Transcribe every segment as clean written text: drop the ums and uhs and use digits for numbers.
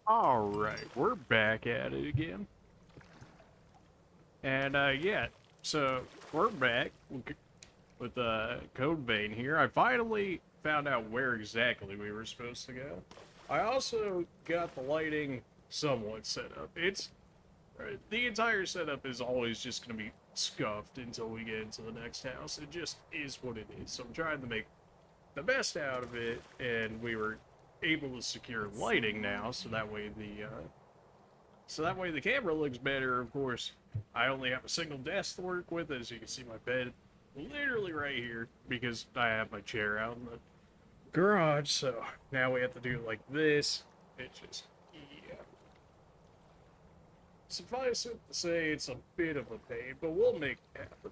Alright, we're back at it again. And, yeah, so we're back with Code Vein here. I finally found out where exactly we were supposed to go. I also got the lighting somewhat set up. The entire setup is always just going to be scuffed until we get into the next house. It just is what it is. So I'm trying to make the best out of it, and we were able to secure lighting now, so that way the camera looks better. Of course, I only have a single desk to work with. As you can see, my bed literally right here, because I have my chair out in the garage. So now we have to do it like this. It just, yeah. Suffice it to say, it's a bit of a pain, but we'll make it happen.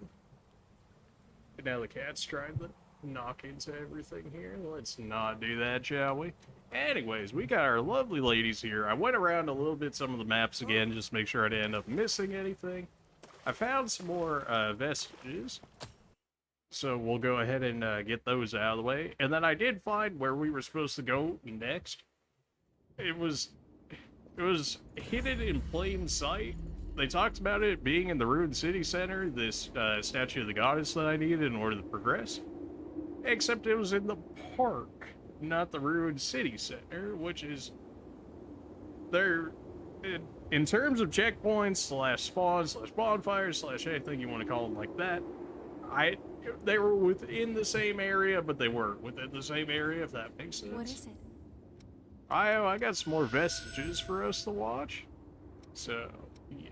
And now the cat's trying to knock into everything here. Let's not do that, shall we? Anyways, we got our lovely ladies here. I went around a little bit some of the maps again, just to make sure I didn't end up missing anything. I found some more vestiges, so we'll go ahead and get those out of the way. And then I did find where we were supposed to go next. It was hidden in plain sight. They talked about it being in the ruined city center, this statue of the goddess that I needed in order to progress. Except it was in the park, not the ruined city center, which is there. In terms of checkpoints slash spawns slash bonfires slash anything you want to call them like that, they were within the same area, but they weren't within the same area, if that makes sense. What is it? I got some more vestiges for us to watch. So, yeah.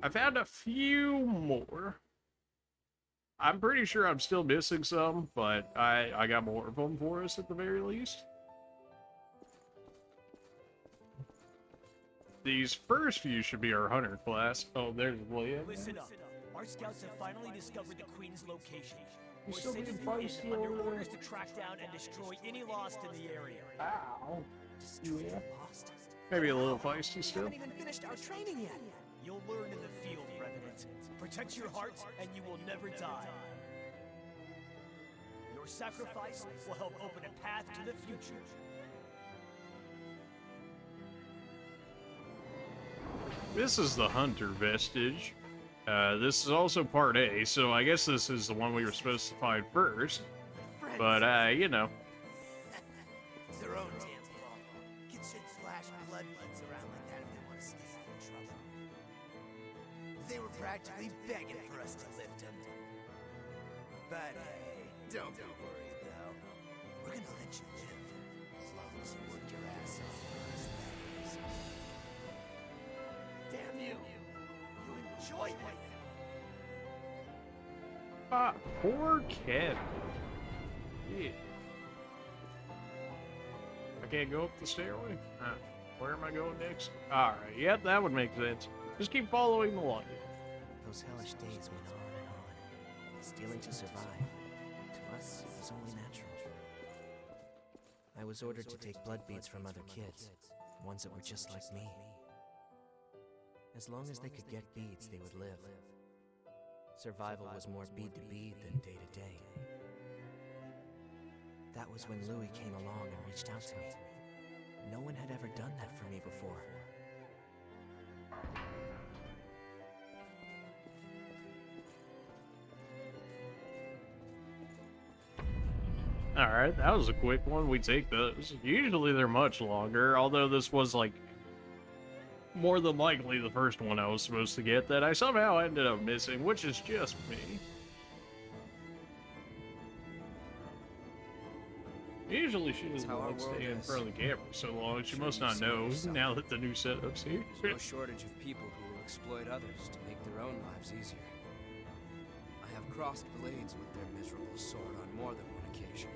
I found a few more. I'm pretty sure I'm still missing some, but I got more of them for us at the very least. These first few should be our Hunter class. Oh, there's William. Listen up. Our scouts have finally discovered the Queen's location. You We're still sending being you in feisty under over there? orders to track down and destroy any lost in the area. Ow. Destroy Yeah. lost? Maybe a little feisty We still. haven't even finished our training yet. You'll learn in the field, Revenant. Protect your heart, and you will never die. Your sacrifice will help open a path to the future. This is the Hunter Vestige. This is also part A, so I guess this is the one we were supposed to find first. But, you know. It's their own damn fault. Kids should flash bloodlines around like that if they want to stay out of trouble. They were practically begging for us to lift them. But don't be worried, though. We're gonna let you live, as long as you work your ass off for us, that is. Damn you! You enjoy life! Ah, poor kid. Yeah. I can't go up the stairway? Huh. Where am I going next? Alright, yep, that would make sense. Just keep following the light. Those hellish days went on and on. Stealing to survive. To us, it was only natural. I was ordered to take blood beads from other kids, ones that were just like me. As long as they could get beads, they would live. Survival was more bead to bead than day to day. That was when Louis came along and reached out to me. No one had ever done that for me before. Alright, that was a quick one. We take those. Usually they're much longer, although this was like more than likely the first one I was supposed to get that I somehow ended up missing, which is just me. Usually she doesn't like staying in front of the camera so long. She must not know now that the new setup's here. There's no shortage of people who will exploit others to make their own lives easier. I have crossed blades with their miserable sort on more than one occasion,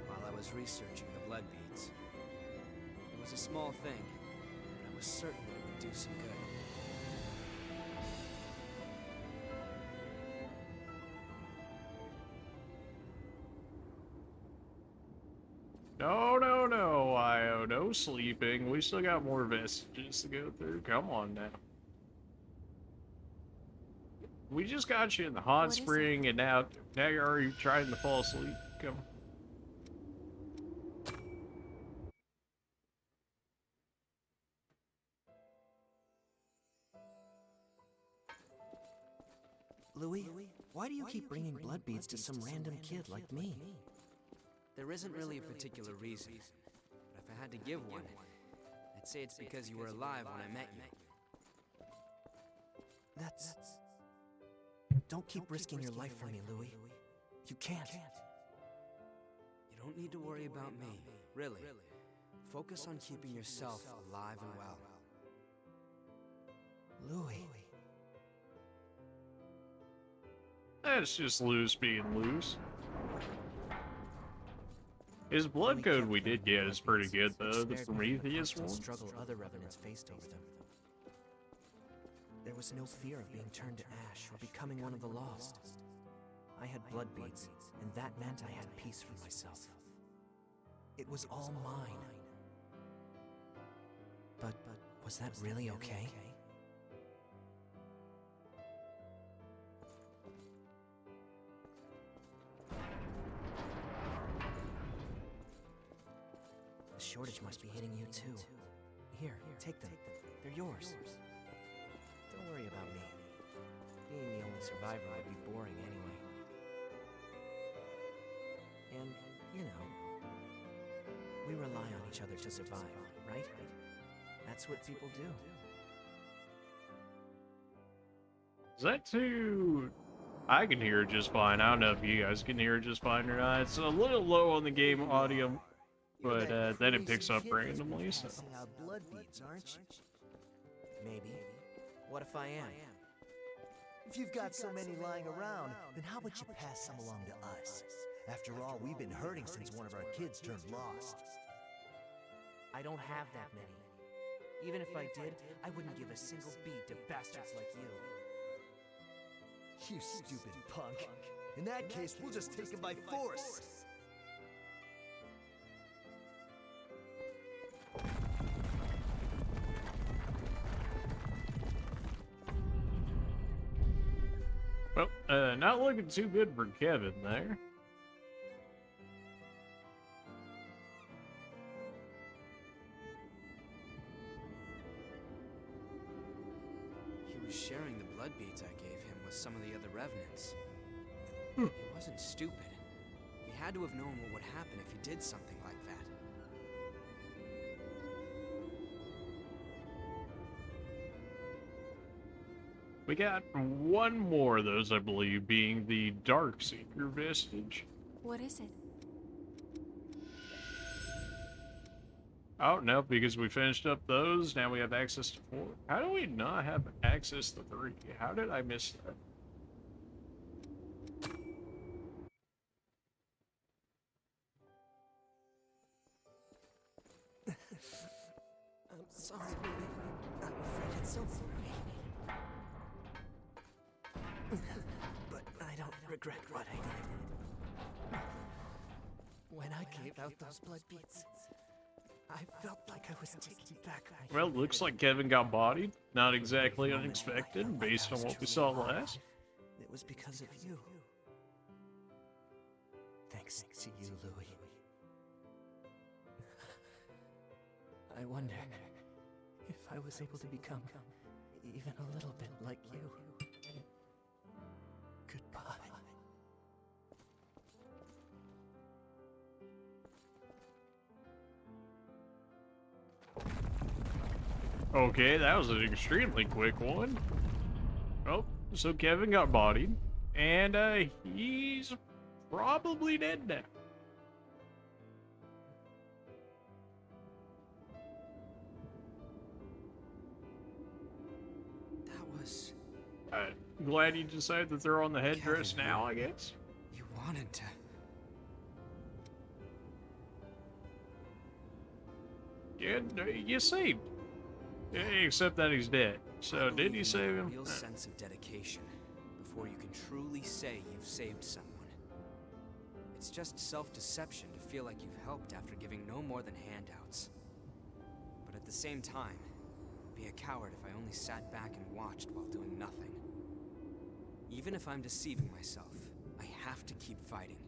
while I was researching the blood beads. It was a small thing, but I was certain that it would do some good. No, no, no, Io. No sleeping. We still got more vestiges to go through. Come on now. We just got you in the hot spring, and now you're already trying to fall asleep. Come on. Louis, why do you keep bringing blood beads to some random kid like me? There isn't really a particular reason, but if I had to give one, I'd say it's because you were alive when I met you. That's... Don't keep risking your life for me, Louis. You can't. You don't need to worry about me, really. Focus on keeping yourself alive and well. Louis. That's just loose being loose. His blood code we did get is pretty good, though. The Prometheus one. Struggle other revenants faced over them. There was no fear of being turned to ash or becoming one of the lost. I had blood beads, and that meant I had peace for myself. It was all mine. But was that really okay? The shortage must be hitting you too. Here, take them. They're yours. Don't worry about me. Being the only survivor would be boring anyway. And, you know, we rely on each other to survive, right? That's what people do. Is that too... I can hear it just fine. I don't know if you guys can hear it just fine or not. It's a little low on the game audio, but then it picks up randomly, so... Blood beads, aren't you? Maybe. What if I am? If you've got so many lying around, then how about you pass some along to us? After all, we've been hurting since one of our kids turned lost. I don't have that many. Even if I did, I wouldn't give a single bead to bastards like you. You stupid punk. In that case, we'll just take him by force. Well, not looking too good for Kevin there. He was sharing the blood beads I gave him with some of the other revenants. Hmm. He wasn't stupid. He had to have known what would happen if he did something like that. We got one more of those, I believe, being the Dark Seeker Vestige. What is it? Oh, no, because we finished up those, now we have access to 4. How do we not have access to 3? How did I miss that? I'm sorry, Louis. I'm afraid it's over. But I don't regret what I did. When I gave out those blood beads, I felt like I was taking back my Well, looks like Kevin got bodied. Not exactly unexpected, based on what we saw last. It was because of you. Thanks to you, Louis. I wonder if I was able to become even a little bit like you. Goodbye. Okay, that was an extremely quick one. Oh, so Kevin got bodied, and he's probably dead now. That was... Glad you decided to throw on the headdress Kevin, now, I guess. You wanted to... Yeah, you saved. Except that he's dead. So did you save him? A real sense of dedication before you can truly say you've saved someone. It's just self-deception to feel like you've helped after giving no more than handouts. But at the same time, I'd be a coward if I only sat back and watched while doing nothing. Even if I'm deceiving myself, I have to keep fighting.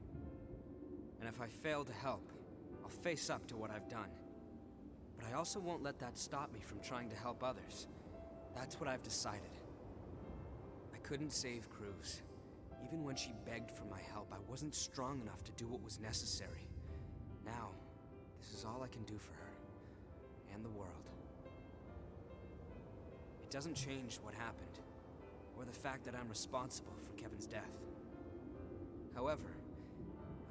And if I fail to help, I'll face up to what I've done. But I also won't let that stop me from trying to help others. That's what I've decided. I couldn't save Cruz. Even when she begged for my help, I wasn't strong enough to do what was necessary. Now, this is all I can do for her. And the world. It doesn't change what happened, or the fact that I'm responsible for Kevin's death. However,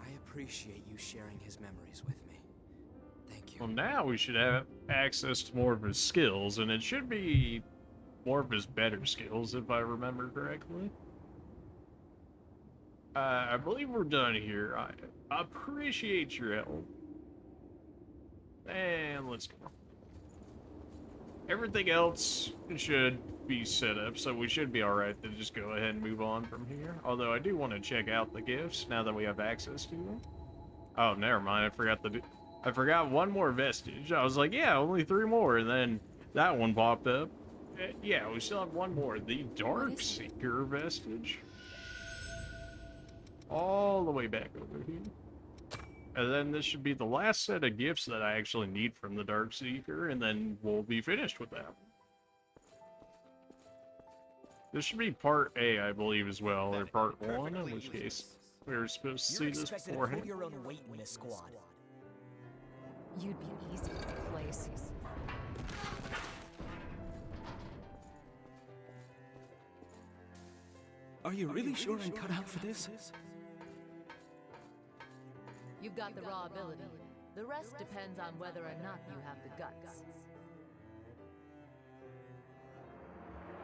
I appreciate you sharing his memories with me. Thank you. Well, now we should have access to more of his skills, and it should be more of his better skills, if I remember correctly. I believe we're done here. I appreciate your help. And let's go. Everything else should be set up, so we should be alright to just go ahead and move on from here. Although I do want to check out the gifts now that we have access to them. Oh, never mind. I forgot one more vestige. I was like, yeah, only 3 more, and then that one popped up. Yeah, we still have one more. The Dark Seeker vestige. All the way back over here. And then this should be the last set of gifts that I actually need from the Dark Seeker, and then we'll be finished with that. This should be part A, I believe, as well, or part 1, in which case we were supposed to see this beforehand. You're expected to pull your own weight in this squad. You'd be easy to replace. Are you really sure I'm cut out for this? You've got the raw ability. The rest depends on whether or not you have the guts.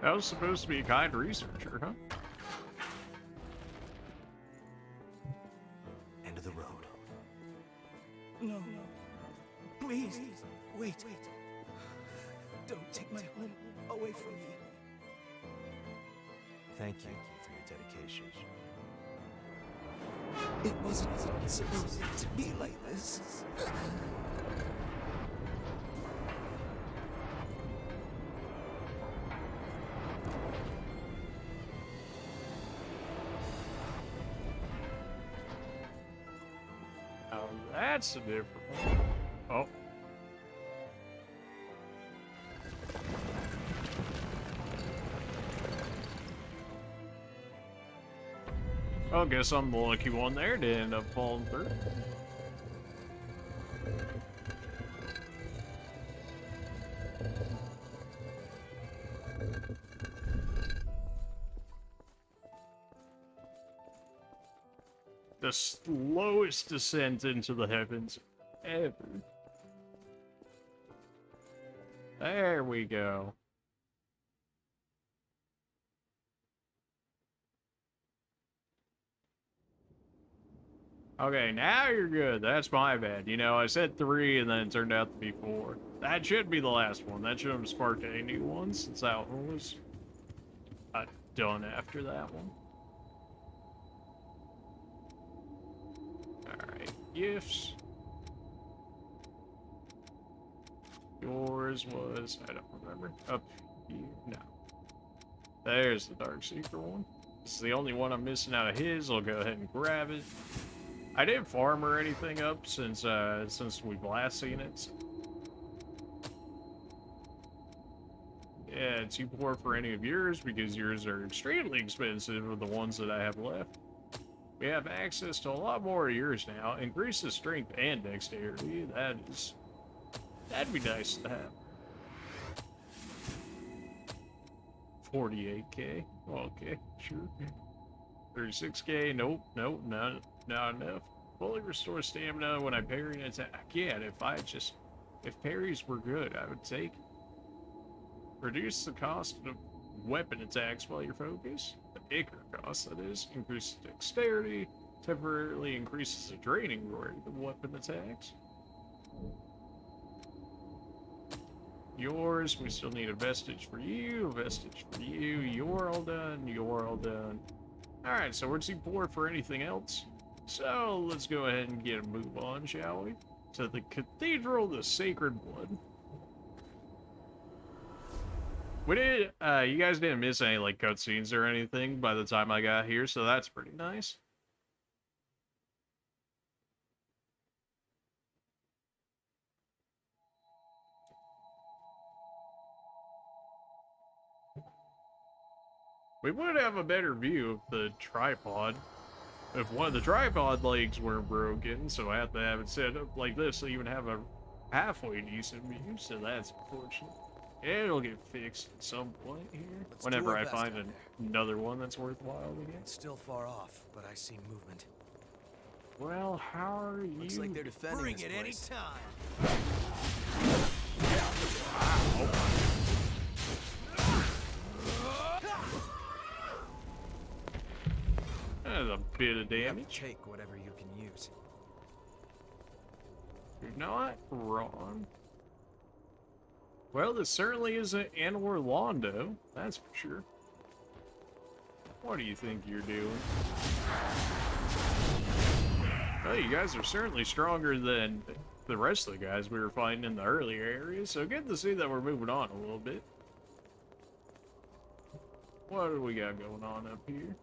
That was supposed to be a kind researcher, huh? End of the road. No. Please. Wait. Don't take my home away from me. Thank you for your dedication. It wasn't supposed to be like this. Now that's a different one. Oh. I guess I'm the lucky one there to end up falling through. The slowest descent into the heavens ever. There we go. Okay, now you're good. That's my bad. You know, I said 3 and then it turned out to be 4. That should be the last one. That shouldn't have sparked any new ones since that one was done after that one. Alright, gifts. Yours was, I don't remember. Up here? No. There's the Dark Seeker one. This is the only one I'm missing out of his. I'll go ahead and grab it. I didn't farm or anything up since we've last seen it. Yeah, too poor for any of yours because yours are extremely expensive of the ones that I have left. We have access to a lot more of yours now. Increases strength and dexterity. That'd be nice to have. 48k. Okay, sure. 36k. Nope, not enough. Fully restore stamina when I parry an attack. Yeah, if parries were good, I would take. Reduce the cost of weapon attacks while you're focused. The acre cost, that is. Increases dexterity. Temporarily increases the draining rate of weapon attacks. Yours, we still need a vestige for you, a vestige for you. You're all done, you're all done. Alright, so we're too poor for anything else. So let's go ahead and get a move on, shall we? To the Cathedral, the Sacred Blood. We did, you guys didn't miss any, like, cutscenes or anything by the time I got here, so that's pretty nice. We would have a better view of the tripod if one of the tripod legs weren't broken, so I have to have it set up like this to even have a halfway decent view, so that's unfortunate. It'll get fixed at some point here, Let's do whenever our I best find out another one that's worthwhile to get. It's still far off, but I see movement. Well, how are you? Looks like they're defending Bring this it place. anytime. That's a bit of You have to damage. take whatever you can use. You're not wrong. Well, this certainly isn't an Orlando, that's for sure. What do you think you're doing? Well, you guys are certainly stronger than the rest of the guys we were fighting in the earlier areas, so good to see that we're moving on a little bit. What do we got going on up here?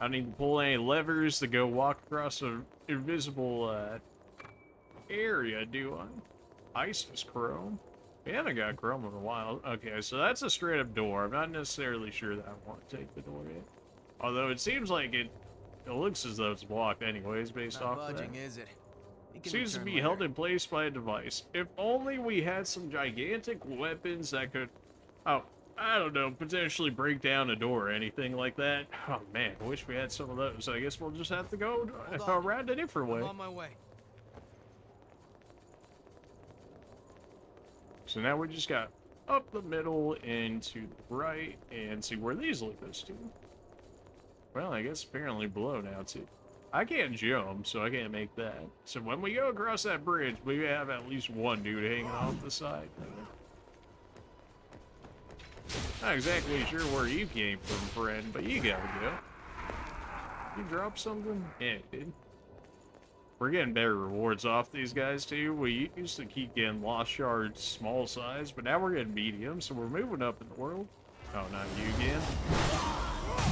I don't need to pull any levers to go walk across an invisible area, do I? Isis Chrome? We haven't got Chrome in a while. Okay, so that's a straight up door. I'm not necessarily sure that I want to take the door yet. Although it seems like it looks as though it's blocked anyways, based Not off of that. budging, is it? We can Seems to return be held later. in place by a device. If only we had some gigantic weapons that could, oh, I don't know, potentially break down a door or anything like that. Oh man, I wish we had some of those. I guess we'll just have to go Hold on. around a different way. I'm on my way. So now we just got up the middle and to the right and see where these lead us to. Well, I guess apparently below now too. I can't jump, so I can't make that. So when we go across that bridge, we have at least one dude hanging off the side. Not exactly sure where you came from, friend, but you gotta go. You drop something? Yeah, it did. We're getting better rewards off these guys too. We used to keep getting lost shards small size, but now we're getting medium, so we're moving up in the world. Oh, not you again.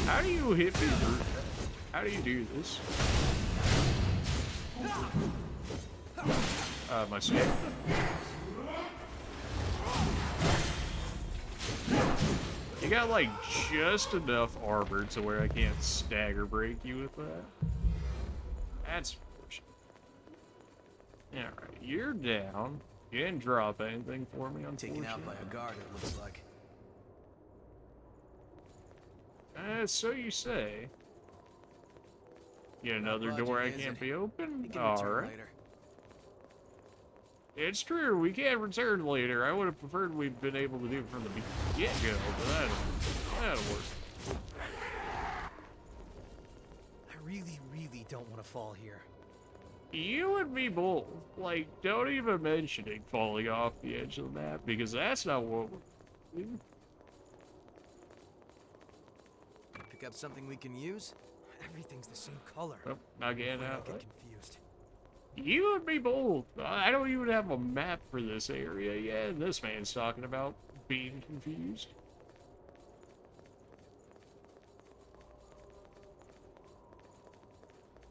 How do you hit me through that? How do you do this? My skin. You got like just enough armor to where I can't stagger break you with that. That's unfortunate. Alright, you're down. You didn't drop anything for me, unfortunately. Taken out by a guard, it looks like. So you say. Yet another budging, door I is can't it? be open? We can return Alright. later. It's true, we can't return later. I would have preferred we'd been able to do it from the get-go, but that'll work. I really, really don't want to fall here. You and me both. Like, don't even mention it falling off the edge of the map, because that's not what we're doing. Pick up something we can use? Everything's the same color. Oh, not getting I'll out. get confused. You and me both. I don't even have a map for this area yet, and this man's talking about being confused.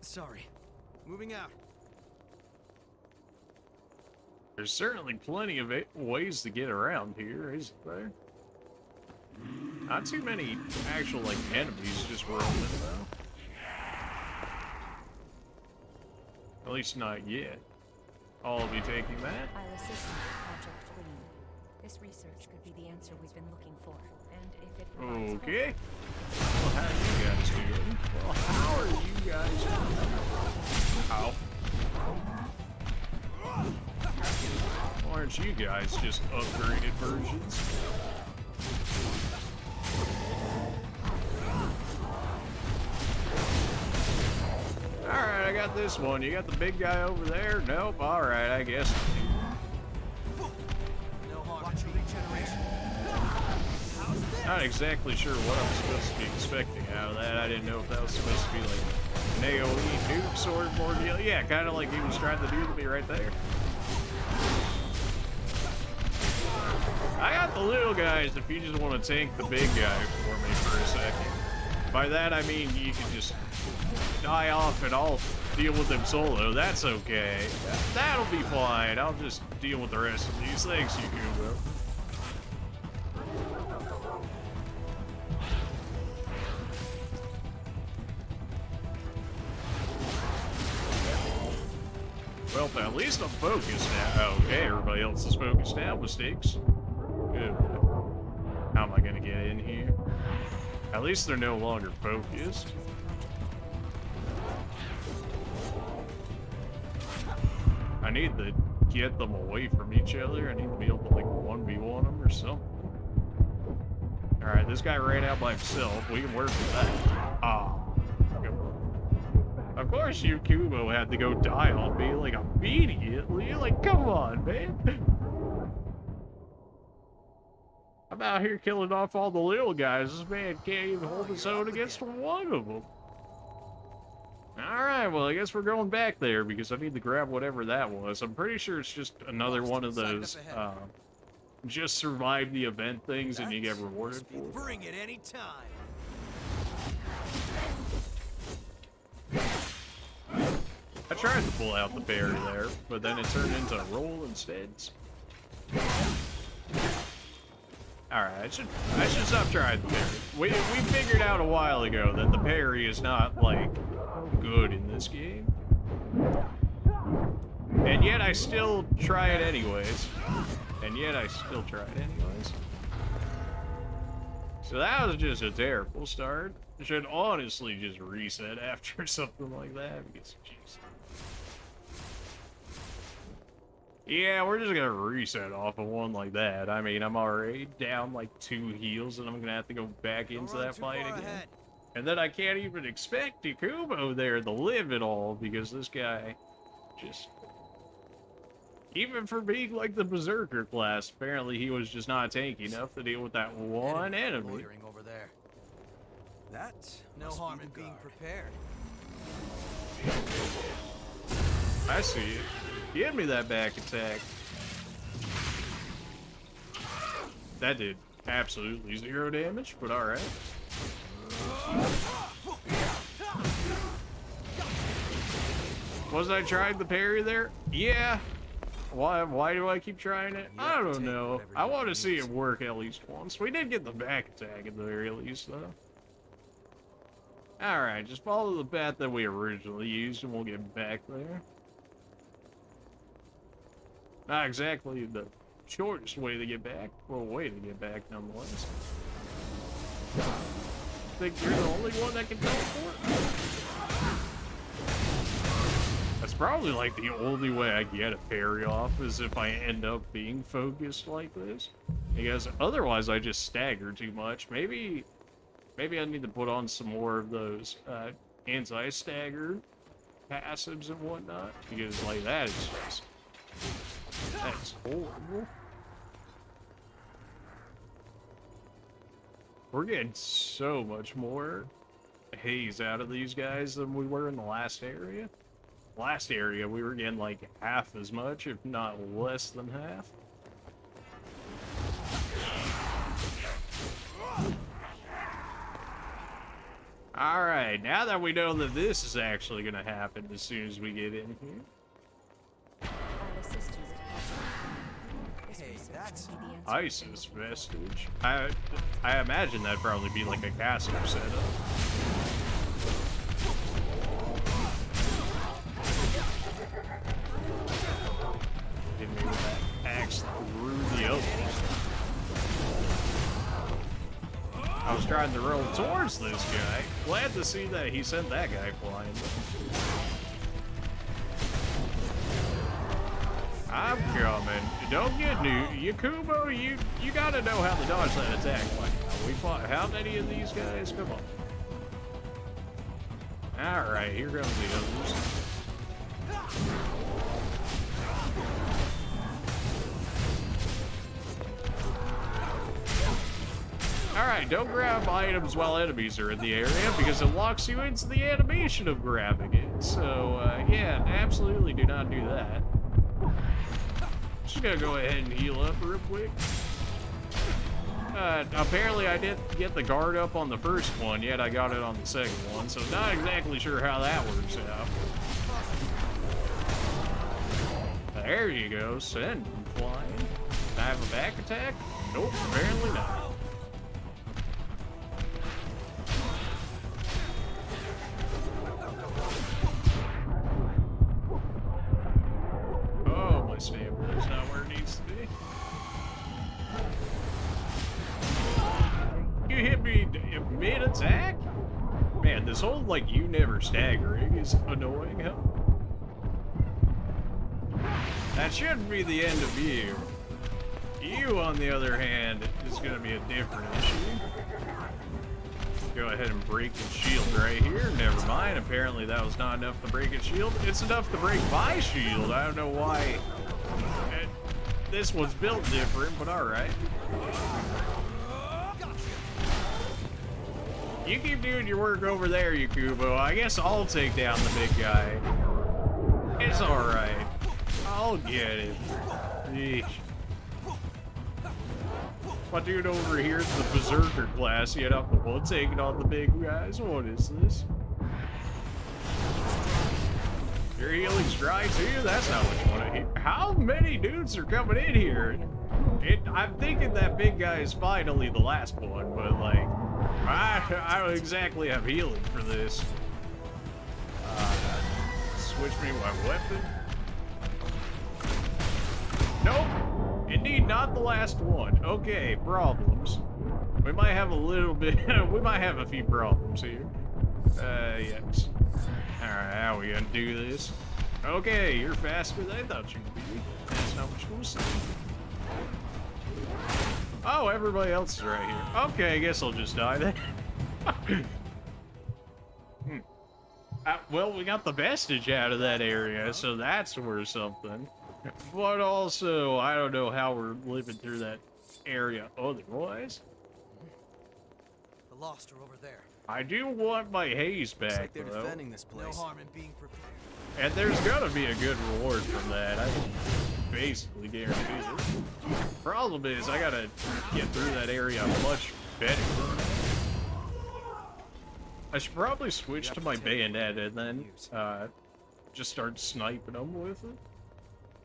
Sorry. Moving out. There's certainly plenty of ways to get around here, isn't there? Not too many actual, like, enemies just roaming, though. At least not yet. I'll be taking that. I'll assist you with Project Gleam. This research could be the answer we've been looking for, and if it provides hope- Okay. Well, how are you guys doing? Well, how are you guys doing? Ow. Aren't you guys just upgraded versions? Alright, I got this one. You got the big guy over there? Nope. Alright, I guess. No harm. Watch your regeneration. Not exactly sure what I'm supposed to be expecting out of that. I didn't know if that was supposed to be like an AoE nuke sort of ordeal. Yeah, kind of like he was trying to do to me right there. I got the little guys if you just want to tank the big guy for me for a second. By that I mean you can just die off and I'll deal with them solo. That's okay. That'll be fine. I'll just deal with the rest of these things you do, bro. At least I'm focused now. Okay, everybody else is focused now. Mistakes. Good. How am I gonna get in here? At least they're no longer focused. I need to get them away from each other. I need to be able to like 1v1 them or something. Alright, this guy ran out by himself. We can work with that. Ah. Of course you, Kubo, had to go die on me like immediately. Like, come on, man. I'm out here killing off all the little guys. This man can't even hold his own against one of them. Alright, well, I guess we're going back there because I need to grab whatever that was. I'm pretty sure it's just another one of those, just survive the event things and you get rewarded for it. Bring it any time. I tried to pull out the parry there, but then it turned into a roll instead. Alright, I should stop trying the parry. We figured out a while ago that the parry is not, like, good in this game. And yet I still try it anyways. So that was just a terrible start. I should honestly just reset after something like that because, jeez. Yeah, we're just gonna reset off of one like that. I mean, I'm already down like 2 heals and I'm gonna have to go back into that fight again. And then I can't even expect Kubo there to live at all because this guy just... Even for being like the Berserker class, apparently he was just not tanky enough to deal with that one enemy. Over there. That no harm in being prepared. I see it. Give me that back attack. That did absolutely 0 damage, but alright. Was I trying the parry there? Yeah. Why do I keep trying it? I don't know. I want to see it work at least once. We did get the back attack at the very least, though. Alright, just follow the path that we originally used and we'll get back there. Not exactly the shortest way to get back, but a way to get back nonetheless. Think you're the only one that can teleport? That's probably like the only way I get a parry off is if I end up being focused like this. Because otherwise I just stagger too much. Maybe I need to put on some more of those anti-stagger passives and whatnot. Because like that is just... That's horrible. We're getting so much more haze out of these guys than we were in the last area. Last area, we were getting like half as much, if not less than half. Alright, now that we know that this is actually going to happen as soon as we get in here. Isis Vestige. I imagine that'd probably be like a caster setup. Hit me with that axe through the others. I was trying to roll towards this guy. Glad to see that he sent that guy flying. I'm coming. Don't get new. Kubo, you gotta know how to dodge that attack by now. We fought how many of these guys? Come on. Alright, here comes the others. Alright, don't grab items while enemies are in the area because it locks you into the animation of grabbing it. So, yeah, absolutely do not do that. Just gonna go ahead and heal up real quick. Apparently I didn't get the guard up on the first one, yet I got it on the second one, so not exactly sure how that works out. There you go, send him flying. Did I have a back attack? Nope, apparently not. literally mid-attack? Man, this whole, like, you never staggering is annoying, huh? That shouldn't be the end of you. You, on the other hand, is going to be a different issue. Go ahead and break its shield right here. Never mind. Apparently that was not enough to break its shield. It's enough to break my shield. I don't know why. This one's built different, but alright. You keep doing your work over there, Yakubo. I guess I'll take down the big guy. It's alright. I'll get it. Yeesh. My dude over here is the Berserker class, yet I'm the one taking on the big guys. What is this? Your healing's dry too? That's not what you want to hear. How many dudes are coming in here? I'm thinking that big guy is finally the last one, but like, I don't exactly have healing for this. Switch me my weapon. Nope. Indeed, not the last one. Okay, problems. We might have a little bit, we might have a few problems here. Yes. Alright, how are we gonna do this? Okay, you're faster than I thought you'd be. That's not what you was saying. Oh, everybody else is right here. Okay, I guess I'll just die then. Well, we got the vestige out of that area, so that's worth something. But also, I don't know how we're living through that area otherwise. The lost are over there. I do want my haze back, Looks like they're though. defending this place. No harm in being prepared. And there's gotta be a good reward from that. I can basically guarantee it. Problem is, I gotta get through that area much better. I should probably switch to my bayonet and then just start sniping them with it.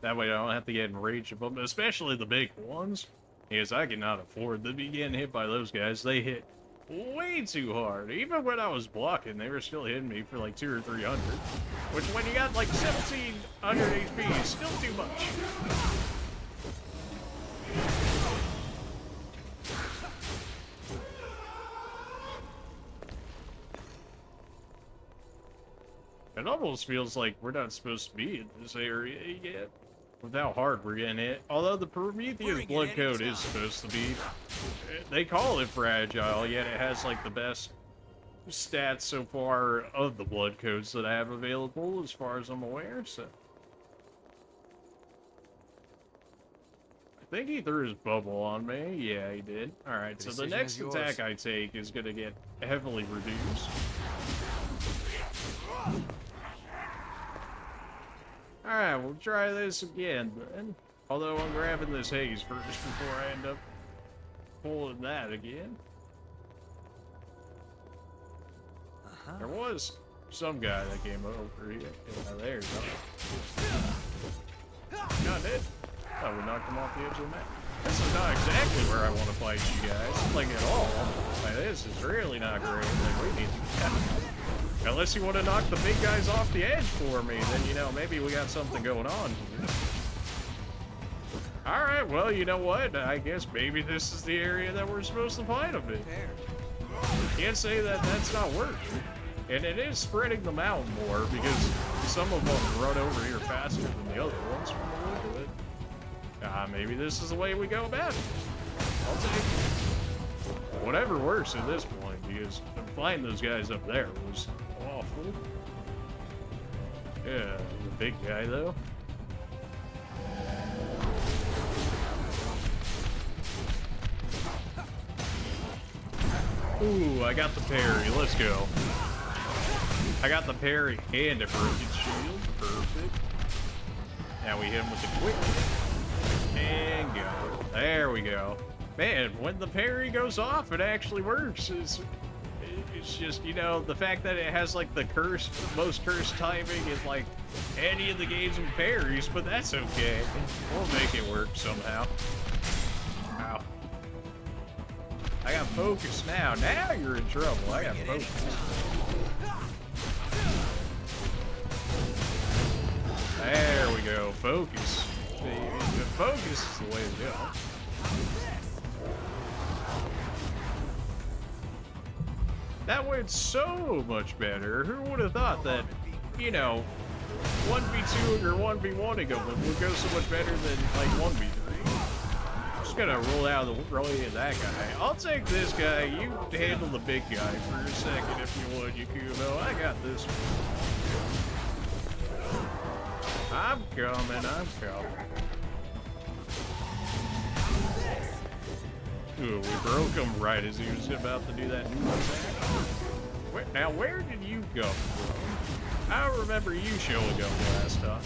That way I don't have to get in range of them, especially the big ones. Because I cannot afford to be getting hit by those guys. They hit way too hard. Even when I was blocking, they were still hitting me for like 200 or 300. Which when you got like 1700 HP is still too much. It almost feels like we're not supposed to be in this area yet. With how hard we're getting hit. Although the Prometheus blood code is supposed to be, they call it fragile, yet it has like the best stats so far of the blood codes that I have available as far as I'm aware, so. I think he threw his bubble on me. Yeah, he did. Alright, so the next attack I take is gonna get heavily reduced. Alright, we'll try this again then. Although I'm grabbing this haze first before I end up pulling that again. There was some guy that came over here. Yeah, there's not it. Thought we knocked him off the edge of the map. This is not exactly where I want to fight you guys. Like at all. Like, this is really not great. Like we need to unless you want to knock the big guys off the edge for me, then, you know, maybe we got something going on here. Alright, well, you know what? I guess maybe this is the area that we're supposed to fight them in. Can't say that that's not working. And it is spreading them out more, because some of them run over here faster than the other ones from the look of it. Maybe this is the way we go about it. I'll take it. Whatever works at this point, because fighting those guys up there was awful. Yeah, the big guy though. Ooh, I got the parry. Let's go. I got the parry and a broken shield. Perfect. Now we hit him with the quick hit. And go. There we go. Man, when the parry goes off, it actually works. It's just, you know, the fact that it has like the most cursed timing in like any of the games with parries, but that's okay. We'll make it work somehow. Ow. I got focus now. Now you're in trouble. I got focus. There we go. Focus. Focus is the way to go. That went so much better. Who would have thought that, you know, 1v2 or 1v1ing them would go so much better than, like, 1v3? Just gonna roll out of the way of that guy. I'll take this guy. You handle the big guy for a second if you would, Yakumo. I got this one. I'm coming. Ooh, we broke him right as he was about to do that new attack. Now, where did you go from? I don't remember you showing up last time.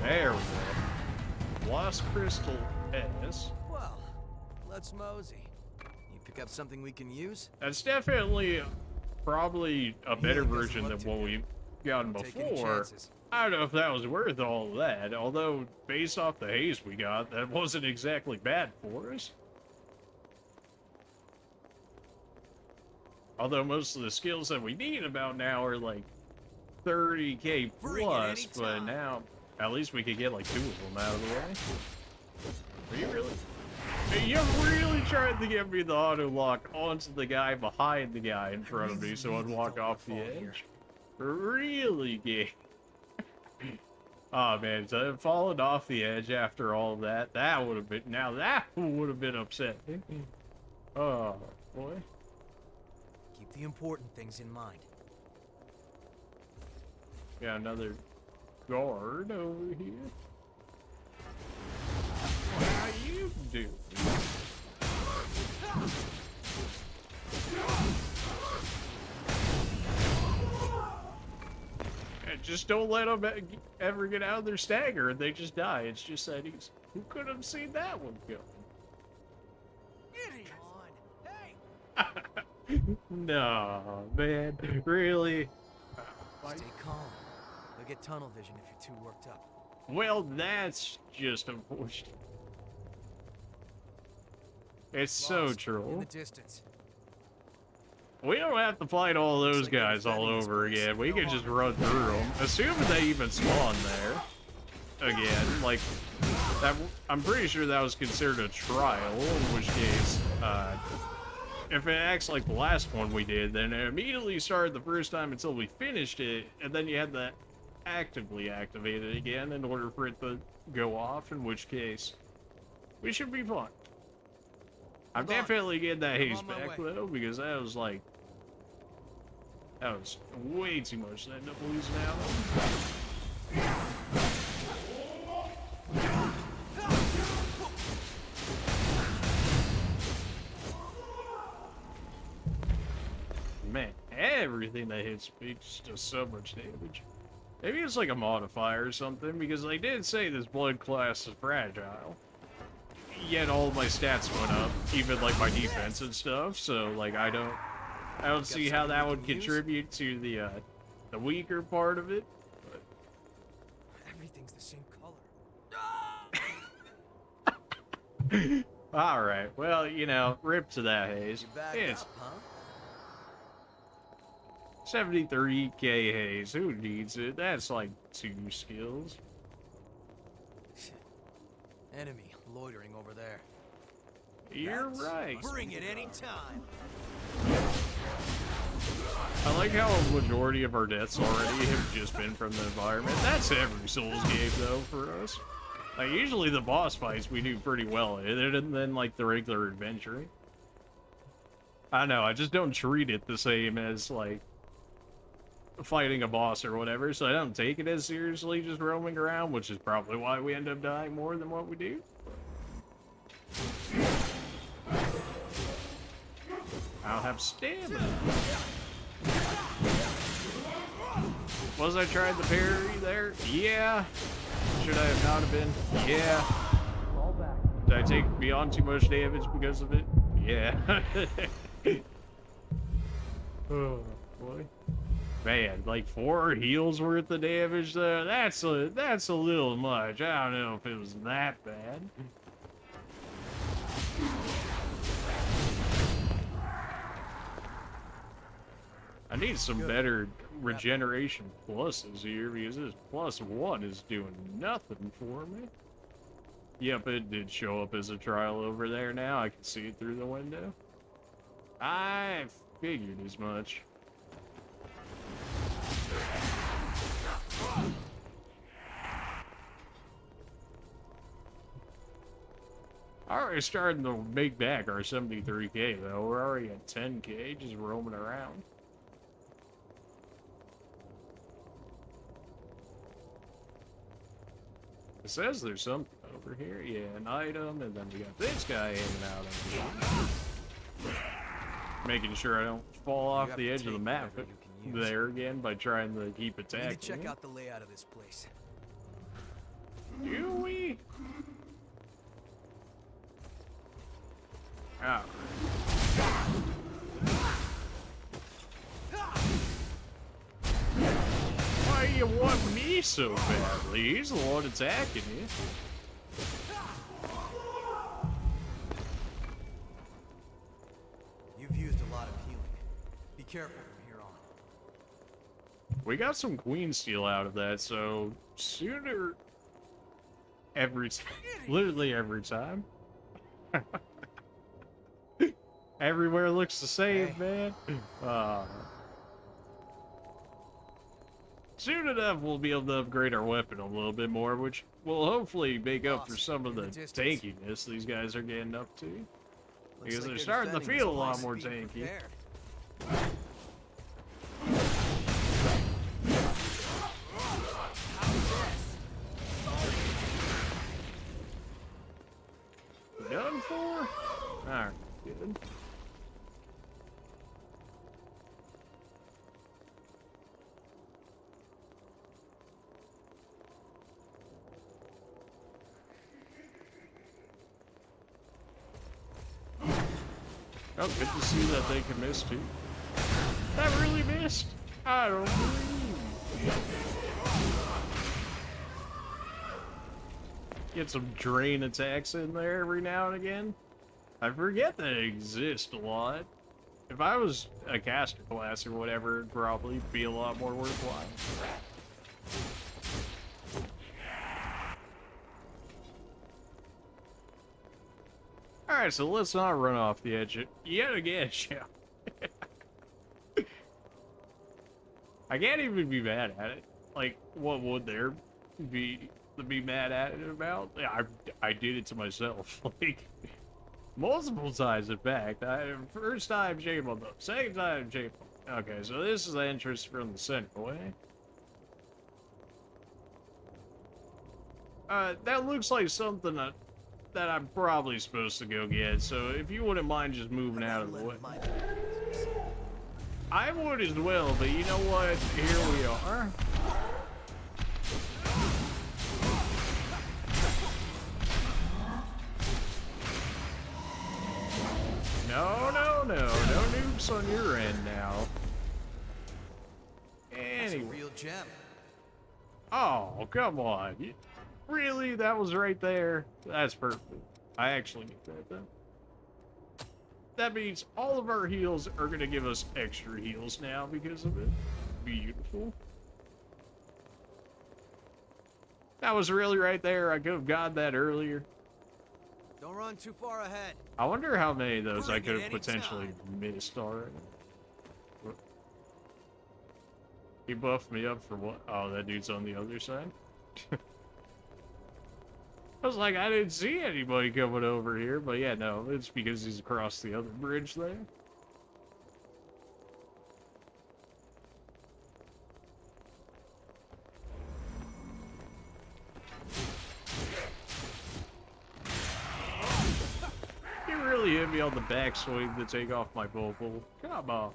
There we go. Lost Crystal S. Well, let's mosey. You pick up something we can use? That's definitely probably a better version than what we've gotten before. I don't know if that was worth all of that, although based off the haze we got, that wasn't exactly bad for us. Although most of the skills that we need about now are like 30k plus, but now at least we could get like 2 of them out of the way. Are you really? You're really trying to get me the auto lock onto the guy behind the guy in front of me so I'd walk off the edge? Really gay. Oh man, so falling off the edge after all that, that would have been upsetting. Oh boy. Keep the important things in mind. Got another guard over here. How you do? Just don't let them ever get out of their stagger and they just die. It's just that easy. Who could have seen that one going? No, man. Really? Stay calm. You'll get tunnel vision if you're too worked up. Well, that's just unfortunate. It's so In true. the distance. We don't have to fight all those guys all over again. We can just run through them. Assuming they even spawn there. Again, like, that, I'm pretty sure that was considered a trial, in which case, if it acts like the last one we did, then it immediately started the first time until we finished it, and then you had to actively activate it again in order for it to go off, in which case, we should be fine. I'm definitely getting that haze back, though, because that was like... That was way too much to end up losing out on. Man, everything that hits me just does so much damage. Maybe it's like a modifier or something, because they did say this blood class is fragile. Yet all of my stats went up, even like my defense and stuff, so like I don't see how that would contribute to the weaker part of it. But... Everything's the same color. Alright, well, you know, rip to that haze. It's Up, huh? 73k haze, who needs it? That's like 2 skills. Enemy loitering over there. You're right. Bring it anytime. I like how a majority of our deaths already have just been from the environment. That's every Souls game, though, for us. Like, usually the boss fights we do pretty well in, and then, like, the regular adventuring. I don't know, I just don't treat it the same as, like, fighting a boss or whatever, so I don't take it as seriously just roaming around, which is probably why we end up dying more than what we do. I don't have stamina. Was I trying the parry there? Yeah. Should I have not have been? Yeah. Did I take beyond too much damage because of it? Yeah. Oh boy. Man, like 4 heals worth of damage though, that's a little much. I don't know if it was that bad. I need some better regeneration pluses here, because this +1 is doing nothing for me. Yep, it did show up as a trial over there now. I can see it through the window. I figured as much. Already starting to make back our 73K though. We're already at 10K just roaming around. It says there's something over here. Yeah, an item, and then we got this guy hanging out over here. Making sure I don't fall off the edge of the map there again by trying to keep attacking. Need to check out the layout of this place. Do we? Oh. Why you want me so badly? He's the one attacking you. You've used a lot of healing. Be careful from here on. We got some queen steel out of that, so sooner every time, literally every time. Everywhere looks the same, man. Soon enough, we'll be able to upgrade our weapon a little bit more, which will hopefully make up for some of the tankiness these guys are getting up to. Because they're starting to feel a lot more tanky. Done for? Alright, good. Oh, good to see that they can miss too. That really missed? I don't believe. Get some drain attacks in there every now and again. I forget that they exist a lot. If I was a caster class or whatever, it'd probably be a lot more worthwhile. Alright, so let's not run off the edge yet again, shall we? I can't even be mad at it. Like, what would there be to be mad at it about? I did it to myself. Like, multiple times, in fact. First time, shame on them. Second time, shame on them. Okay, so this is the entrance from the central way. That looks like something that I'm probably supposed to go get, so if you wouldn't mind just moving out of the way. I would as well, but you know what? Here we are. No nukes on your end now. Anyway. That's a real gem. Oh, come on. Really? That was right there? That's perfect. I actually need that, though. That means all of our heals are going to give us extra heals now because of it. Beautiful. That was really right there. I could have gotten that earlier. Don't run too far ahead. I wonder how many of those I could have potentially missed already. He buffed me up for what? Oh, that dude's on the other side? I was like, I didn't see anybody coming over here, but yeah, no, it's because he's across the other bridge there. He really hit me on the backswing to take off my bubble. Come on.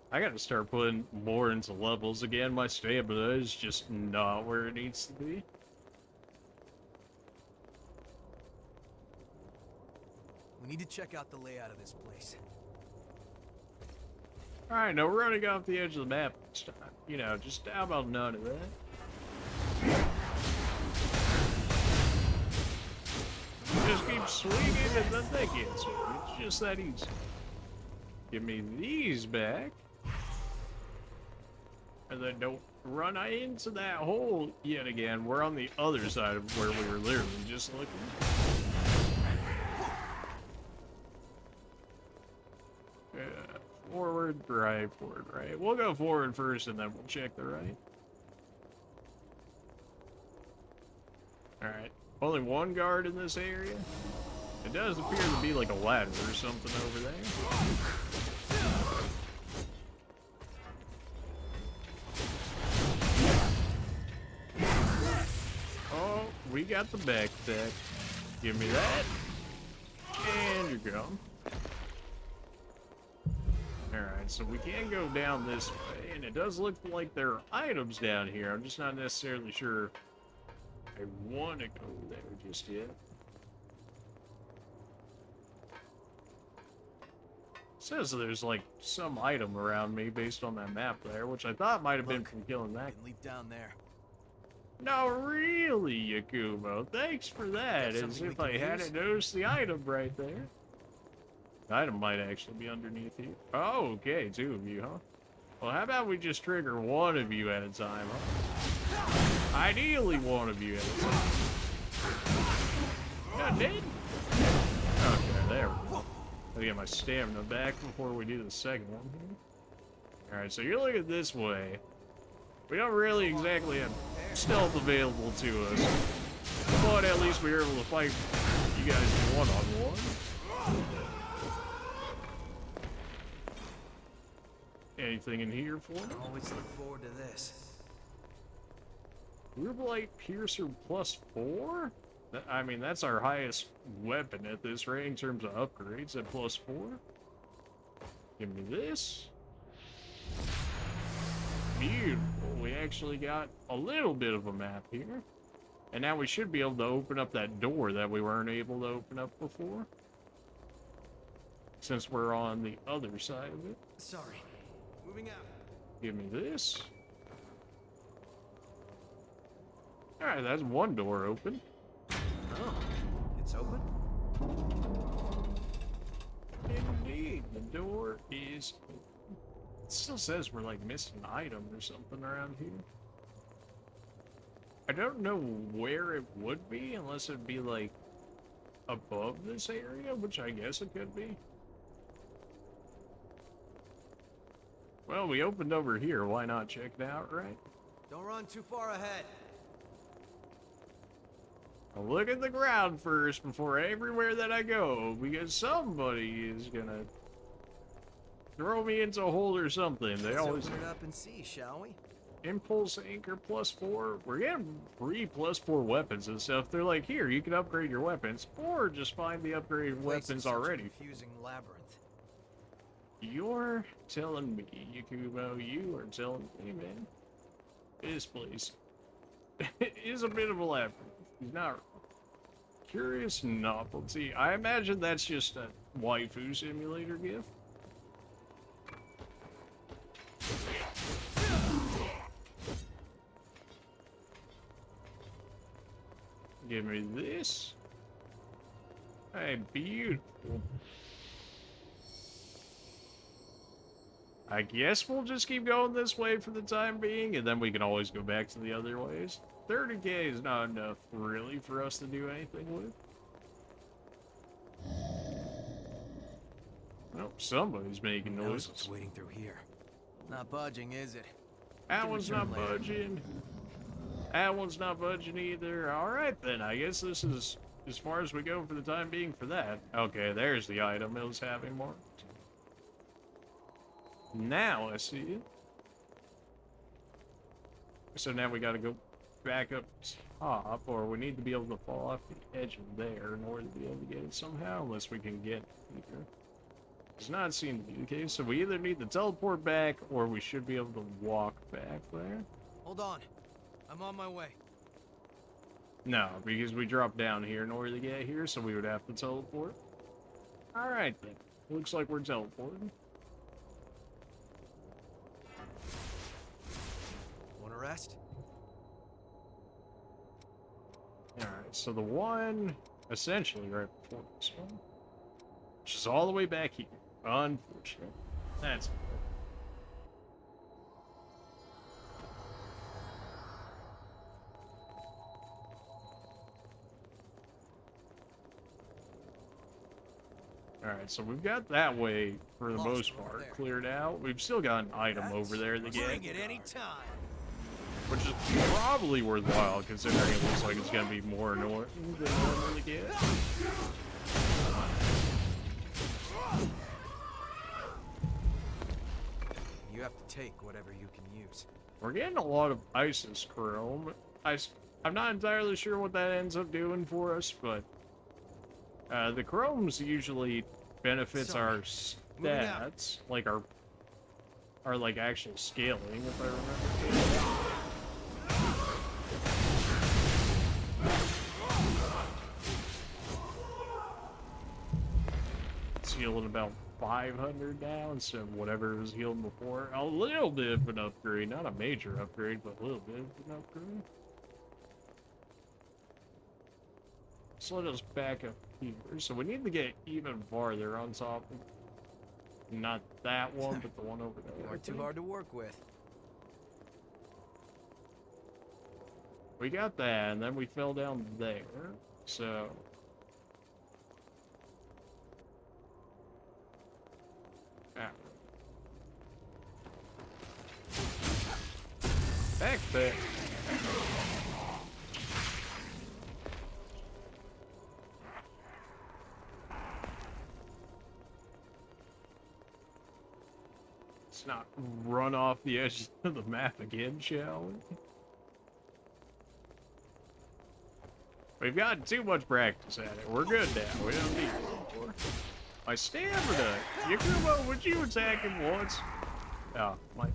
I gotta start putting more into levels again. My stamina is just not where it needs to be. We need to check out the layout of this place. Alright, no running off the edge of the map this time. You know, just how about none of that? Just keep swinging and then they get to it. It's just that easy. Give me these back. And then don't run into that hole yet again. We're on the other side of where we were literally just looking. Forward, right, forward, right. We'll go forward first and then we'll check the right. Alright. Only one guard in this area. It does appear to be like a ladder or something over there. Oh, we got the back deck. Give me that. And you're gone. Alright, so we can go down this way, and it does look like there are items down here. I'm just not necessarily sure I want to go there just yet. Says there's like some item around me based on that map there, which I thought might have been from killing that. Can leap down there. No, really, Yakumo. Thanks for that. As if I hadn't noticed the item right there. The item might actually be underneath you. Oh, okay, 2 of you, huh? Well, how about we just trigger 1 of you at a time, huh? Ideally, 1 of you at a time. Not dead? Okay, there we go. Gotta get my stamina back before we do the second one here. Alright, so you're looking this way. We don't really exactly have stealth available to us. But at least we were able to fight you guys one-on-one. Anything in here for me? Always look forward to this. Rublight Piercer +4? I mean, that's our highest weapon at this rate in terms of upgrades at +4. Give me this. Beautiful. We actually got a little bit of a map here. And now we should be able to open up that door that we weren't able to open up before. Since we're on the other side of it. Sorry. Moving out. Give me this. Alright, that's one door open. Oh, it's open? Indeed, the door is open. It still says we're like missing an item or something around here. I don't know where it would be unless it'd be like above this area, which I guess it could be. Well, we opened over here. Why not check it out, right? Don't run too far ahead. I'll look at the ground first before everywhere that I go, because somebody is gonna throw me into a hole or something. They always open it up and see, shall we? Impulse Anchor +4. We're getting free +4 weapons and stuff. They're like, here, you can upgrade your weapons, or just find the upgraded weapons already. Confusing labyrinth. You're telling me, Yakumo, you are telling me, man. This place is a bit of a labyrinth. He's not curious novelty. I imagine that's just a waifu simulator gift. Give me this. Hey, beautiful. I guess we'll just keep going this way for the time being, and then we can always go back to the other ways. 30k is not enough, really, for us to do anything with. Nope, somebody's making noises. What's waiting through here? Not budging, is it? That one's not budging. That one's not budging either. Alright then, I guess this is as far as we go for the time being for that. Okay, there's the item it was having marked. Now I see it. So now we gotta go back up top, or we need to be able to fall off the edge of there in order to be able to get it somehow, unless we can get here. Does not seem to be the case, so we either need to teleport back, or we should be able to walk back there. Hold on. I'm on my way. No, because we dropped down here in order to get here, so we would have to teleport. Alright then. Looks like we're teleporting. Wanna rest? Alright, so the one essentially right before this one, which is all the way back here. Unfortunately. That's Alright, so we've got that way, for the most part, cleared out. We've still got an item over there to get, Bring it any time. which is probably worthwhile, considering it looks like it's gonna be more than normal to get. You have to take whatever you can use. We're getting a lot of Isis Chrome. I'm not entirely sure what that ends up doing for us, but the Chromes usually benefits our stats, like our like actual scaling, if I remember. It's healing about 500 now instead of whatever it was healed before. A little bit of an upgrade, not a major upgrade, but a little bit of an upgrade. So let us back up here. So we need to get even farther on top of not that one, but the one over there. You aren't too hard to work with. We got that, and then we fell down there. So back there. Let's not run off the edge of the map again, shall we? We've gotten too much practice at it. We're good now. We don't need it anymore. My stamina! Yakumo, would you attack him once? Oh, my...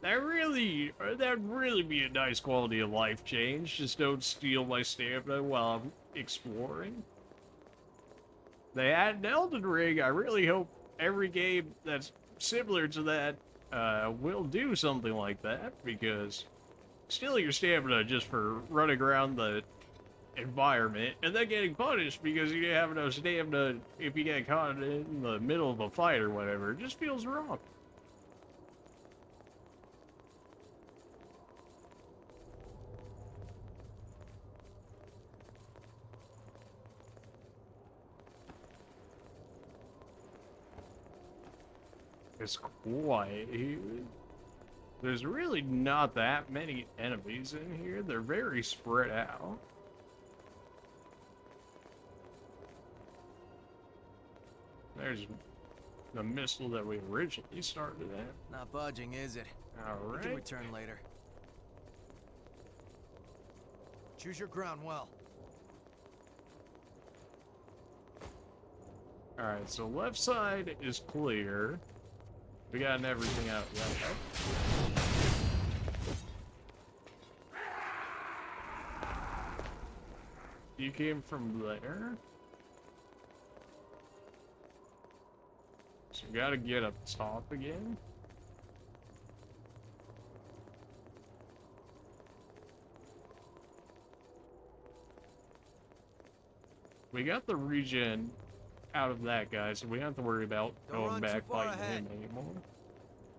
That'd really be a nice quality of life change. Just don't steal my stamina while I'm exploring. They had an Elden Ring. I really hope every game that's similar to that will do something like that, because stealing your stamina just for running around the environment and then getting punished because you didn't have enough stamina if you get caught in the middle of a fight or whatever, it just feels wrong. It's quiet here. There's really not that many enemies in here. They're very spread out. There's the missile that we originally started at. Not budging, is it? All We can right. return later. Choose your ground well. All right, so left side is clear. We got everything out right. You came from there. So we gotta get up top again. We got the regen out of that guy, so we don't have to worry about Don't going run back too far fighting him ahead. anymore.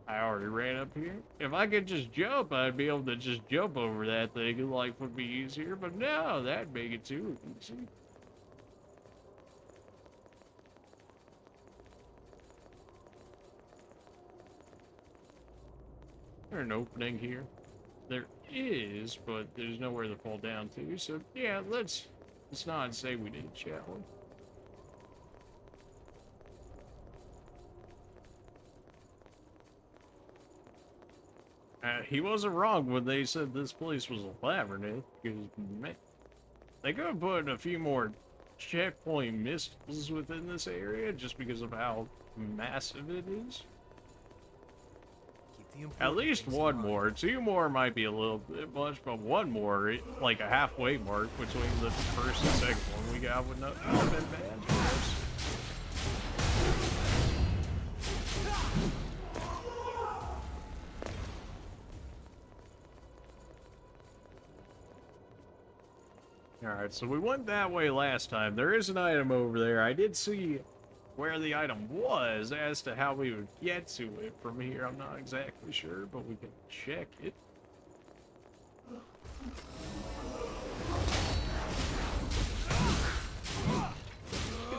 I already ran up here. If I could just jump, I'd be able to just jump over that thing and life would be easier, but no, that'd make it too easy. There's an opening here. There is, but there's nowhere to fall down to, so yeah, let's not say we did, shall we? He wasn't wrong when they said this place was a labyrinth, because, man, they could have put a few more checkpoint missiles within this area just because of how massive it is. Keep the important At least things one in mind. more. 2 more might be a little bit much, but 1 more, like a halfway mark between the first and second one we got would not have been bad for us. Alright, so we went that way last time. There is an item over there. I did see where the item was. As to how we would get to it from here, I'm not exactly sure, but we can check it. I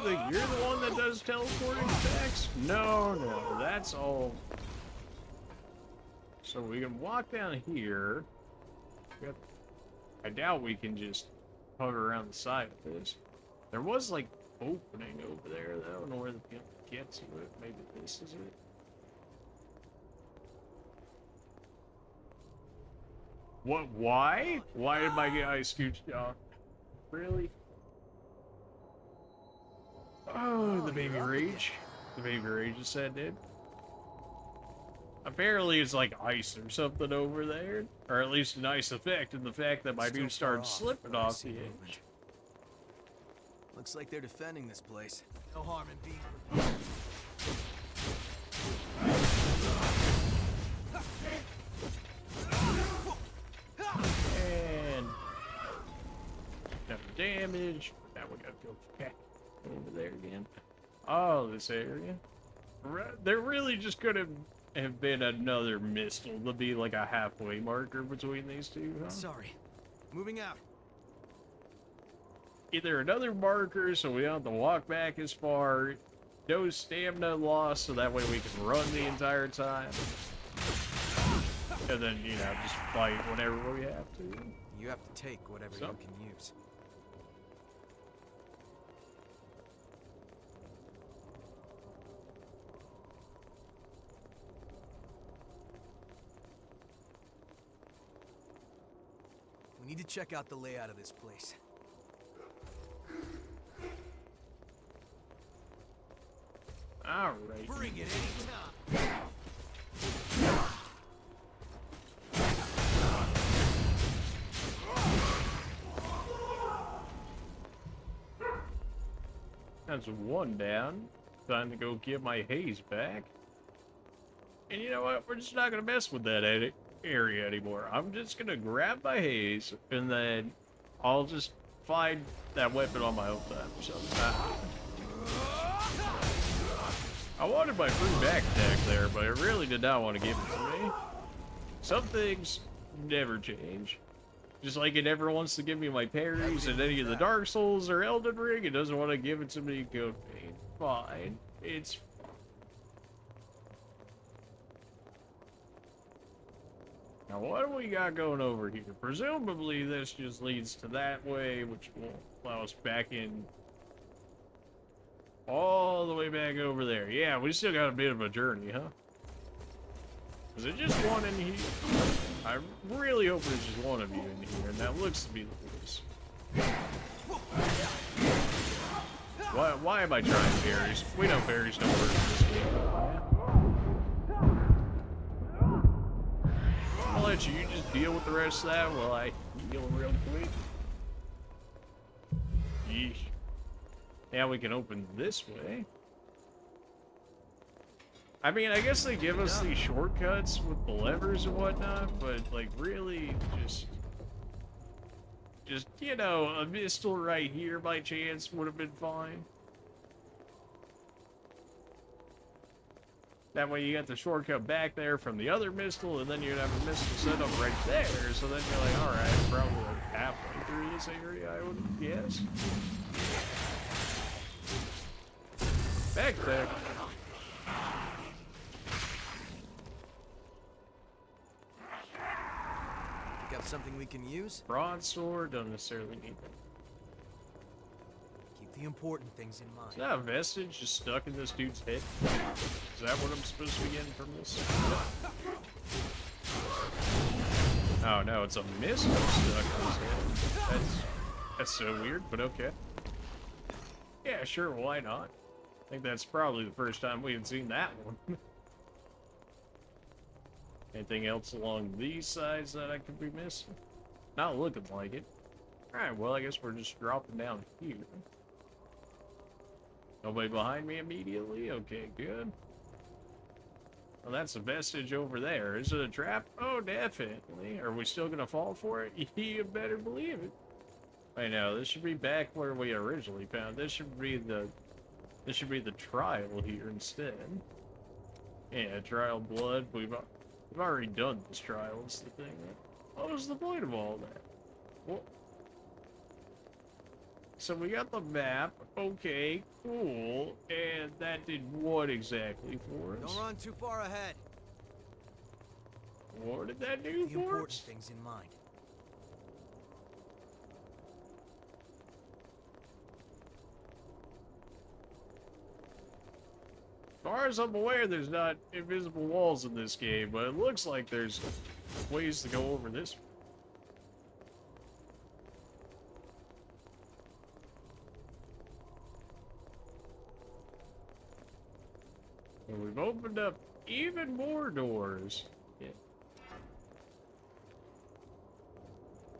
think You're the one that does teleporting attacks? No, no, that's all. So we can walk down here. I doubt we can just hover around the side of this. There was like opening over there though. I don't know where the people get to it. Maybe this is it. What? Why? Why did my guy scooch down? Really? Oh, the baby rage. The baby rage is said, dude. Apparently it's like ice or something over there. Or at least an ice effect in the fact that my dude started slipping off the edge. Looks like they're defending this place. No harm in being. And enough damage. Now we gotta go back over there again. Oh, this area. There really just could have been another missile to be like a halfway marker between these two, huh? Sorry. Moving out. Either another marker so we don't have to walk back as far, no stamina loss so that way we can run the entire time. And then, you know, just fight whenever we have to. You have to take whatever you can use. We need to check out the layout of this place. Alright. Bring it anytime. That's one down. Time to go get my haze back. And you know what? We're just not gonna mess with that area anymore. I'm just gonna grab my haze and then I'll just find that weapon on my own time or something. I wanted my free back attack there, but I really did not want to give it to me. Some things never change. Just like it never wants to give me my parries in any of the Dark Souls or Elden Ring, it doesn't want to give it to me in Code Vein. Fine. It's fine. Now what do we got going over here? Presumably this just leads to that way, which will allow us back in all the way back over there. Yeah, we still got a bit of a journey, huh? Is it just one in here? I really hope there's just one of you in here, and that looks to be the case. Why am I trying parries? We know parries don't work in this game. I'll let you just deal with the rest of that while I heal real quick. Yeesh. Now we can open this way. I mean, I guess they give us these shortcuts with the levers and whatnot, but like really just you know, a missile right here by chance would have been fine. That way you got the shortcut back there from the other missile, and then you'd have a missile set up right there, so then you're like, alright, probably like halfway through this area, I would guess. Back there. Got something we can use? Broadsword, don't necessarily need that. Keep the important things in mind. Is that a vestige just stuck in this dude's head? Is that what I'm supposed to be getting from this? Oh no, it's a missile stuck in his head. That's so weird, but okay. Yeah, sure, why not? I think that's probably the first time we had seen that one. Anything else along these sides that I could be missing? Not looking like it. Alright, well, I guess we're just dropping down here. Nobody behind me immediately? Okay, good. Well, that's a vestige over there. Is it a trap? Oh, definitely. Are we still gonna fall for it? You better believe it. I know, this should be back where we originally found. This should be the trial here instead. Yeah, trial blood. We've already done this trial, is the thing. What was the point of all that? Well, So we got the map. Okay, cool. And that did what exactly for us? Don't run too far ahead. What did that do The for important us? things in mind. As far as I'm aware, there's not invisible walls in this game, but it looks like there's ways to go over this. And we've opened up even more doors. Yeah.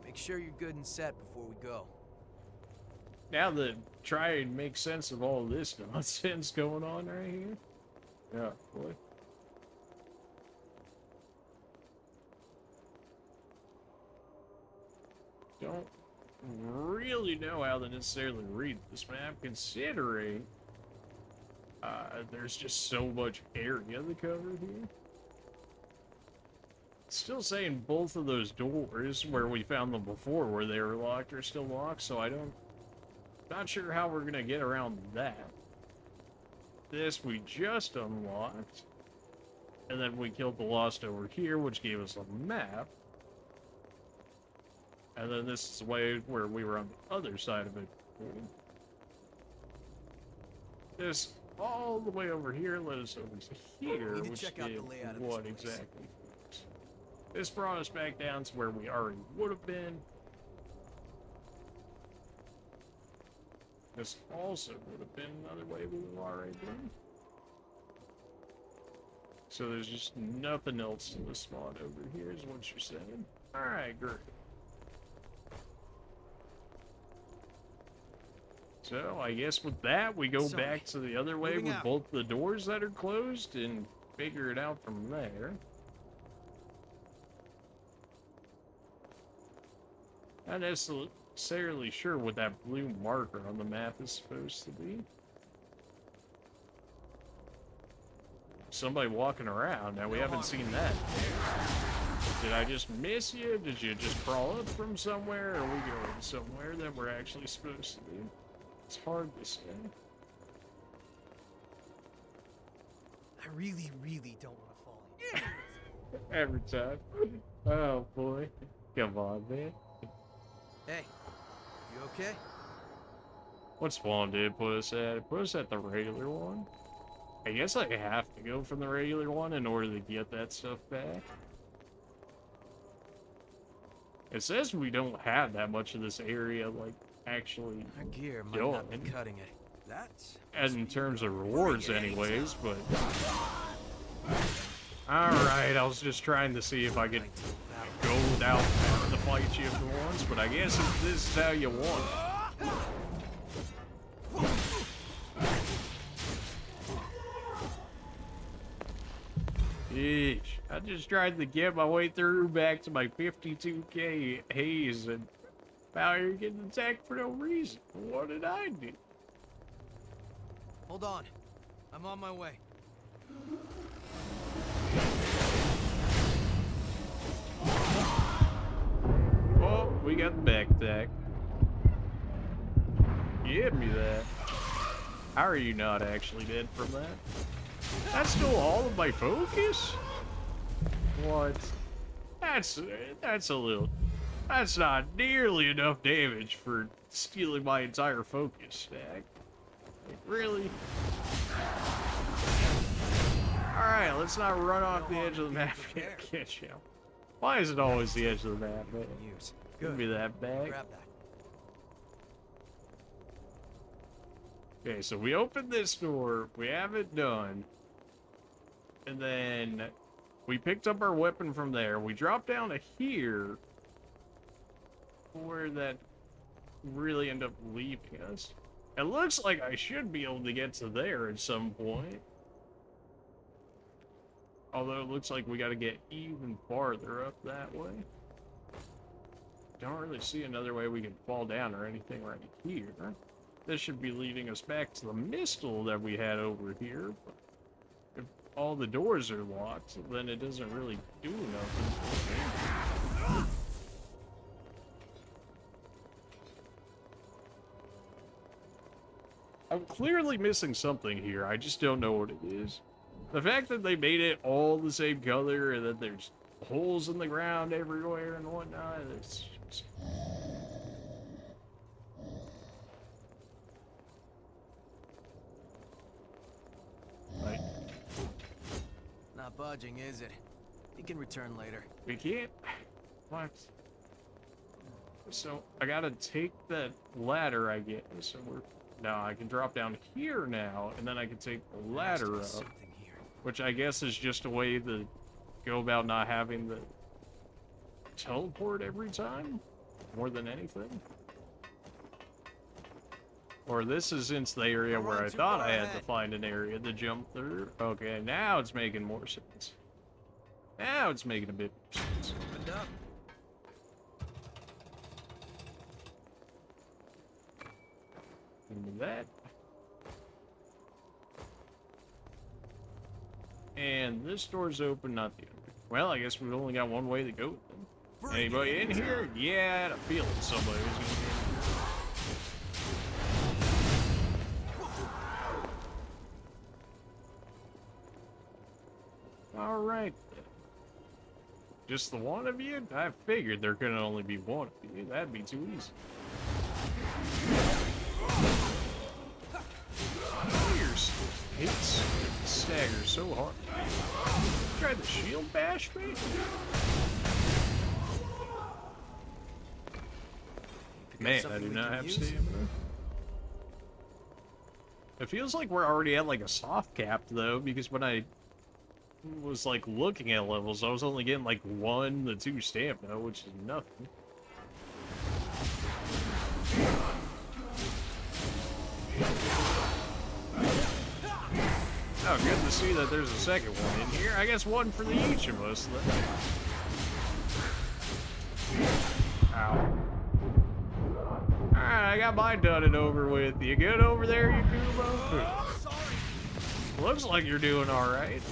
Make sure you're good and set before we go. Now to try and make sense of all this nonsense going on right here. Yeah, boy. Don't really know how to necessarily read this map, considering there's just so much area to cover here. It's still saying both of those doors where we found them before, where they were locked, are still locked, so not sure how we're gonna get around that. This we just unlocked, and then we killed the Lost over here, which gave us a map. And then this is the way where we were on the other side of it. This all the way over here led us over to here, Need to which check out the did layout of what this place. exactly? This brought us back down to where we already would have been. This also would have been another way we would have already been. So there's just nothing else to the spot over here, is what you're saying. Alright, great. So I guess with that, we go Sorry. back to the other way Moving with out. both the doors that are closed and figure it out from there. Not necessarily sure what that blue marker on the map is supposed to be. Somebody walking around. Now, we haven't seen that. Did I just miss you? Did you just crawl up from somewhere? Or are we going somewhere that we're actually supposed to be? It's hard to say. I really, really don't want to fall in. Every time. Oh, boy. Come on, man. Hey, you okay? What spawn did it put us at? It put us at the regular one. I guess I have to go from the regular one in order to get that stuff back. It says we don't have that much of this area, like, actually Our gear might going. not be cutting it. That's As in terms of rewards anyways, but... Alright, I was just trying to see if I could go without having to fight you for once, but I guess if this is how you want it. Yeesh. I just tried to get my way through back to my 52k haze, and now you're getting attacked for no reason. What did I do? Hold on. I'm on my way. Oh, we got the backpack. Give me that. How are you not actually dead from that? That's still all of my focus? What? That's a little... That's not nearly enough damage for stealing my entire focus stack. Like, really? Alright, let's not run off the edge of the map and catch him. Why is it always the edge of the map, man? Use. Give me that back. Grab that. Okay, so we opened this door, we have it done, and then we picked up our weapon from there. We dropped down to here, where that really ended up leaving us. It looks like I should be able to get to there at some point. Although it looks like we gotta get even farther up that way. Don't really see another way we can fall down or anything right here. This should be leading us back to the mistle that we had over here. But if all the doors are locked, then it doesn't really do nothing. I'm clearly missing something here. I just don't know what it is. The fact that they made it all the same color and that there's holes in the ground everywhere and whatnot, it's just... Like, Not budging, is it? You can return later. we can't... What? So, I gotta take that ladder, I guess, so we're... No, I can drop down here now, and then I can take the ladder up. Something here. Which I guess is just a way to go about not having the teleport every time, more than anything. Or this is into the area where I thought I had to find an area to jump through. Okay, now it's making more sense. Now it's making a bit more sense. Opened up. Into that. And this door's open, not the other. Well, I guess we've only got one way to go then. Anybody in here? Yeah, I had a feeling somebody was gonna be in here. Alright. Just the one of you? I figured there couldn't only be one of you. That'd be too easy. Fingers hits stagger so hard. Try the shield bash me? Man, I do not have stamina. It feels like we're already at like a soft cap though, because when I was like looking at levels, I was only getting like 1 to 2 stamina, which is nothing. Oh, good to see that there's a second one in here. I guess one for each of us. Ow. Alright, I got mine done and over with. You good over there, you Kubo? Looks like you're doing alright.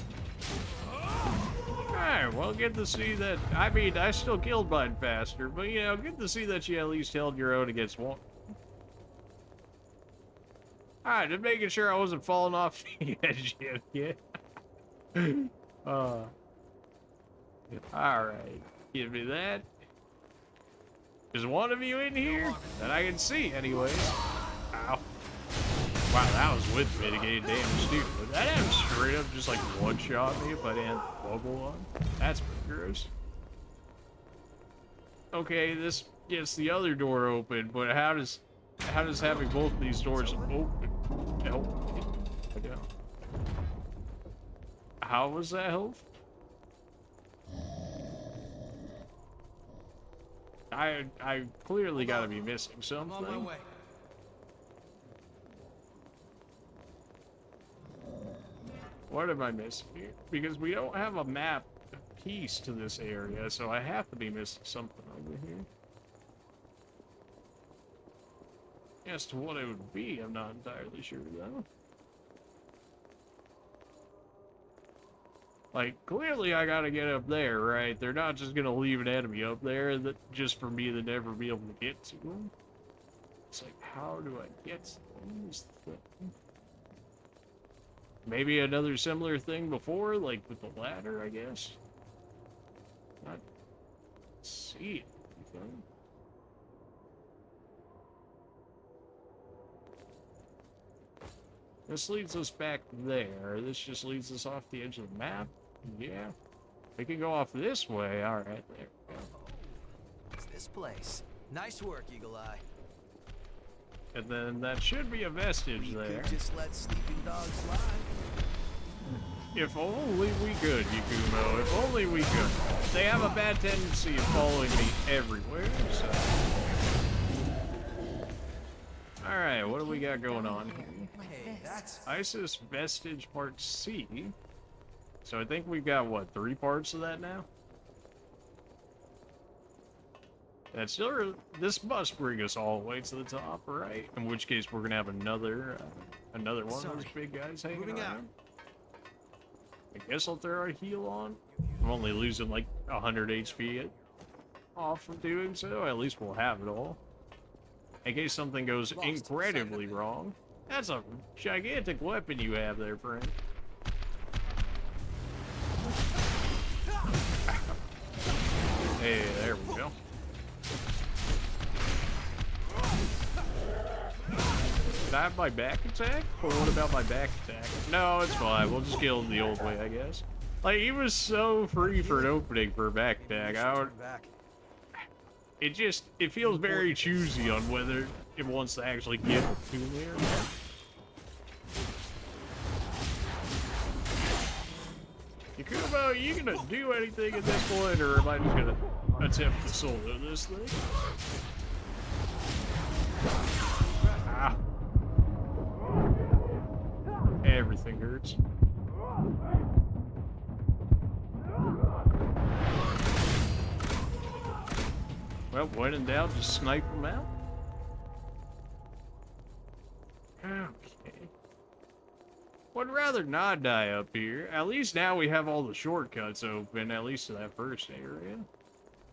Alright, well, good to see that. I mean, I still killed mine faster, but you know, good to see that you at least held your own against one. Alright, just making sure I wasn't falling off the edge yet. Alright, give me that. There's one of you in here that I can see, anyways. Ow. Wow, that was with mitigated damage, too. But that had straight up just like one-shot me if I didn't have the bubble on. That's pretty gross. Okay, this gets the other door open, but how does having both of these doors open help me? I don't. How was that helpful? I clearly gotta be missing something. I'm on my way. What am I missing here? Because we don't have a map piece to this area, so I have to be missing something over here. As to what it would be, I'm not entirely sure though. Like, clearly I gotta get up there, right? They're not just gonna leave an enemy up there that just for me to never be able to get to them. It's like, how do I get to them? Is the thing. Maybe another similar thing before, like with the ladder, I guess? Not see anything. This leads us back there. This just leads us off the edge of the map. Yeah. We can go off this way. Alright, there we go. It's this place. Nice work, Eagle Eye. And then that should be a vestige there. Could just let sleeping dogs lie. If only we could, Yakumo. If only we could. They have a bad tendency of following me everywhere, so... Alright, what do we got going on here? Hey, that's Isis Vestige Part C. So I think we've got, what, 3 parts of that now? That's still, this must bring us all the way to the top, right? In which case we're gonna have another one of those big guys hanging Moving out. around. I guess I'll throw a heal on. I'm only losing like 100 HP off from doing so. At least we'll have it all. In case something goes incredibly wrong. That's a gigantic weapon you have there, friend. Hey, there we go. Can I have my back attack? Or what about my back attack? No, it's fine. We'll just kill him the old way, I guess. Like, he was so free for an opening for a back attack. It feels very choosy on whether it wants to actually get to me or not. Yakumo, are you gonna do anything at this point, or am I just gonna attempt to solo this thing? Ah. Everything hurts. Well, when in doubt, just snipe them out. Okay. Would rather not die up here. At least now we have all the shortcuts open, at least to that first area.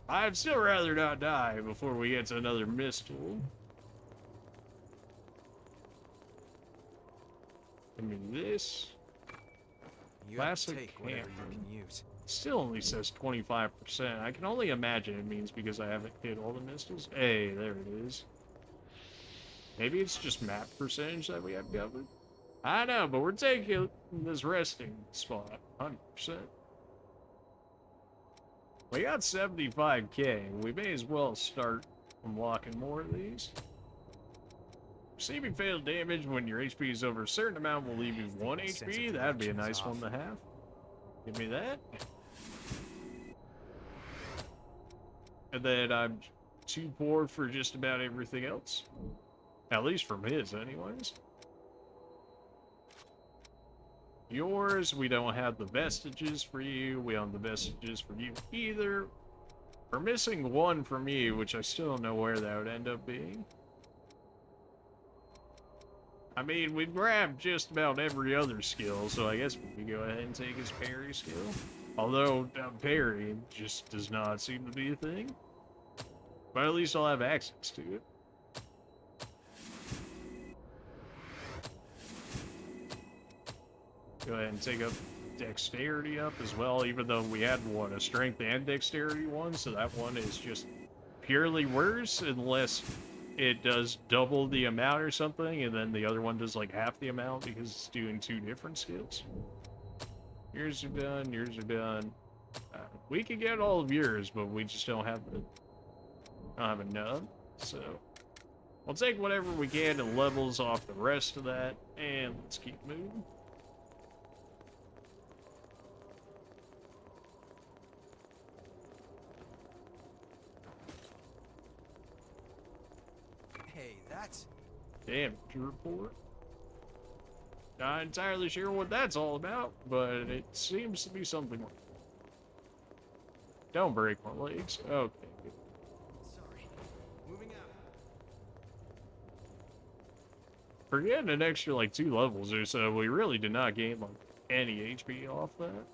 I'd still rather not die before we get to another mist tool. Give me this. Classic hammer. Still only says 25%. I can only imagine it means because I haven't hit all the missiles. Hey, there it is. Maybe it's just map percentage that we have covered. I know, but we're taking this resting spot 100%. We got 75k. We may as well start unlocking more of these. Receiving fatal damage when your HP is over a certain amount will leave you 1 HP. That'd be a nice one to have. Give me that. And then I'm too poor for just about everything else. At least from his, anyways. Yours, we don't have the vestiges for you. We don't have the vestiges for you either. We're missing one from you, which I still don't know where that would end up being. I mean, we've grabbed just about every other skill, so I guess we could go ahead and take his parry skill. Although, parry just does not seem to be a thing. But at least I'll have access to it. Go ahead and take up dexterity up as well, even though we had one, a strength and dexterity one, so that one is just purely worse unless it does double the amount or something, and then the other one does like half the amount because it's doing 2 different skills. Yours are done, yours are done. We can get all of yours, but we just don't have enough, so we'll take whatever we can and levels off the rest of that, and let's keep moving. Hey, that's... Damage report. Not entirely sure what that's all about, but it seems to be something like that. Don't break my legs. Okay, good. Sorry. Moving out. For getting an extra like 2 levels or so, we really did not gain like any HP off that.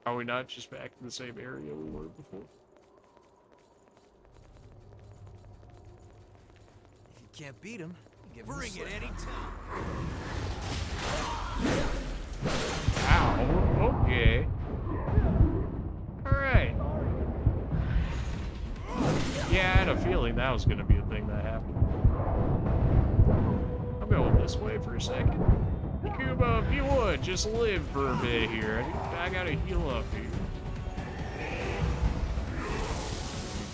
Are we not just back in the same area we were before? If you can't beat him, give him Bring it anytime. Ow, okay. Alright. Yeah, I had a feeling that was gonna be a thing that happened. I'm going this way for a second. Yakumo, if you would, just live for a bit here. I gotta heal up here.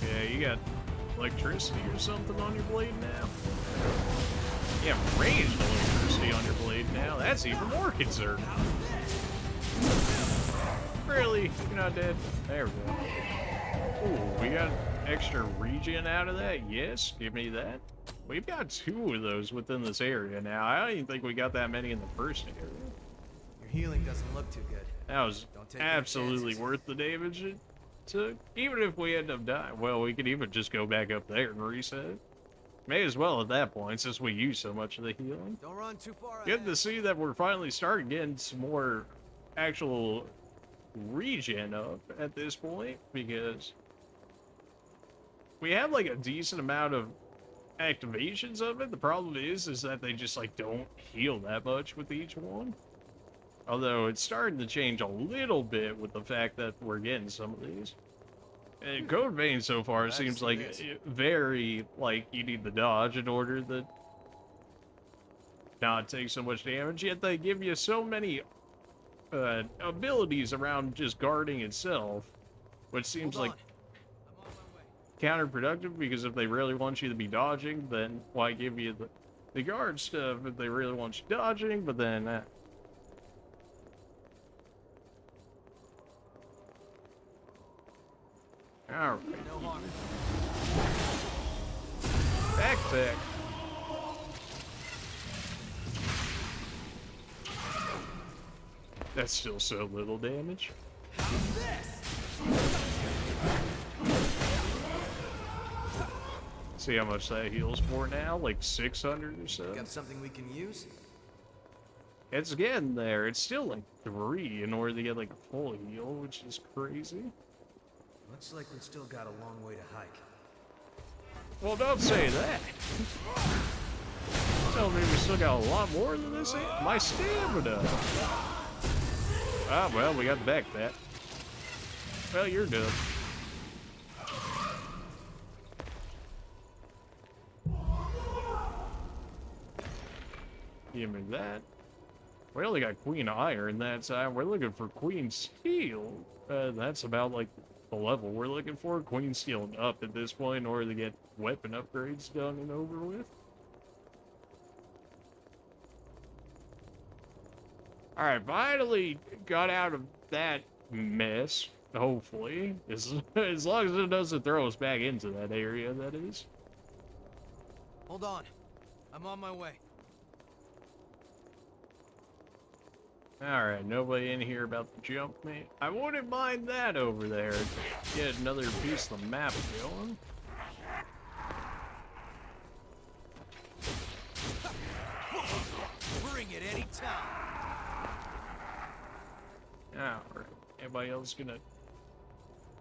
Okay, you got electricity or something on your blade now? You have ranged electricity on your blade now. That's even more concerning. Really? You're not dead? There we go. Ooh, we got extra regen out of that? Yes, give me that. We've got 2 of those within this area now. I don't even think we got that many in the first area. Your healing doesn't look too good. That was absolutely worth the damage it took. Even if we end up dying, well, we could even just go back up there and reset. May as well at that point, since we use so much of the healing. Don't run too far. Good to see that we're finally starting getting some more actual regen up at this point, because we have like a decent amount of activations of it. The problem is that they just like don't heal that much with each one. Although it's starting to change a little bit with the fact that we're getting some of these. And Code Vein so far seems like very like you need the dodge in order to not take so much damage. Yet they give you so many abilities around just guarding itself, which seems like counterproductive, because if they really want you to be dodging, then why give you the guard stuff if they really want you dodging? But then alright. No harm. Backpack. That's still so little damage. See how much that heals for now? Like 600 or so? Got something we can use? It's getting there. It's still like 3 in order to get like a full heal, which is crazy. Looks like we've still got a long way to hike. Well, don't say that. Tell me we still got a lot more than this. My stamina. Ah, well, we got back that. Well, you're done. Give me that. We only got Queen Iron that time. We're looking for Queen Steel. That's about like the level we're looking for. Queen Steel and up at this point in order to get weapon upgrades done and over with. Alright, finally got out of that mess, hopefully. As long as it doesn't throw us back into that area, that is. Hold on. I'm on my way. Alright, nobody in here about the jump, man. I wouldn't mind that over there. Get another piece of the map going. Bring it anytime. Alright, anybody else gonna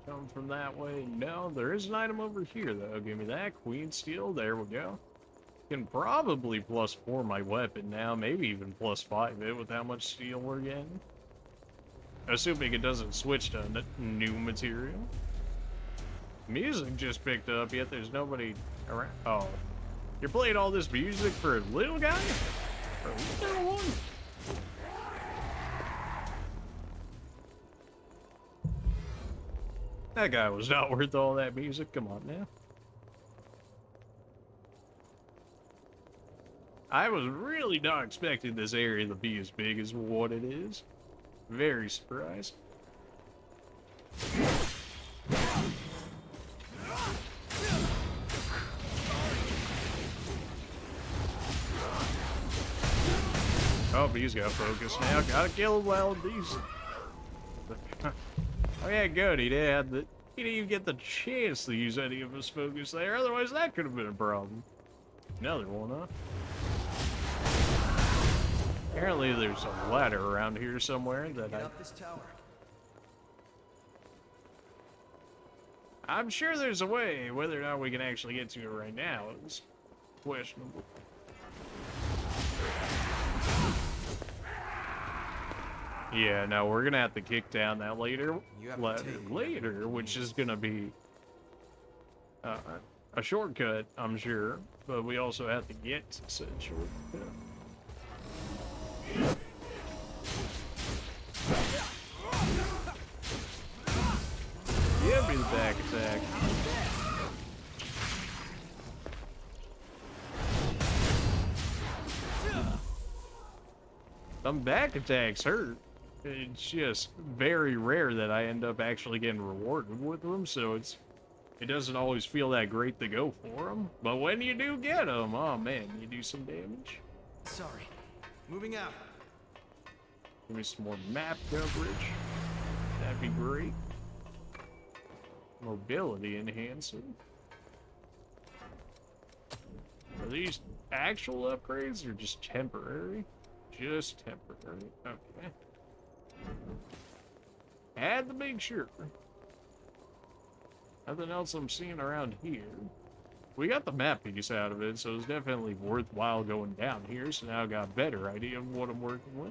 come from that way? No, there is an item over here, though. Give me that. Queen Steel, there we go. Can probably +4 my weapon now, maybe even +5 it with how much steel we're getting. Assuming it doesn't switch to new material. Music just picked up, yet there's nobody around. Oh. You're playing all this music for a little guy? For a little one? That guy was not worth all that music. Come on now. I was really not expecting this area to be as big as what it is. Very surprised. Oh, but he's got focus now. Gotta kill him while decent. Oh yeah, good. He didn't even get the chance to use any of his focus there. Otherwise, that could have been a problem. Another one, huh? Apparently there's a ladder around here somewhere that Get up this tower. I'm sure there's a way. Whether or not we can actually get to it right now is questionable. Yeah, no, we're gonna have to kick down that ladder, which is gonna be a shortcut, I'm sure. But we also have to get to said shortcut. Give me the back attack. Some back attacks hurt. It's just very rare that I end up actually getting rewarded with them, so it doesn't always feel that great to go for them. But when you do get them, oh man, you do some damage. Sorry. Moving out. Give me some more map coverage. That'd be great. Mobility enhancer. Are these actual upgrades or just temporary? Just temporary. Okay. Had to make sure. Nothing else I'm seeing around here. we got the map piece out of it, so it's definitely worthwhile going down here. So now I got a better idea of what I'm working with.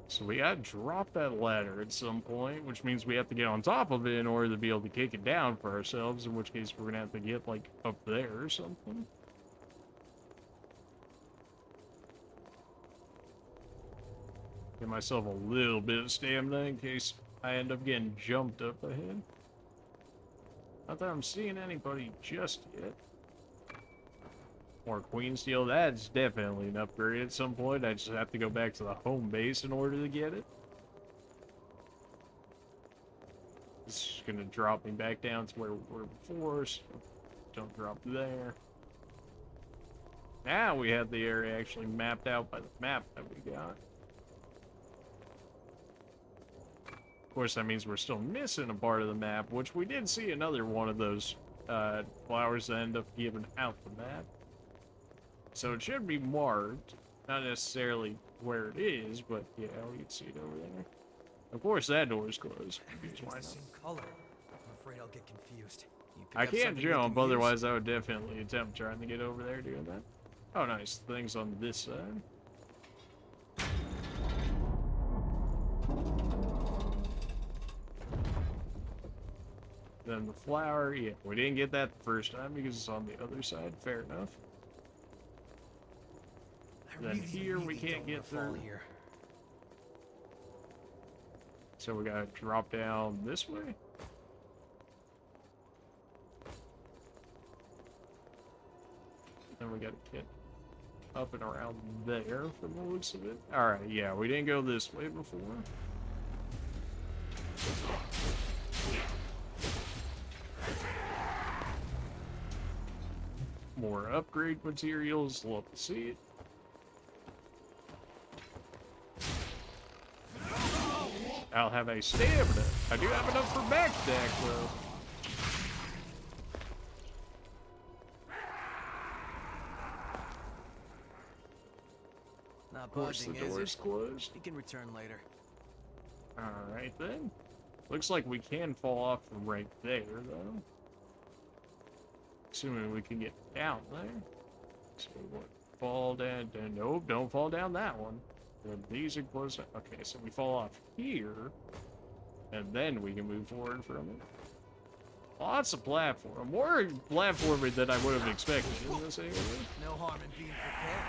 So we gotta drop that ladder at some point, which means we have to get on top of it in order to be able to kick it down for ourselves, in which case we're gonna have to get, like, up there or something. Get myself a little bit of stamina in case I end up getting jumped up ahead. Not that I'm seeing anybody just yet. More Queen Steel, that's definitely an upgrade at some point. I just have to go back to the home base in order to get it. This is gonna drop me back down to where we were before, so don't drop there. Now we have the area actually mapped out by the map that we got. Of course, that means we're still missing a part of the map, which we did see another one of those flowers that end up giving out the map. So it should be marked, not necessarily where it is, but yeah, we can see it over there. Of course, that door is closed. Because why It's the not? same color. I'm afraid I'll get confused. You pick I up can't something we jump, can use? otherwise I would definitely attempt trying to get over there doing that. Oh, nice. Things on this side. Then the flower, yeah, we didn't get that the first time because it's on the other side. Fair enough. I Then here we really can't don't get wanna fall through. here. So we gotta drop down this way. Then we gotta get up and around there from the looks of it. Alright, yeah, we didn't go this way before. More upgrade materials, love to see it. I'll have a stamina. I do have enough for backstack though. Not Of course, the budging, is door's it? closed. You can return later. Alright then. Looks like we can fall off from right there though. Assuming we can get down there. So what? Fall down. Nope, don't fall down that one. These are close. Okay, so we fall off here, and then we can move forward from it. Lots of platform. More platforming than I would have expected in this area. No harm in being prepared.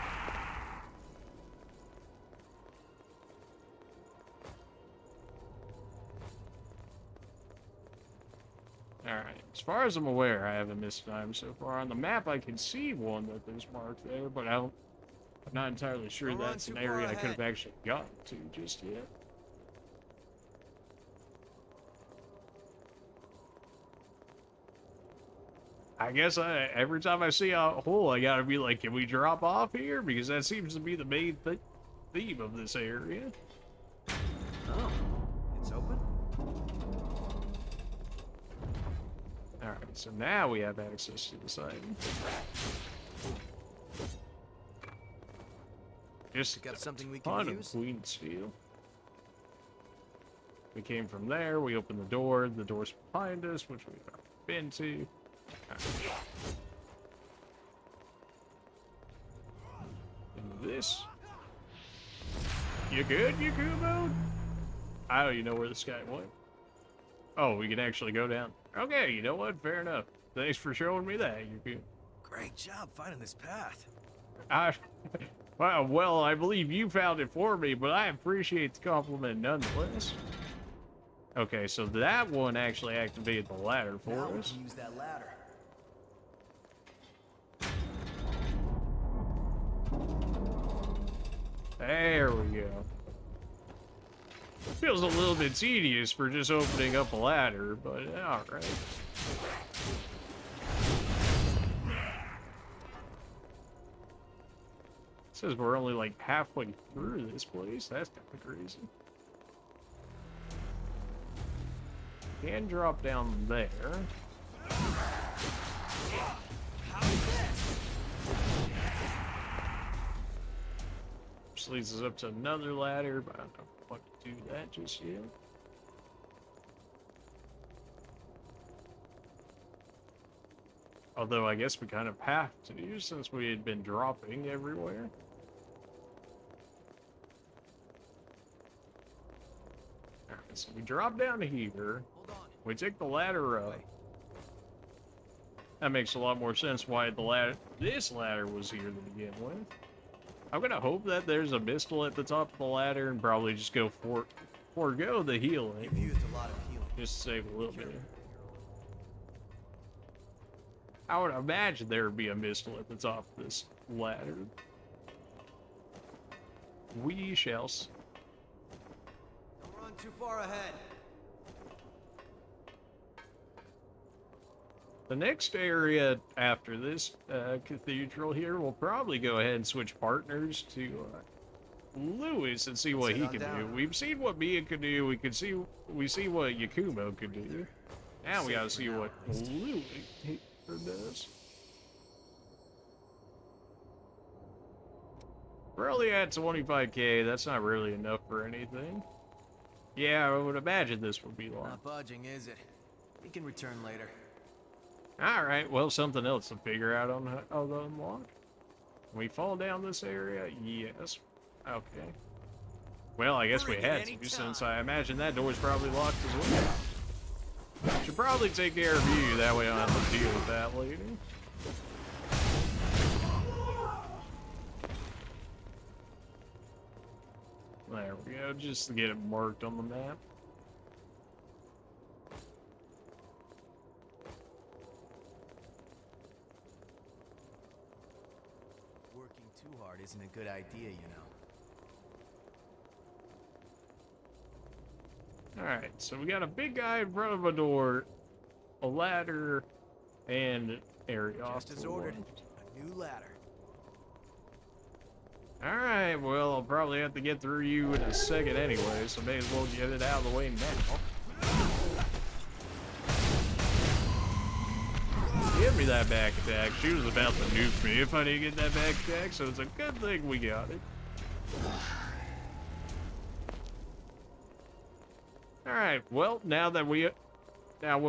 Alright, as far as I'm aware, I haven't missed time so far. On the map, I can see one that there's marked there, but I'm not entirely sure Don't run that's an too far area I could ahead. have actually gotten to just yet. I guess every time I see a hole, I gotta be like, can we drop off here? Because that seems to be the main theme of this area. Oh, it's open? Alright, so now we have access to the site. Just Pick up something we a can ton of use? Queen Steel. We came from there, we opened the door's behind us, which we've already been to. And this. You good, Yakumo? I don't even know where this guy went. Oh, we can actually go down. Okay, you know what? Fair enough. Thanks for showing me that, Yakumo. Great job finding this path. Well, I believe you found it for me, but I appreciate the compliment nonetheless. Okay, so that one actually activated the ladder for Now we us. can use that ladder. There we go. Feels a little bit tedious for just opening up a ladder, but alright. Says we're only like halfway through this place. That's kind of crazy. Can drop down there. Which leads us up to another ladder, but I don't know what do that just yet. Although I guess we kind of have to, since we had been dropping everywhere. Alright, so we drop down here. We take the ladder up. That makes a lot more sense why this ladder was here to begin with. I'm gonna hope that there's a pistol at the top of the ladder and probably just go forego the healing. You've used a lot of healing. Just to save a little bit. I would imagine there would be a pistol at the top of this ladder. We shall see. Don't run too far ahead. The next area after this cathedral here, we'll probably go ahead and switch partners to Lewis and see what he can do. We've seen what Mia could do. We see what Yakumo could do. Now we gotta see what Lewis does. We're only at 25k. That's not really enough for anything. Yeah, I would imagine this would be long. Not budging, is it? We can return later. Alright, well, something else to figure out on the unlock. We fall down this area? Yes. Okay. Well, I guess we had to, since I imagine that door's probably locked as well. Should probably take care of you, that way I don't have to deal with that later. There we go, just to get it marked on the map. Isn't a good idea, you know. Alright, so we got a big guy in front of a door, a ladder, and area off. Just as ordered. A new ladder. Alright, well, I'll probably have to get through you in a second anyway, so may as well get it out of the way now. Give me that back attack. She was about to nuke me if I didn't get that back attack, so it's a good thing we got it. Alright, well, now when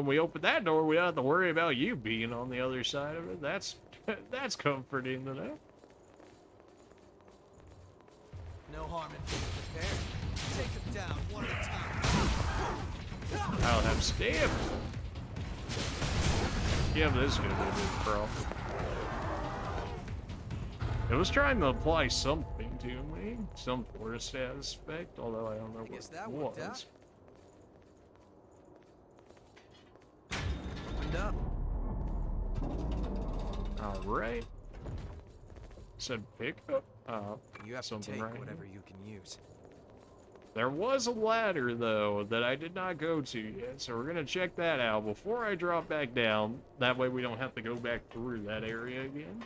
we open that door, we don't have to worry about you being on the other side of it. That's comforting to know. No harm in being prepared. Take them down one at a time. I'll have stamina. Yeah, but this is gonna be a big problem. It was trying to apply something to me, some force status effect, although I don't know what it was. Opened up. Alright. Said pick up. You have to something take right whatever here. you can use. There was a ladder, though, that I did not go to yet, so we're gonna check that out before I drop back down. That way we don't have to go back through that area again.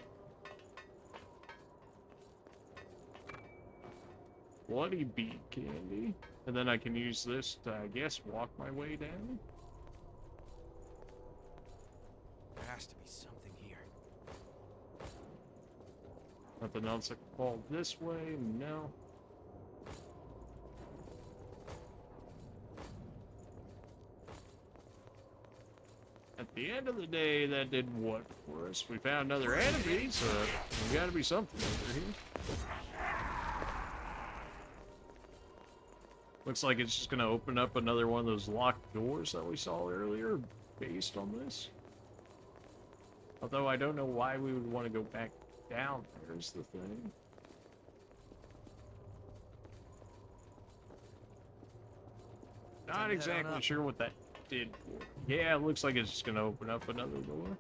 Bloody bead candy. And then I can use this to, I guess, walk my way down. There has to be something here. Nothing else I can fall this way? No. At the end of the day, that did what for us? We found another enemy, so there's gotta be something over here. Looks like it's just gonna open up another one of those locked doors that we saw earlier, based on this. Although I don't know why we would want to go back down there is the thing. Not exactly sure what that did for. Yeah, it looks like it's just gonna open up another door.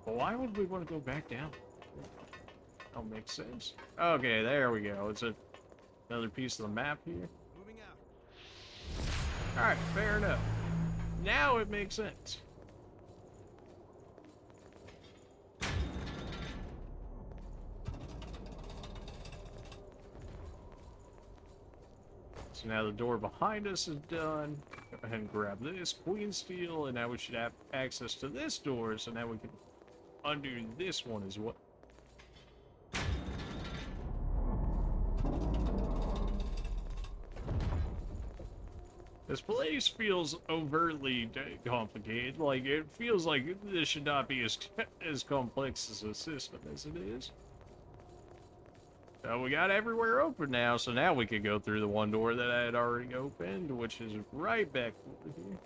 But why would we want to go back down? That makes sense. Okay, there we go. It's another piece of the map here. Moving out. Alright, fair enough. Now it makes sense. So now the door behind us is done. Go ahead and grab this queen steel, and now we should have access to this door, so now we can undo this one as well. This place feels overtly complicated. Like, it feels like this should not be as complex as a system as it is. So we got everywhere open now, so now we could go through the one door that I had already opened, which is right back over here.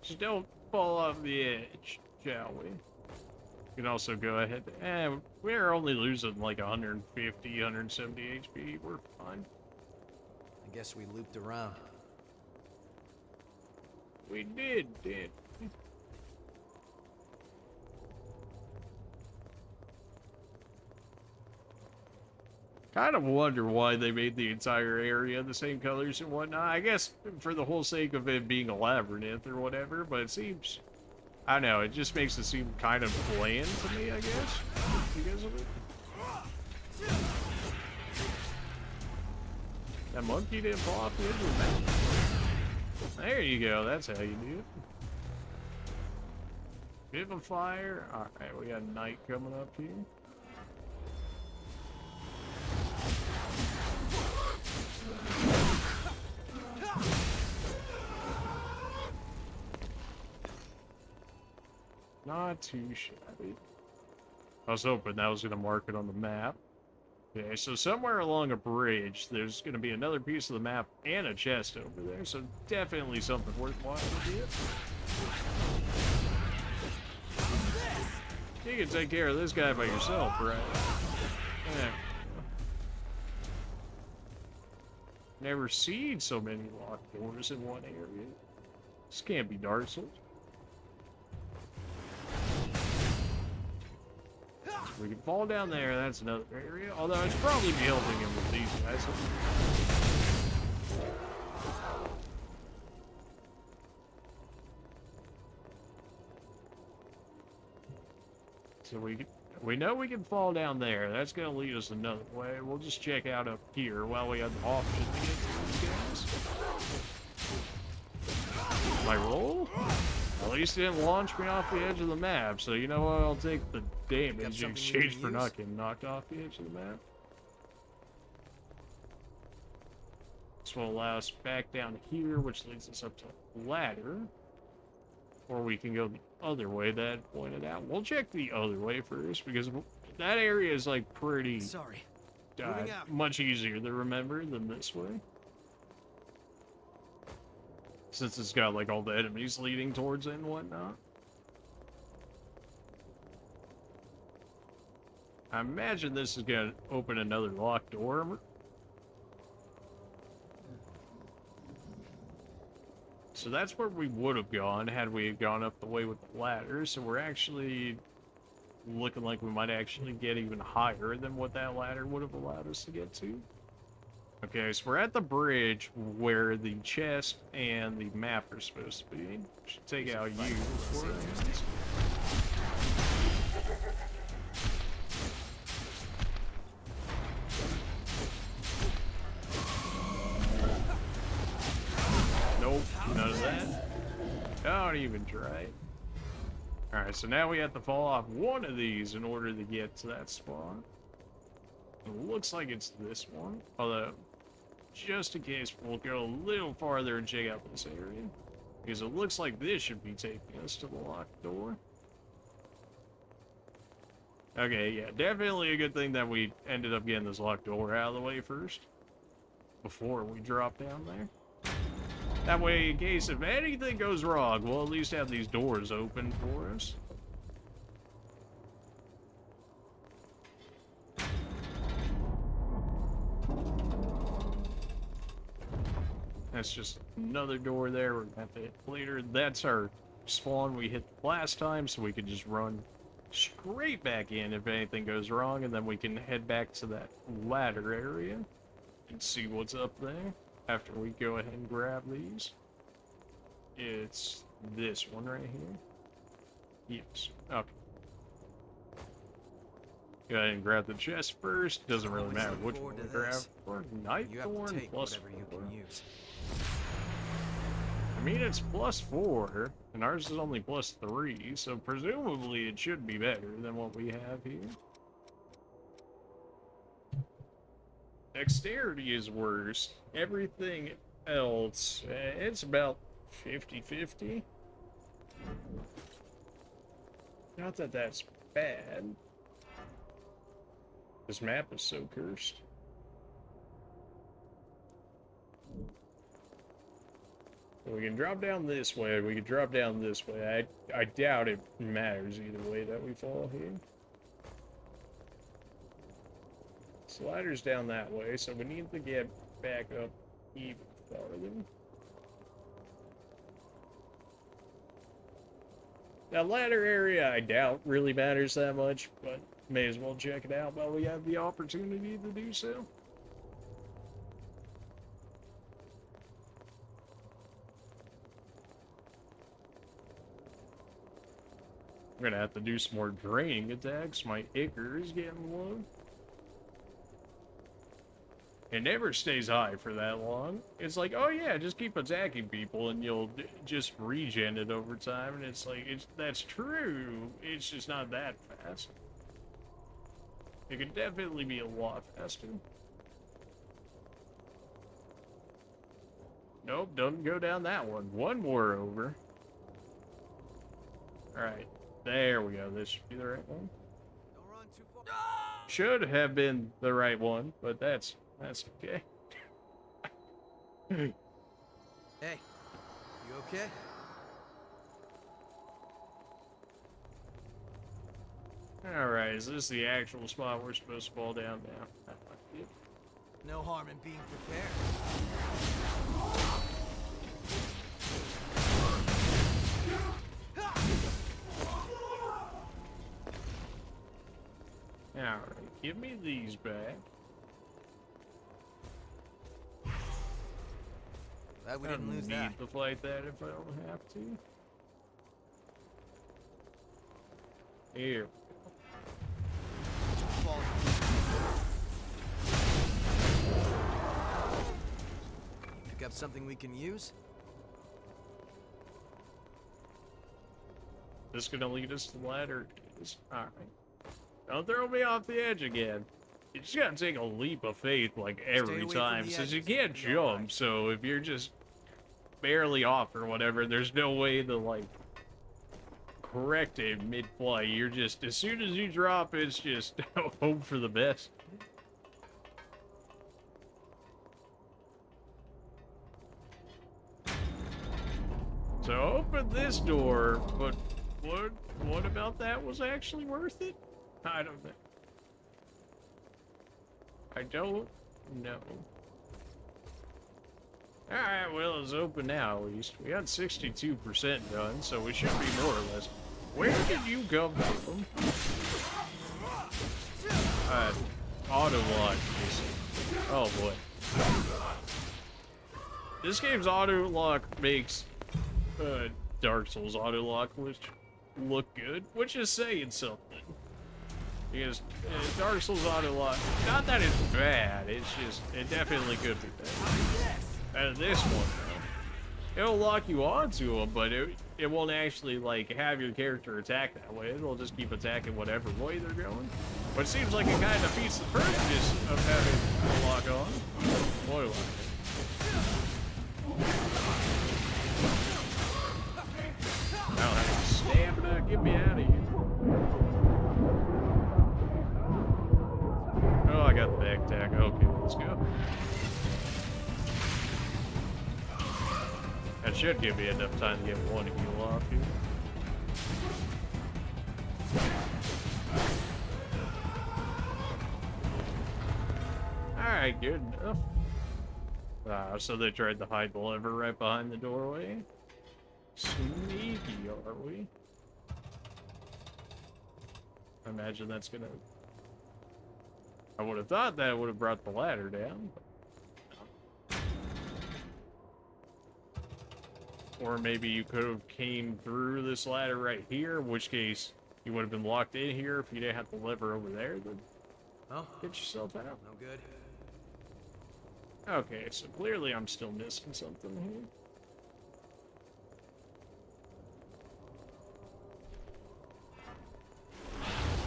Just don't fall off the edge, shall we? We can also go ahead. We're only losing like 150, 170 HP. We're fine. I guess we looped around. We did. Kind of wonder why they made the entire area the same colors and whatnot. I guess for the whole sake of it being a labyrinth or whatever, but it seems... I don't know, it just makes it seem kind of bland to me, I guess, because of it. That monkey didn't fall off the edge of the map. There you go, that's how you do it. Vivifier. Alright, we got night coming up here. Not too shabby. I was hoping that was going to mark it on the map. Okay, so somewhere along a bridge, there's going to be another piece of the map and a chest over there, so definitely something worthwhile to get. You can take care of this guy by yourself, right? Yeah. Never seen so many locked doors in one area. This can't be Dark Souls. We can fall down there, that's another area. Although I should probably be helping him with these guys. So we know we can fall down there. That's gonna lead us another way. We'll just check out up here while we have the option to get to these guys. My roll? At least it didn't launch me off the edge of the map, so you know what? I'll take the damage in exchange for not getting knocked off the edge of the map. This will allow us back down here, which leads us up to the ladder. Or we can go the other way that I pointed out. We'll check the other way first, because that area is like pretty much easier to remember than this way. Since it's got like all the enemies leading towards it and whatnot. I imagine this is gonna open another locked door. So that's where we would have gone had we gone up the way with the ladder. So we're actually looking like we might actually get even higher than what that ladder would have allowed us to get to. Okay, so we're at the bridge where the chest and the map are supposed to be. Should take out you before it ends. Nope, none of that. Don't even try it. Alright, so now we have to fall off one of these in order to get to that spot. It looks like it's this one, although just in case, we'll go a little farther and check out this area, because it looks like this should be taking us to the locked door. Okay, yeah, definitely a good thing that we ended up getting this locked door out of the way first, before we drop down there. That way, in case if anything goes wrong, we'll at least have these doors open for us. That's just another door there. We're gonna have to hit later. That's our spawn we hit last time, so we can just run straight back in if anything goes wrong, and then we can head back to that ladder area and see what's up there after we go ahead and grab these. It's this one right here. Yes. Okay. Go ahead and grab the chest first. Doesn't really matter which one we grab. Or Night Thorn plus 4. I mean, it's +4, and ours is only +3, so presumably it should be better than what we have here. Dexterity is worse. Everything else, it's about 50-50. Not that that's bad. This map is so cursed. We can drop down this way, we can drop down this way. I doubt it matters either way that we fall here. Slider's down that way, so we need to get back up even farther. That ladder area, I doubt really matters that much, but may as well check it out while we have the opportunity to do so. I'm gonna have to do some more draining attacks. My Ichor is getting low. It never stays high for that long. It's like, oh yeah, just keep attacking people and you'll just regen it over time. And it's like, that's true. It's just not that fast. It could definitely be a lot faster. Nope, don't go down that one. One more over. Alright, there we go. This should be the right one. Don't run too far. Should have been the right one, but that's okay. Hey, you okay? Alright, is this the actual spot we're supposed to fall down now? No harm in being prepared. Alright, give me these back. Glad we I didn't don't lose need that. to fight that if I don't have to. Here. Pick up something we can use? This gonna lead us to the ladder. Alright. Don't throw me off the edge again. You just gotta take a leap of faith like every away from time, the since you edges, can't you'll be all jump, right. so if you're just barely off or whatever, there's no way to like correct it mid-flight. You're just, as soon as you drop, it's just hope for the best. So open this door, but what about that was actually worth it? I don't know. I don't know. Alright, well, it's open now at least. We got 62% done, so we should be more or less. Where did you come from? Auto lock. Oh boy. This game's auto lock makes Dark Souls auto lock look good, which is saying something. Because Dark Souls auto lock, not that it's bad, it's just, it definitely could be better. And this one, it'll lock you onto them, but it won't actually like have your character attack that way. It'll just keep attacking whatever way they're going. But it seems like it kind of defeats the purpose of having a lock on. Boy, I don't have any stamina. Get me out of here. Oh, I got the back attack. Okay, let's go. That should give me enough time to get one heal off here. Alright, good enough. So they tried to hide the lever right behind the doorway. Sneaky, are we? I imagine that's gonna... I would have thought that would have brought the ladder down. But... Or maybe you could have came through this ladder right here, in which case you would have been locked in here if you didn't have the lever over there. Then Oh, get yourself out. no good. Okay, so clearly I'm still missing something here.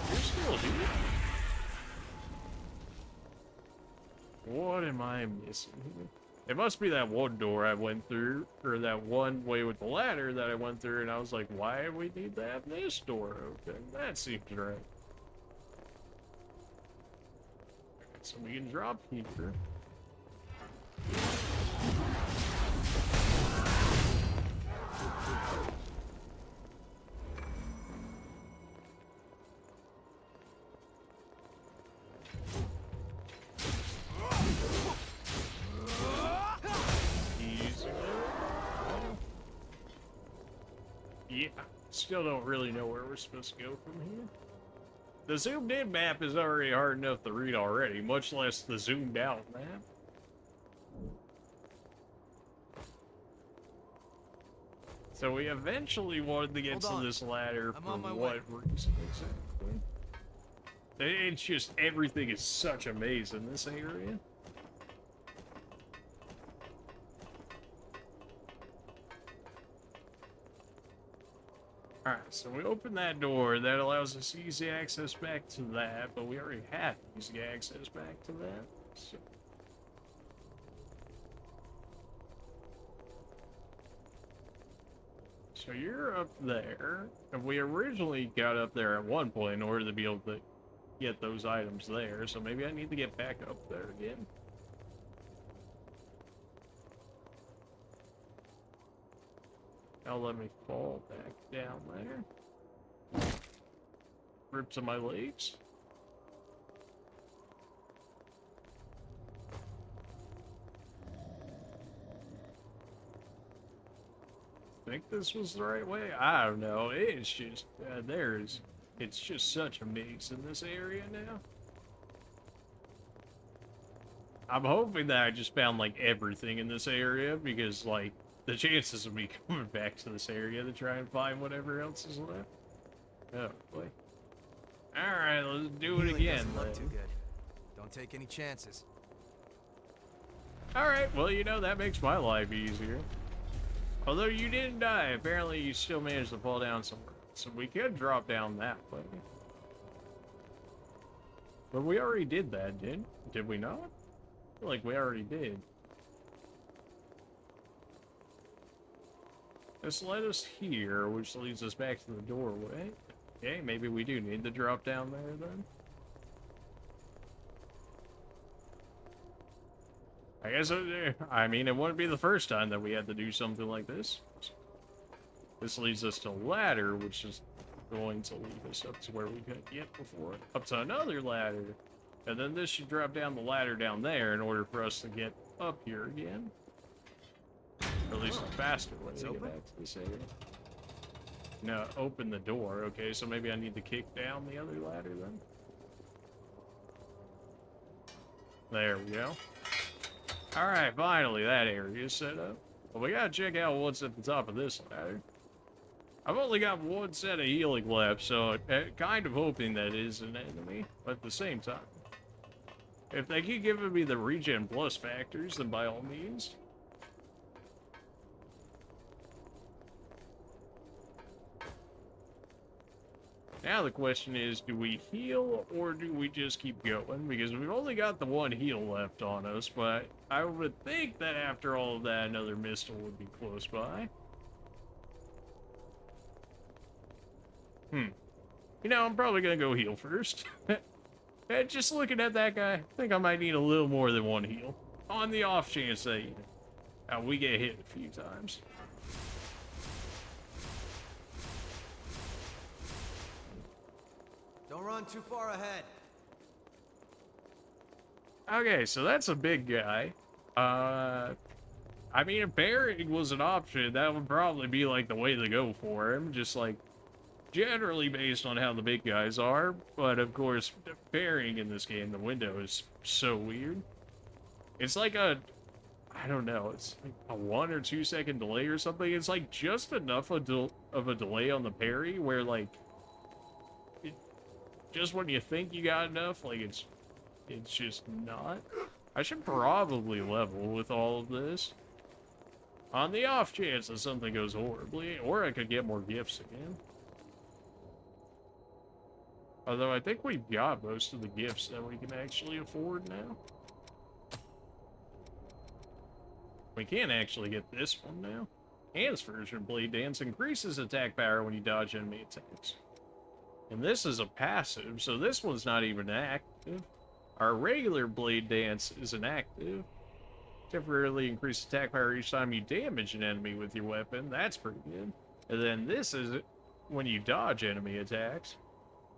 You're still here? I'm missing here? It must be that one door I went through, or that one way with the ladder that I went through, and I was like, why do we need to have this door open? That seems right. So we can drop here. Yeah, still don't really know where we're supposed to go from here. The zoomed in map is already hard enough to read already, much less the zoomed out map. So we eventually wanted to get to this ladder for what reason exactly? It's just everything is such a maze in this area. Alright, so we open that door. That allows us easy access back to that, but we already have easy access back to that. So you're up there, and we originally got up there at one point in order to be able to get those items there, so maybe I need to get back up there again. Now let me fall back down there. Rip to my legs. Think this was the right way? I don't know. It's just, it's just such a maze in this area now. I'm hoping that I just found, like, everything in this area, because, like, the chances of me coming back to this area to try and find whatever else is left. Oh, boy. Alright, let's do it again. Doesn't look too good. Don't take any chances. Alright, well, you know, that makes my life easier. Although you didn't die, apparently you still managed to fall down somewhere. So we could drop down that way. But we already did that, did we not? I feel like we already did. This led us here, which leads us back to the doorway. Okay, maybe we do need to drop down there then. I guess, I mean, it wouldn't be the first time that we had to do something like this. This leads us to a ladder, which is going to lead us up to where we couldn't get before. Up to another ladder. And then this should drop down the ladder down there in order for us to get up here again. Or at least a faster way to get back to this area. No, open the door. Okay, so maybe I need to kick down the other ladder then. There we go. Alright, finally that area is set up. Well, we gotta check out what's at the top of this ladder. I've only got one set of healing left, so kind of hoping that is an enemy, but at the same time. If they keep giving me the regen plus factors, then by all means. Now the question is, do we heal or do we just keep going? Because we've only got the one heal left on us, but I would think that after all of that, another missile would be close by. You know, I'm probably gonna go heal first. And just looking at that guy, I think I might need a little more than one heal. On the off chance that we get hit a few times. Don't run too far ahead. Okay, so that's a big guy. I mean, if parrying was an option, that would probably be like the way to go for him. Just like generally based on how the big guys are. But of course, parrying in this game, the window is so weird. It's like I don't know, it's like a 1 or 2 second delay or something. It's like just enough of a delay on the parry where like, just when you think you got enough, like it's just not. I should probably level with all of this. On the off chance that something goes horribly, or I could get more gifts again. Although I think we've got most of the gifts that we can actually afford now. We can actually get this one now. Hand's version of Blade Dance increases attack power when you dodge enemy attacks. And this is a passive, so this one's not even active. Our regular Blade Dance is an active. Temporarily increase attack power each time you damage an enemy with your weapon. That's pretty good. And then this is when you dodge enemy attacks.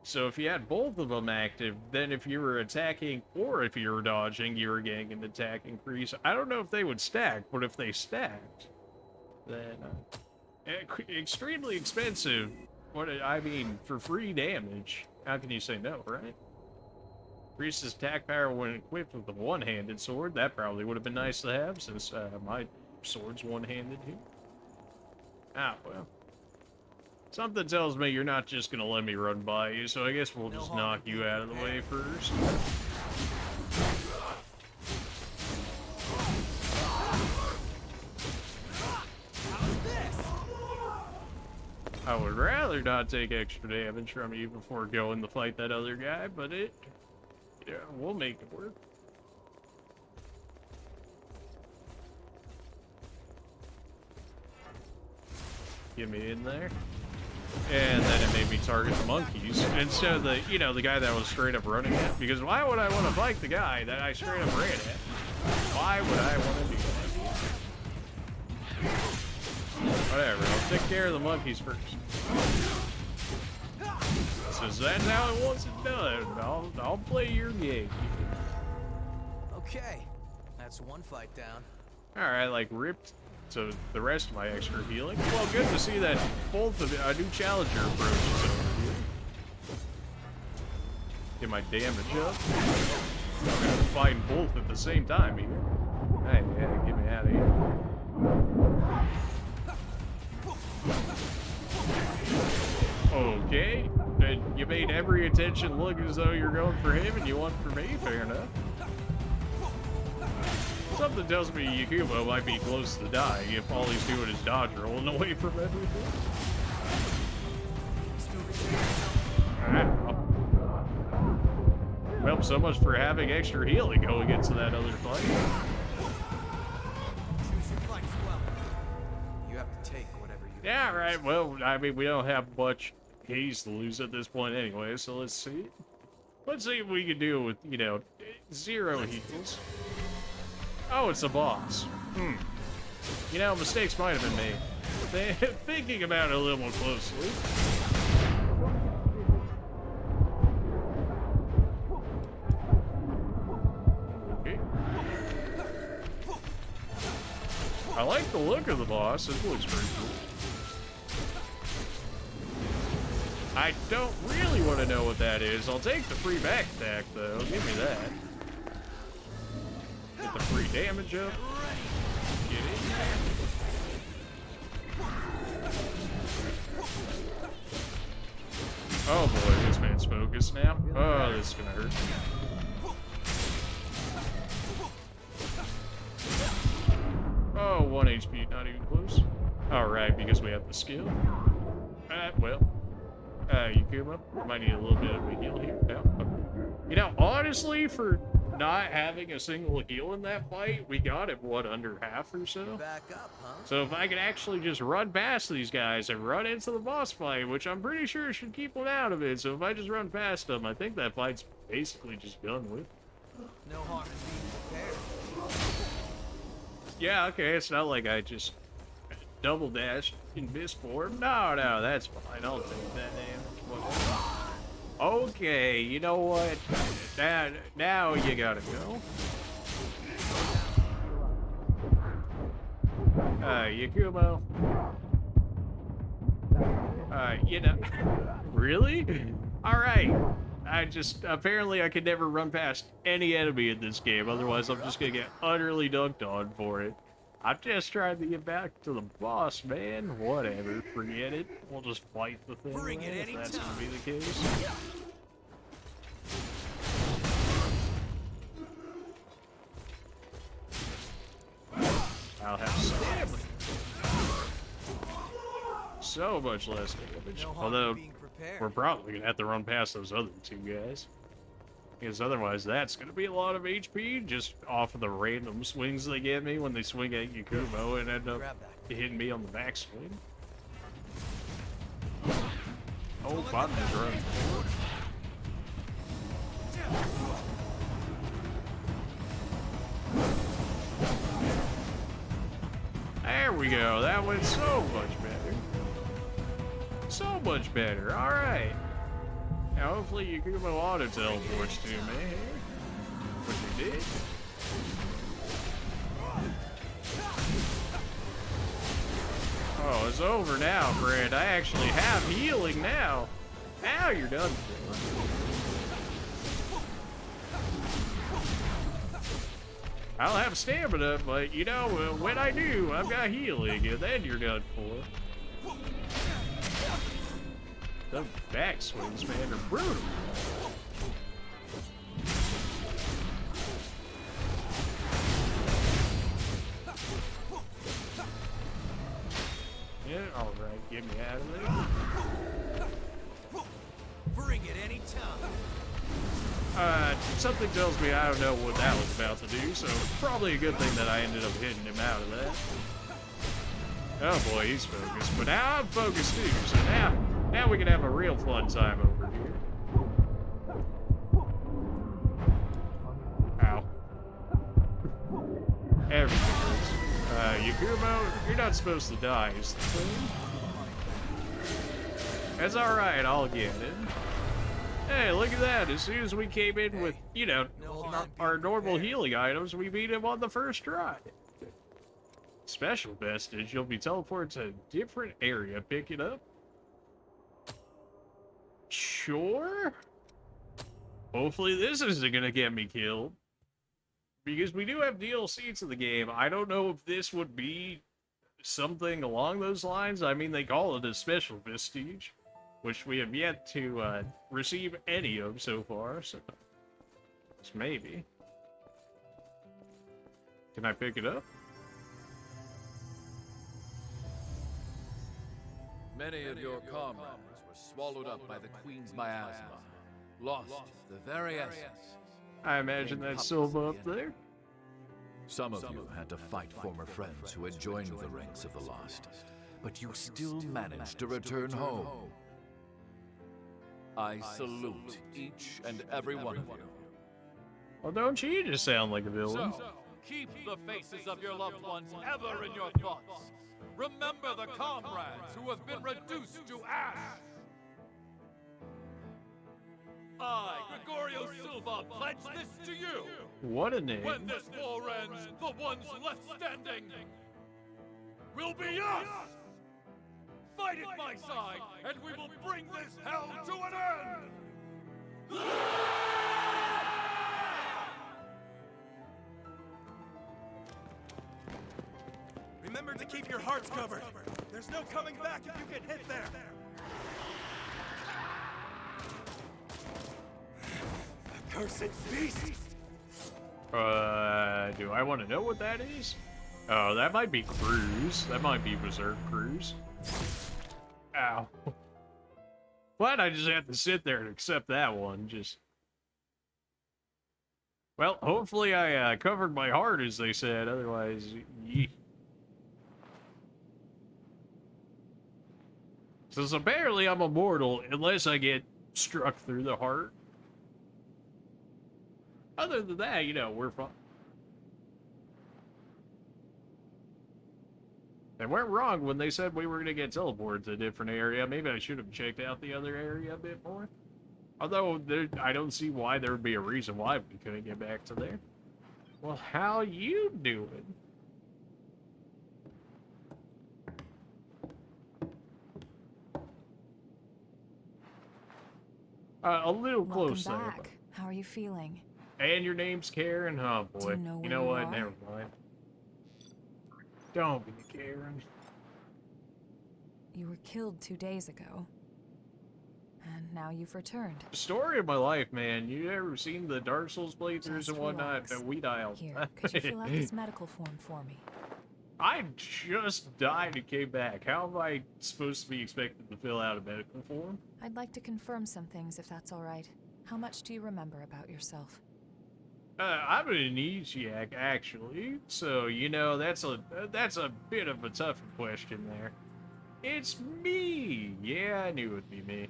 So if you had both of them active, then if you were attacking or if you were dodging, you were getting an attack increase. I don't know if they would stack, but if they stacked, then extremely expensive. What I mean, for free damage, how can you say no, right? Increases attack power when equipped with a one-handed sword. That probably would have been nice to have, since my sword's one-handed here. Ah, well. Something tells me you're not just gonna let me run by you, so I guess we'll just knock you out of the way first. I would rather not take extra damage from you before going to fight that other guy, but yeah, we'll make it work. Get me in there. And then it made me target the monkeys instead of the, you know, the guy that was straight up running at. Because why would I want to fight the guy that I straight up ran at? Why would I want to do that? Whatever, I'll take care of the monkeys first. Since that's how it wants it done, I'll play your game. Okay, that's one fight down. Alright, like ripped to the rest of my extra healing. Well, good to see that both of a new challenger approaches over here. Get my damage up. I'm gonna fight both at the same time here. Hey, yeah, get me out of here. Okay, and you made every attention look as though you're going for him and you want for me, fair enough. Something tells me Yakumo might be close to dying if all he's doing is dodge rolling away from everything. Alright, well, so much for having extra healing going into that other fight. Choose your fights well. You have to take whatever you. Yeah, right. Well, I mean, we don't have much haze to lose at this point anyway, so let's see. Let's see what we can do with, you know, 0 heals. Oh, it's a boss. You know, mistakes might have been made. Thinking about it a little more closely. Okay. I like the look of the boss. It looks pretty cool. I don't really want to know what that is. I'll take the free back attack, though. Give me that. Get the free damage up. Get in there. Oh boy, this man's focused now. Oh, this is gonna hurt. Oh, 1 HP, not even close. Alright, because we have the skill. Well. Yakumo, might need a little bit of a heal here. No, okay. You know, honestly, for not having a single heal in that fight, we got it, what, under half or so? Back up, huh? So if I could actually just run past these guys and run into the boss fight, which I'm pretty sure should keep one out of it, so if I just run past them, I think that fight's basically just done with. No harm in being prepared. Yeah, okay, it's not like I just double dashed in this form. No, that's fine. I'll take that damage. Okay, you know what? Now you gotta go. Yakumo. You know, really? Alright. Apparently I could never run past any enemy in this game, otherwise I'm just gonna get utterly dunked on for it. I'm just trying to get back to the boss, man. Whatever, forget it. We'll just fight the thing, Bring it if that's gonna be the case. I'll have stamina. So much less damage. No harm in Although, being prepared. we're probably gonna have to run past those other two guys. Because otherwise, that's going to be a lot of HP just off of the random swings they give me when they swing at Yakumo and end up hitting me on the backswing. Oh, bottom is running forward. There we go. That went so much better. So much better. All right. Now, hopefully, Yakumo auto teleports to me here. Which he did. Oh, it's over now, friend. I actually have healing now. Now you're done for. I don't have stamina, but you know, when I do, I've got healing, and then you're done for. The backswings, man, are brutal. Yeah, alright, get me out of there. Bring it anytime. Something tells me I don't know what that was about to do, so probably a good thing that I ended up hitting him out of that. Oh boy, he's focused, but now I'm focused too, so now we can have a real fun time over here. Ow. Everything hurts. Yakumo, you're not supposed to die, is the thing. That's alright, I'll get it. Hey, look at that. As soon as we came in with, you know, our normal healing items, we beat him on the first try. Special Vestige, you'll be teleported to a different area. Pick it up. Sure. Hopefully this isn't gonna get me killed. Because we do have DLC to the game. I don't know if this would be something along those lines. I mean, they call it a Special Vestige, which we have yet to receive any of so far, so maybe. Can I pick it up? Many of your comrades were swallowed up by the Queen's miasma, lost the very essence. I imagine that's Silva up there. Some of you had to fight former friends who had joined the ranks of the lost, but you still managed to return home. I salute each and every one of you. Well, don't you just sound like a villain? So, keep the faces of your loved ones ever in your thoughts. Remember the comrades who have been reduced to ash. I, Gregorio Silva, pledge this to you. What a name. When this war ends, the ones left standing will be us! Fight at my side, and we will bring this hell to an end! Remember to keep your hearts covered. There's no coming back if you get hit there. Accursed beast! Do I want to know what that is? Oh, that might be Cruz. That might be Berserk Cruz. Ow. But I just have to sit there and accept that one, just... Well, hopefully I covered my heart, as they said, otherwise... Yee. Since apparently I'm immortal, unless I get struck through the heart. Other than that, you know, we're fine. They weren't wrong when they said we were going to get teleported to a different area. Maybe I should have checked out the other area a bit more. Although, I don't see why there would be a reason why we couldn't get back to there. Well, how you doing? A little close there. Welcome back. How are you feeling? And your name's Karen? Oh boy. You know what? Never mind. Don't be Karen. You were killed 2 days ago. And now you've returned. The story of my life, man. You ever seen the Dark Souls playthroughs Just and whatnot? relax. That we dialed. Here, could you fill out this medical form for me? I just died and came back. How am I supposed to be expected to fill out a medical form? I'd like to confirm some things if that's all right. How much do you remember about yourself? I'm an amnesiac, actually, so, you know, that's a bit of a tougher question there. It's me! Yeah, I knew it would be me.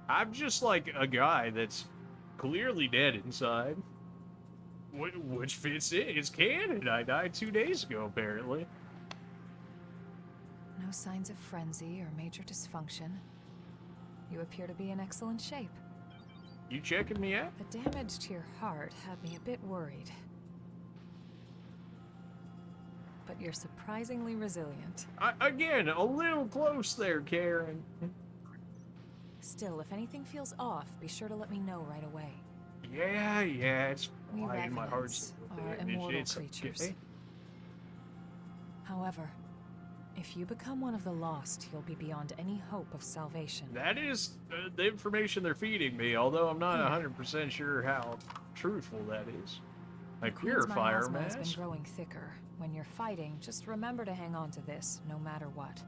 I'm just like a guy that's clearly dead inside. Which fits in. It's canon. I died 2 days ago, apparently. No signs of frenzy or major dysfunction. You appear to be in excellent shape. You checking me out? The damage to your heart had me a bit worried. But you're surprisingly resilient. Again, a little close there, Karen. Still, if anything feels off, be sure to let me know right away. Yeah, it's We fine. My heart's Revenants are immortal it's creatures. okay. However, if you become one of the lost, you'll be beyond any hope of salvation. That is the information they're feeding me, although I'm not 100% sure how truthful that is. A Queen's purifier miasma has mask? been growing thicker. When you're fighting, just remember to hang on to this, no matter what.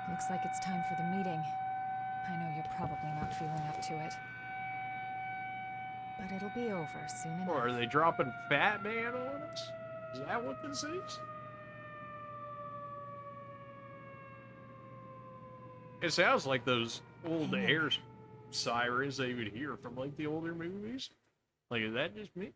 Looks like it's time for the meeting. I know you're probably not feeling up to it. But it'll be over soon enough. Or are they dropping Fat Man on us? Is that what this is? It sounds like those old air sirens that you would hear from like the older movies. Like, is that just me?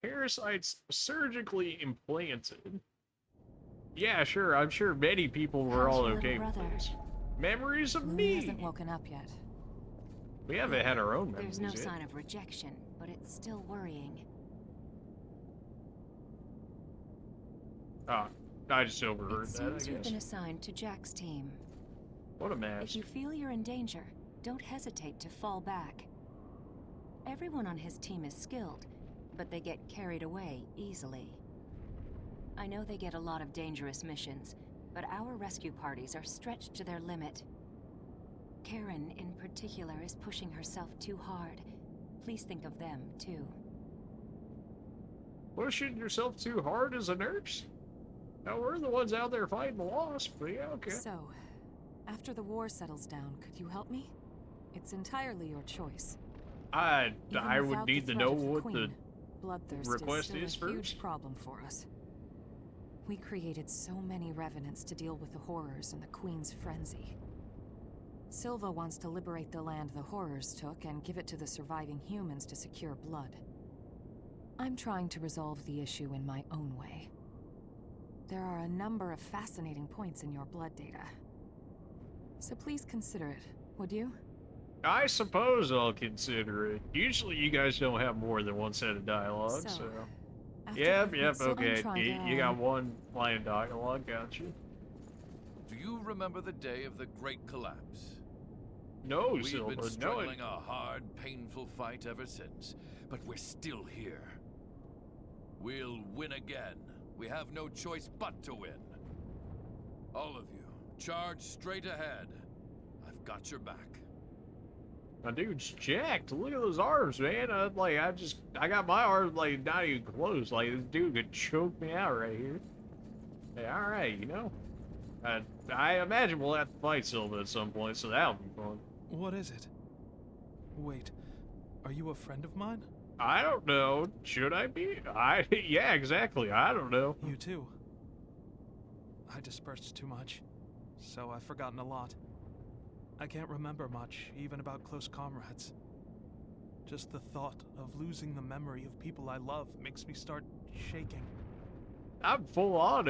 Parasites surgically implanted. Yeah, sure. I'm sure many people were How's all your okay little with brother? this. Memories of Lou me. hasn't woken up yet. We haven't had our own memories There's no yet. sign of rejection, but it's still worrying. Ah, I just overheard It that, I seems you've guess. been assigned to Jack's team. What a If mess. you feel you're in danger, don't hesitate to fall back. Everyone on his team is skilled, but they get carried away easily. I know they get a lot of dangerous missions, but our rescue parties are stretched to their limit. Karen, in particular, is pushing herself too hard. Please think of them, too. Pushing yourself too hard as a nurse? Now, we're the ones out there fighting the lost, but yeah, okay. So, after the war settles down, could you help me? It's entirely your choice. I Even would without the need to threat know of the what the Queen, bloodthirst request is is still a huge first. problem for us. We created so many revenants to deal with the horrors and the Queen's frenzy. Silva wants to liberate the land the horrors took and give it to the surviving humans to secure blood. I'm trying to resolve the issue in my own way. There are a number of fascinating points in your blood data. So please consider it, would you? I suppose I'll consider it. Usually you guys don't have more than one set of dialogue, so... after Yep, the- okay. I'm trying You got one line of dialogue, got you. Do you remember the day of the Great Collapse? No, We've Silva, been no. struggling a hard, painful fight ever since, but we're still here. We'll win again. We have no choice but to win. All of you, charge straight ahead. I've got your back. My dude's jacked. Look at those arms, man. I got my arms, like, not even close. Like, this dude could choke me out right here. Hey, alright, you know. I imagine we'll have to fight Silva at some point, so that'll be fun. What is it? Wait, are you a friend of mine? I don't know. Should I be? Yeah, exactly. I don't know. You too. I dispersed too much, so I've forgotten a lot. I can't remember much, even about close comrades. Just the thought of losing the memory of people I love makes me start shaking. I'm full on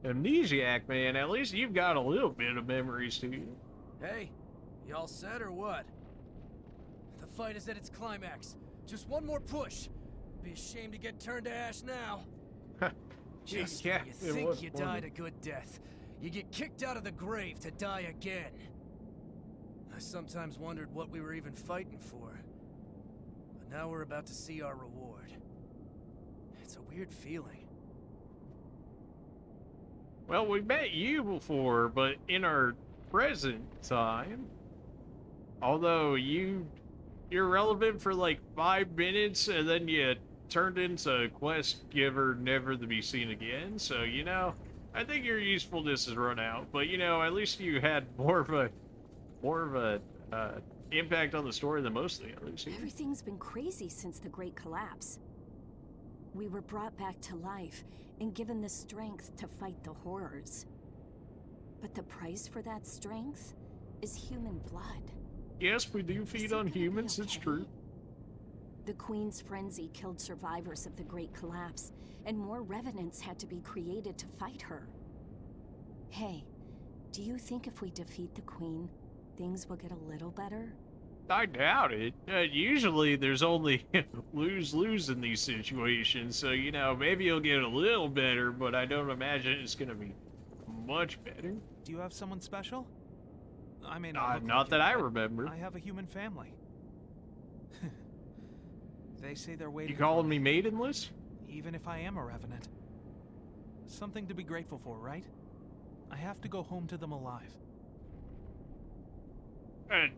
amnesiac, man. At least you've got a little bit of memories to you. Hey, you all set or what? The fight is at its climax. Just one more push. Be ashamed to get turned to ash now. Just Yeah, when you it think was you funny. died a good death, you get kicked out of the grave to die again. I sometimes wondered what we were even fighting for. But now we're about to see our reward. It's a weird feeling. Well, we met you before, but in our present time. Although you're relevant for like 5 minutes, and then you turned into quest giver, never to be seen again. So, you know, I think your usefulness has run out. But, you know, at least you had more of a impact on the story than most of the others. Everything's been crazy since the Great Collapse. We were brought back to life and given the strength to fight the horrors. But the price for that strength is human blood. Yes, we do feed on humans, it's true. The Queen's frenzy killed survivors of the Great Collapse, and more revenants had to be created to fight her. Hey, do you think if we defeat the Queen, things will get a little better? I doubt it. Usually there's only lose-lose in these situations, so, you know, maybe it'll get a little better, but I don't imagine it's gonna be much better. Do you have someone special? I mean, not that I remember. I have a human family. They say they're waiting. You calling me maidenless? Even if I am a revenant. Something to be grateful for, right? I have to go home to them alive.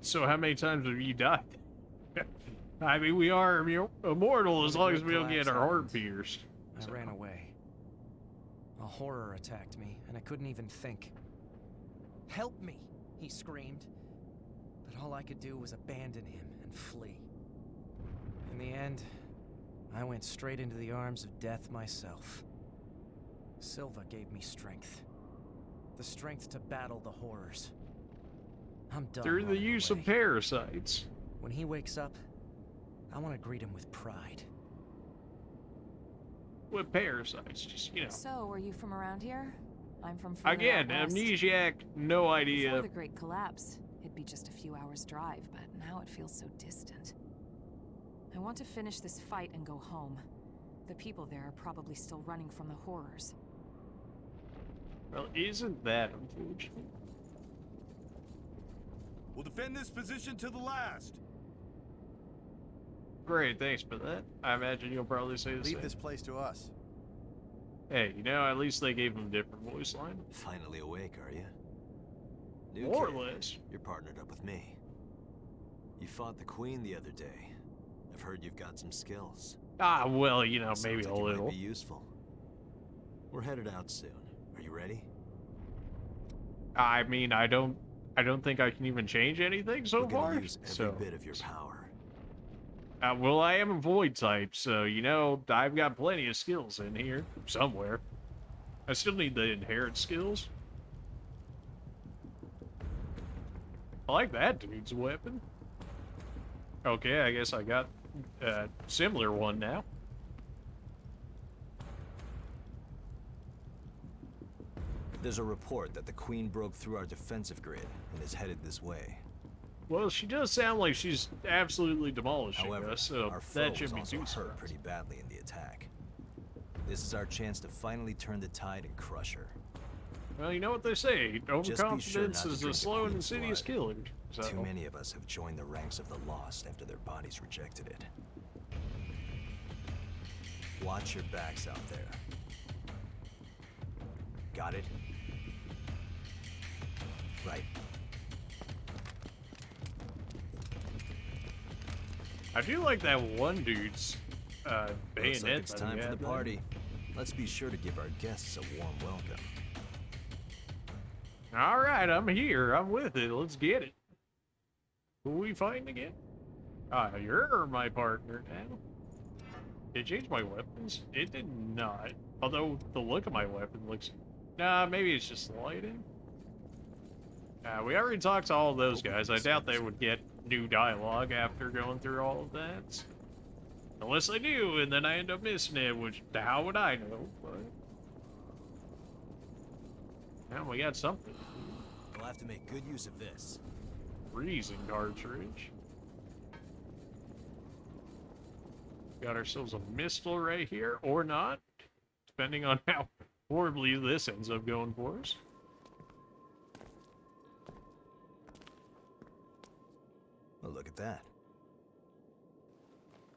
So how many times have you died? I mean, we are immortal as long as we don't get our heart pierced. I ran away. A horror attacked me, and I couldn't even think. "Help me!" he screamed. But all I could do was abandon him and flee. In the end, I went straight into the arms of death myself. Silva gave me strength. The strength to battle the horrors. I'm done. Through the use of parasites. When he wakes up, I want to greet him with pride. With parasites, just, you know. So, are you from around here? I'm from again, amnesiac, no idea. Before the Great Collapse, it'd be just a few hours' drive, but now it feels so distant. I want to finish this fight and go home. The people there are probably still running from the horrors. Well, isn't that unfortunate? We'll defend this position to the last. Great, thanks for that. I imagine you'll probably say the same. Leave this place to us. Hey, you know, at least they gave him a different voice line. Finally awake, are you? New More or kid, less. You're partnered up with me. You fought the Queen the other day. I've heard you've got some skills. Ah, well, you know, maybe Sounds like a it little. might be useful. We're headed out soon. Are you ready? I mean, I don't think I can even change anything so We're gonna far. use every So, bit of your power. well, I am a void type, so you know, I've got plenty of skills in here somewhere. I still need the inherent skills. I like that dude's weapon. Okay, I guess I got a similar one now. There's a report that the Queen broke through our defensive grid and is headed this way. Well, she does sound like she's absolutely demolishing However, us, so our foe that was shouldn't be also too hurt surprising. pretty badly in the attack. This is our chance to finally turn the tide and crush her. Well, you know what they say, overconfidence not to is a drink the slow and Queen's insidious blood. killer. So. Too many of us have joined the ranks of the lost after their bodies rejected it. Watch your backs out there. Got it? Right. I feel like that one dude's Looks bayonet. like it's that time he for had the there. party. Let's be sure to give our guests a warm welcome. All right, I'm here. I'm with it. Let's get it. Who are we fighting again? You're my partner now. Did it change my weapons? It did not. Although the look of my weapon looks... Nah, maybe it's just lighting. We already talked to all of those guys. I doubt they would get new dialogue after going through all of that. Unless they do, and then I end up missing it, which, how would I know? But... Now we got something. We'll have to make good use of this. Freezing cartridge. Got ourselves a missile right here, or not, depending on how horribly this ends up going for us. Well, look at that.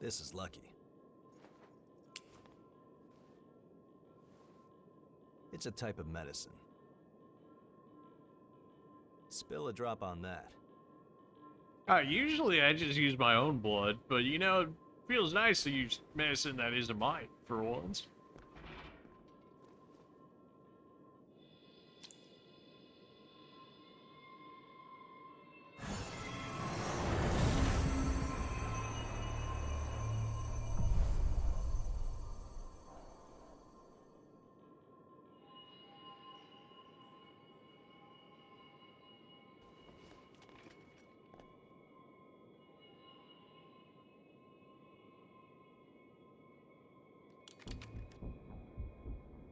This is lucky. It's a type of medicine. Spill a drop on that. Usually I just use my own blood, but you know, it feels nice to use medicine that isn't mine for once.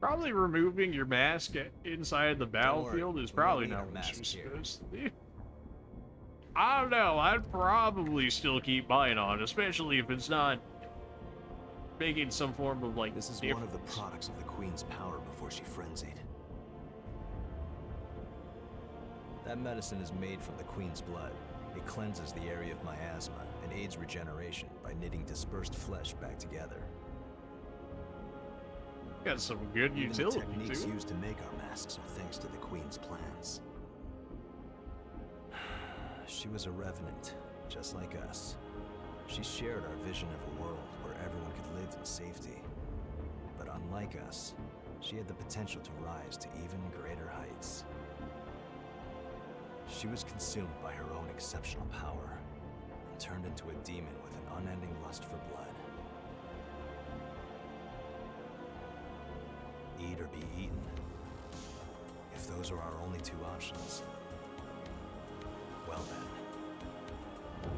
Probably removing your mask inside the battlefield is probably not what you're supposed to do. I don't know, I'd probably still keep mine on, especially if it's not making some form of, like, This is difference. one of the products of the Queen's power before she frenzied. That medicine is made from the Queen's blood. It cleanses the area of miasma and aids regeneration by knitting dispersed flesh back together. Got some good Even utility, the techniques too. used to make our masks are thanks to the Queen's plans. She was a revenant, just like us. She shared our vision of a world where everyone could live in safety. But unlike us, she had the potential to rise to even greater heights. She was consumed by her own exceptional power and turned into a demon with an unending lust for blood. Eat or be eaten. If those are our only two options, well then,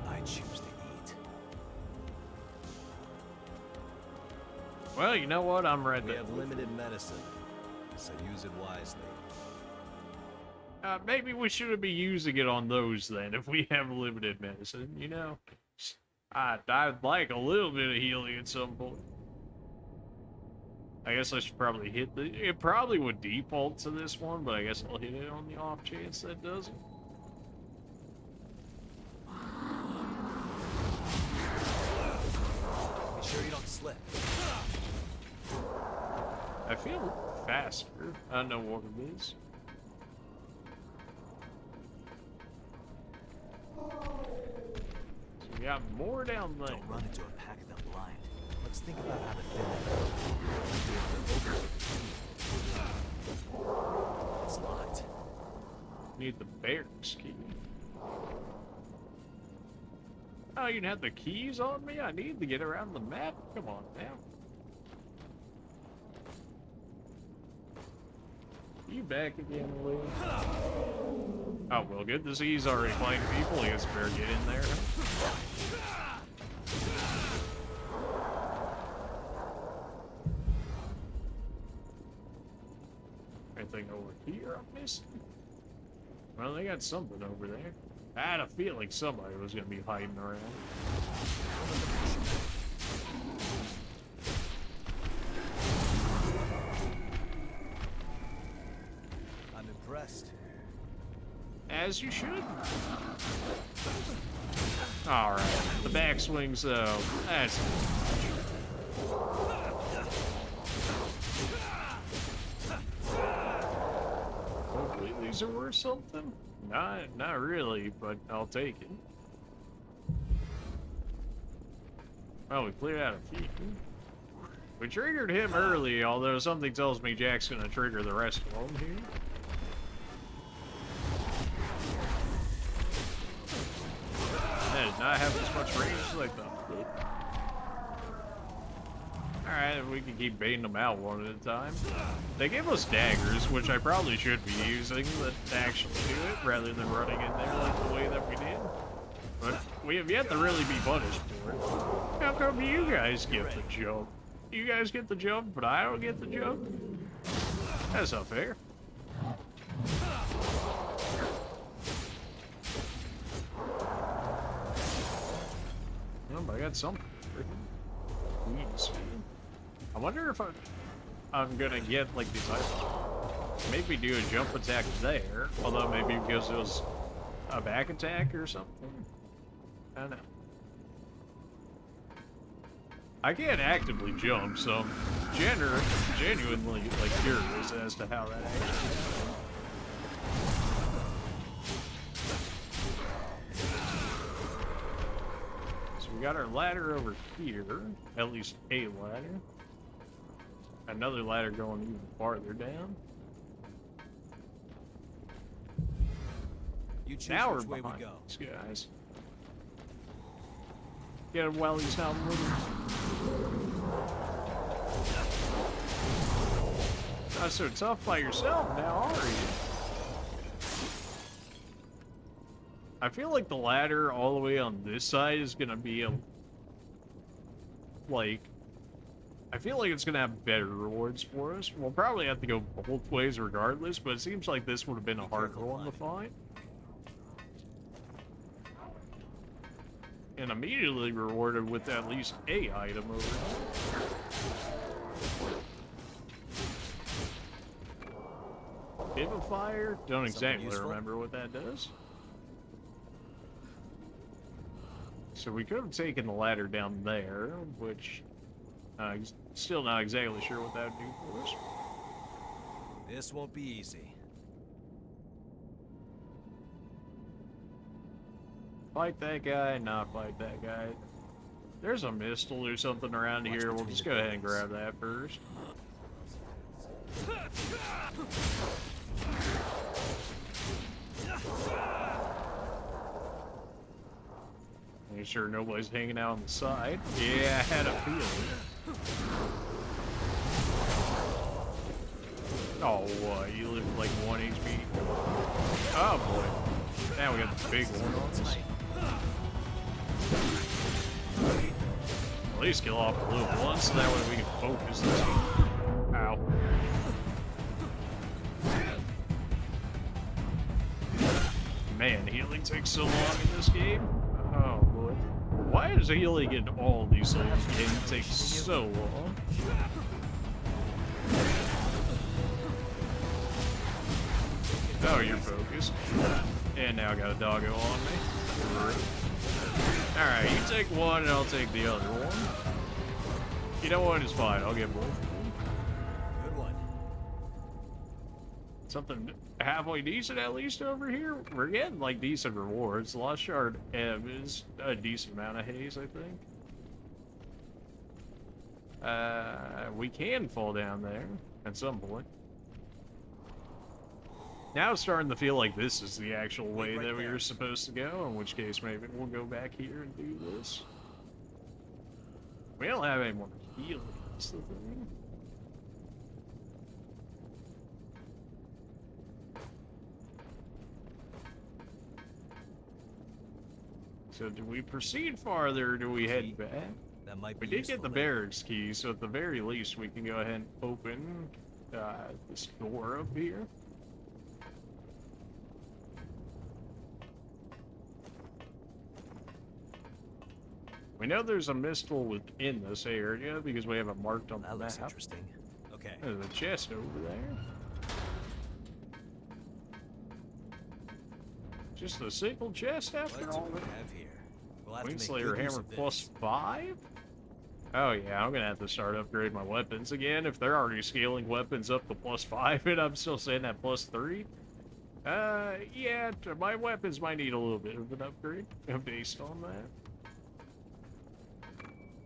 I choose to eat. Well, you know what? I'm ready. We have limited medicine, so use it wisely. Maybe we shouldn't be using it on those then, if we have limited medicine, you know? I'd like a little bit of healing at some point. I guess I should probably hit the... It probably would default to this one, but I guess I'll hit it on the off chance that doesn't. Be sure you don't slip. I feel faster. I don't know what it is. So we got more down there. Don't run into a pack of them blind. Let's think about how to thin it. It's locked. Need the barracks key. Oh, you can have the keys on me? I need to get around the map? Come on now. You back again, Lee? Oh, well, good to see he's already playing people. I guess we better get in there. Anything over here I'm missing? Well, they got something over there. I had a feeling somebody was going to be hiding around. I'm impressed. As you should. Alright, the backswing, so that's... Hopefully these are worth something. Not really, but I'll take it. Well, we cleared out a few. We triggered him early, although something tells me Jack's gonna trigger the rest of them here. That did not have as much range as I thought it did. Alright, we can keep baiting them out one at a time. They gave us daggers, which I probably should be using to actually do it, rather than running in there like the way that we did. But we have yet to really be punished for it. How come you guys get the jump? You guys get the jump, but I don't get the jump? That's not fair. Oh, but I got something. Please. I wonder if I'm gonna get like these items. Maybe do a jump attack there, although maybe because it was a back attack or something. I don't know. I can't actively jump, so I'm genuinely like curious as to how that actually So we got our ladder over here. At least a ladder. Another ladder going even farther down. You choose Now which we're way we behind go. these guys. Get him while he's not moving. Not so tough by yourself now, are you? I feel like the ladder all the way on this side is gonna be a... like... I feel like it's gonna have better rewards for us. We'll probably have to go both ways regardless, but it seems like this would have been a harder one to find. And immediately rewarded with at least a item over here. Vivifier? Don't exactly remember what that does. So we could have taken the ladder down there, which still not exactly sure what that would do for us. This won't be easy. Fight that guy, not fight that guy. There's a missile or something around here. We'll just go ahead and grab that first. Make sure nobody's hanging out on the side. Yeah, I had a feeling. Oh, what? You live like 1 HP? Oh, boy. Now we got the big one on us. At least kill off the little one, so that way we can focus this. Ow. Man, healing takes so long in this game. Oh boy. Why is healing in all these Souls games take so long? Oh, you're focused. And now I got a doggo on me. Alright, you take one and I'll take the other one. You know what? It's fine. I'll get both. Good one. Something halfway decent at least over here. We're getting like decent rewards. Lost Shard M is a decent amount of haze, I think. We can fall down there at some point. Now it's starting to feel like this is the actual way that we were supposed to go, in which case maybe we'll go back here and do this. We don't have any more healing, that's the thing. So do we proceed farther or do we head back? That might be We did get the useful barracks key, so at the very least we can go ahead and open this door up here. We know there's a mistral within this area because we have it marked on the map. Looks interesting. Okay. There's a chest over there. Just a single chest after What do all? we have here? We'll have to make Wingslayer good use hammer of plus this. 5? Oh yeah, I'm gonna have to start upgrading my weapons again. If they're already scaling weapons up to plus 5 and I'm still saying at plus 3. Yeah, my weapons might need a little bit of an upgrade based on that.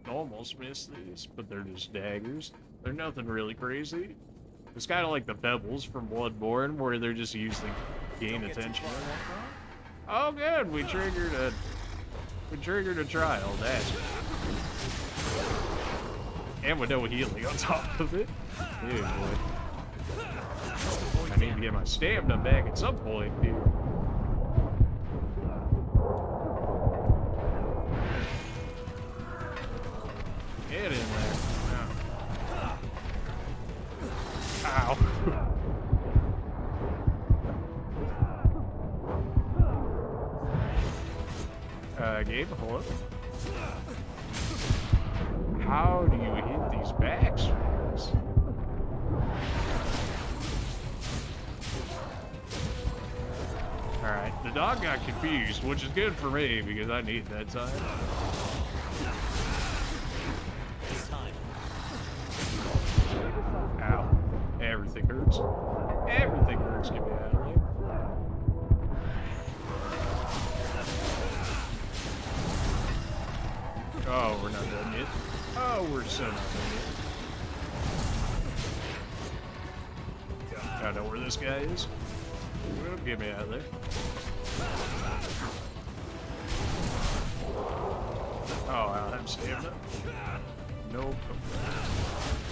Almost missed these, but they're just daggers. They're nothing really crazy. It's kind of like the pebbles from Bloodborne, where they're just used to gain attention and whatnot. Oh, good, we triggered a trial. That's good. And with no healing on top of it. Dude, boy. I need to get my stamina back at some point, dude. Get in there. Ow. Gabe, hello? How do you hit these backstrings? Alright, the dog got confused, which is good for me because I need that time. Ow. Everything hurts. Everything hurts. Get me out of here. Oh, we're not done yet. Oh, we're so not done yet. I know where this guy is. Get me out of there. Oh, I'll have stamina. Nope.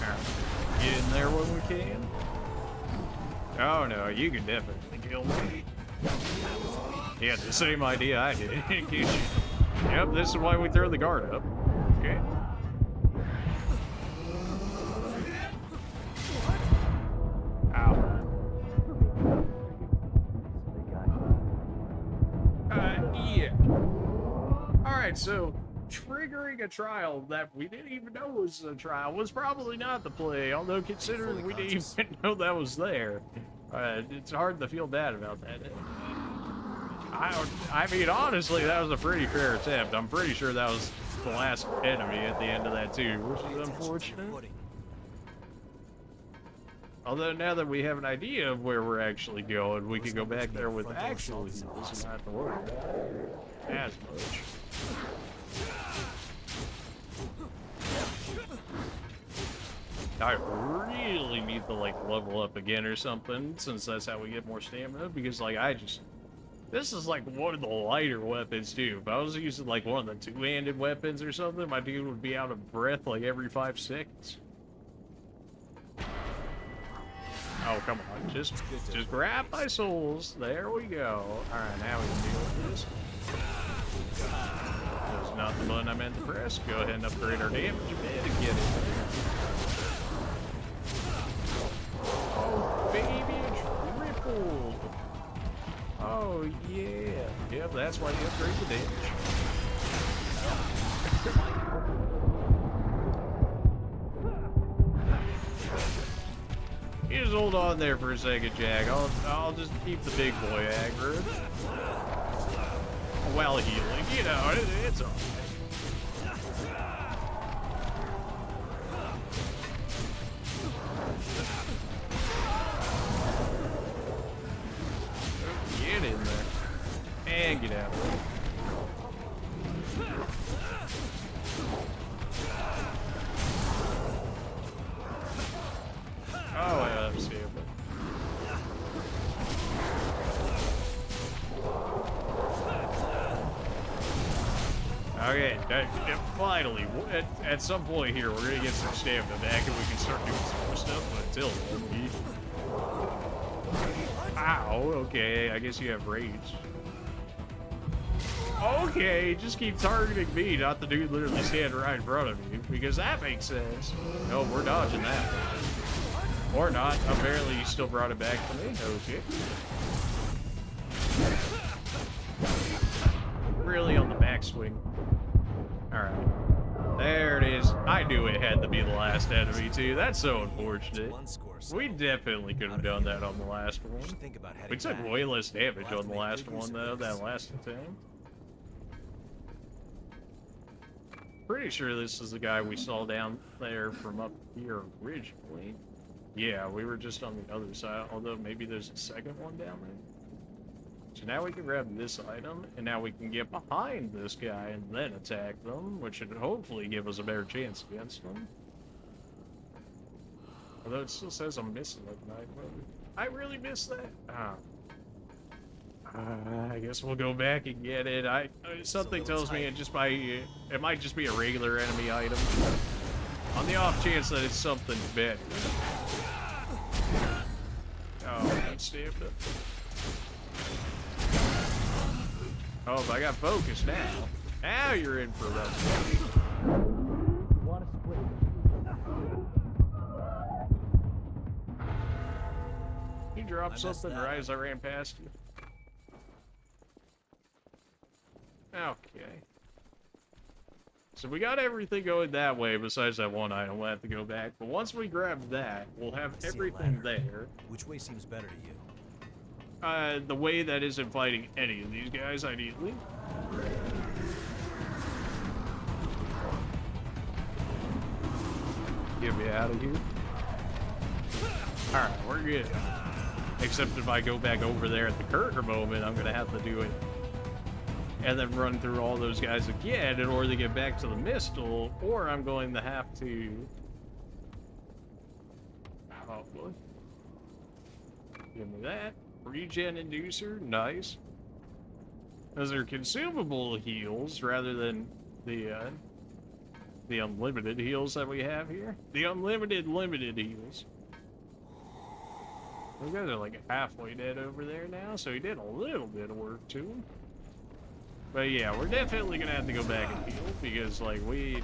Alright. Get in there when we can. Oh no, you can definitely kill me. He had the same idea I did. Yep, this is why we throw the guard up. Okay. Ow. Yeah. Alright, so triggering a trial that we didn't even know was a trial was probably not the play, although considering we didn't even know that was there. It's hard to feel bad about that. I mean, honestly, that was a pretty fair attempt. I'm pretty sure that was the last enemy at the end of that too, which is unfortunate. Although now that we have an idea of where we're actually going, we can go back there with actual heals and not have to worry about it as much. I really need to like level up again or something, since that's how we get more stamina, because like this is like one of the lighter weapons too. If I was using like one of the two-handed weapons or something, my dude would be out of breath like every 5 seconds. Oh, come on, just grab my souls. There we go. Alright, now we can deal with this. That's not the button I meant to press. Go ahead and upgrade our damage a bit and get it there. Oh, baby, tripled. Oh, yeah. Yep, that's why you upgrade the damage. You just hold on there for a second, Jack. I'll just keep the big boy aggro while healing. You know, it's alright. Get in there. And get out of there. Oh, yeah, I'm seeing it. Okay, finally, at some point here, we're gonna get some stamina back and we can start doing some more stuff, but until then, ow, okay, I guess you have rage. Okay, just keep targeting me, not the dude literally standing right in front of you, because that makes sense. No, we're dodging that one. Or not, apparently you still brought it back to me. Okay. Really on the backswing. Alright. There it is. I knew it had to be the last enemy too. That's so unfortunate. We definitely could have done that on the last one. We took way less damage on the last one though, that last attempt. Pretty sure this is the guy we saw down there from up here originally. Yeah, we were just on the other side, although maybe there's a second one down there. So now we can grab this item, and now we can get behind this guy and then attack them, which should hopefully give us a better chance against them. Although it still says I'm missing that night mode. I really missed that? I guess we'll go back and get it. Something tells me it might just be a regular enemy item. On the off chance that it's something better. Oh, that's stamina. Oh, but I got focus now. Now you're in for a rough. You dropped something right as I ran past you. Okay. So we got everything going that way besides that one item. We'll have to go back. But once we grab that, we'll have everything there. Which way seems better to you? The way that isn't fighting any of these guys, ideally. Get me out of here. Alright, we're good. Except if I go back over there at the current moment, I'm gonna have to do it and then run through all those guys again in order to get back to the Mistle, or I'm going to have to... Hopefully. Give me that. Regen inducer, nice. Those are consumable heals rather than the unlimited heals that we have here. The unlimited limited heals. Those guys are like halfway dead over there now, so he did a little bit of work to him. But yeah, we're definitely gonna have to go back and heal because like we're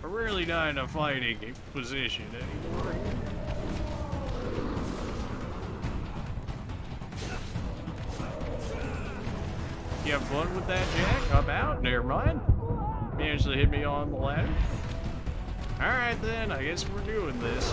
really not in a fighting position anymore. You have fun with that, Jack? I'm out. Never mind. Managed to hit me on the ladder. Alright then, I guess we're doing this.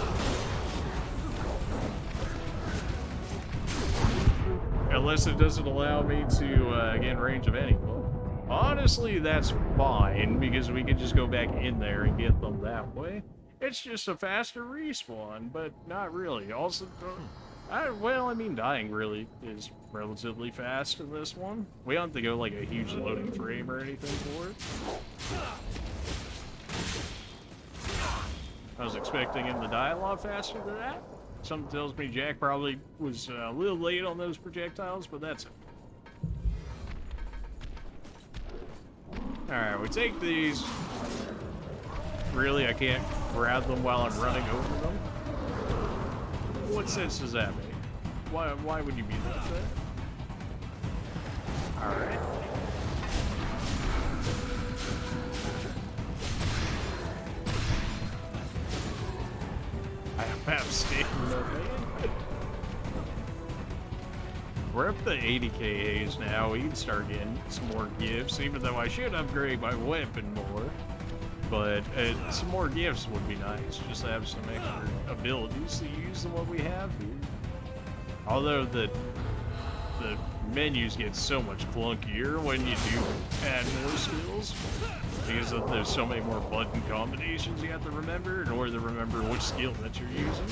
Unless it doesn't allow me to get in range of anyone. Honestly, that's fine, because we can just go back in there and get them that way. It's just a faster respawn, but not really. Also, well, I mean, dying really is relatively fast in this one. We don't have to go like a huge loading frame or anything for it. I was expecting him to die a lot faster than that. Something tells me Jack probably was a little late on those projectiles, but that's it. Alright, we take these. Really, I can't grab them while I'm running over them? What sense does that make? Why would you be that way? Alright. I have stamina, man. We're up to 80k Haze now. We can start getting some more gifts, even though I should upgrade my weapon more. But some more gifts would be nice, just to have some extra abilities to use than what we have here. Although the menus get so much clunkier when you do add more skills, because there's so many more button combinations you have to remember in order to remember which skill that you're using.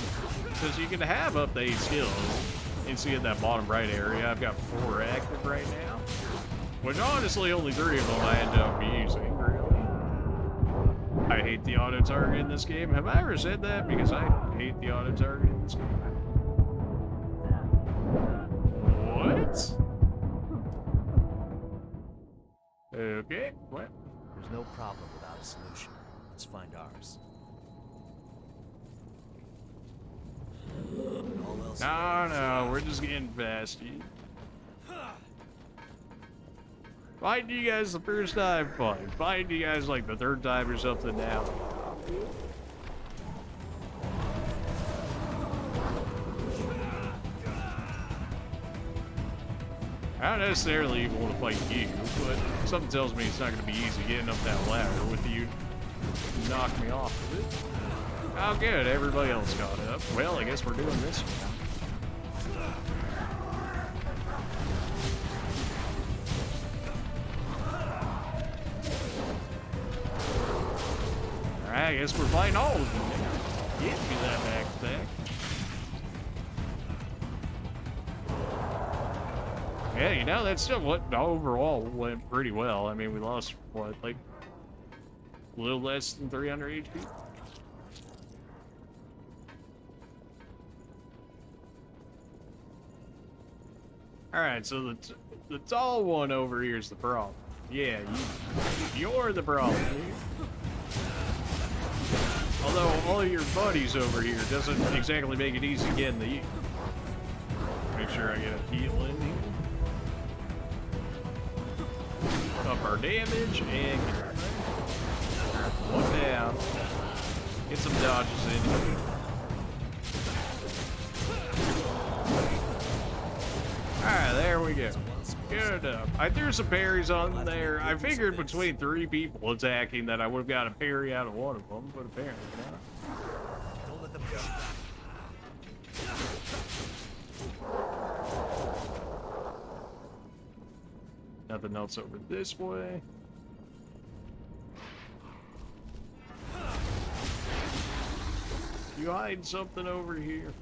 Because you can have up to 8 skills, and see in that bottom right area, I've got 4 active right now, which honestly only 3 of them I end up using, really. I hate the auto-target in this game. Have I ever said that? Because I hate the auto-target in this game. What? Okay, what? There's no problem without a solution. Let's find ours. No, we're just getting fasty. Fighting you guys the first time, fine. Fighting you guys like the 3rd time or something now. I don't necessarily want to fight you, but something tells me it's not going to be easy getting up that ladder with you knock me off of it. Oh good, everybody else got up. Well, I guess we're doing this now. Alright, I guess we're fighting all of them now. Get me that back attack. Yeah, you know, that's still what overall went pretty well. I mean, we lost, what, like, a little less than 300 HP? Alright, so the tall one over here is the problem. Yeah, you're the problem here. Although all your buddies over here doesn't exactly make it easy getting to you. Make sure I get a heal in here. Up our damage and get one down. Get some dodges in here. Alright, there we go. Good enough. I threw some parries on there. I figured between 3 people attacking that I would have got a parry out of one of them, but apparently not. Don't let them push you back. Nothing else over this way. You hide something over here.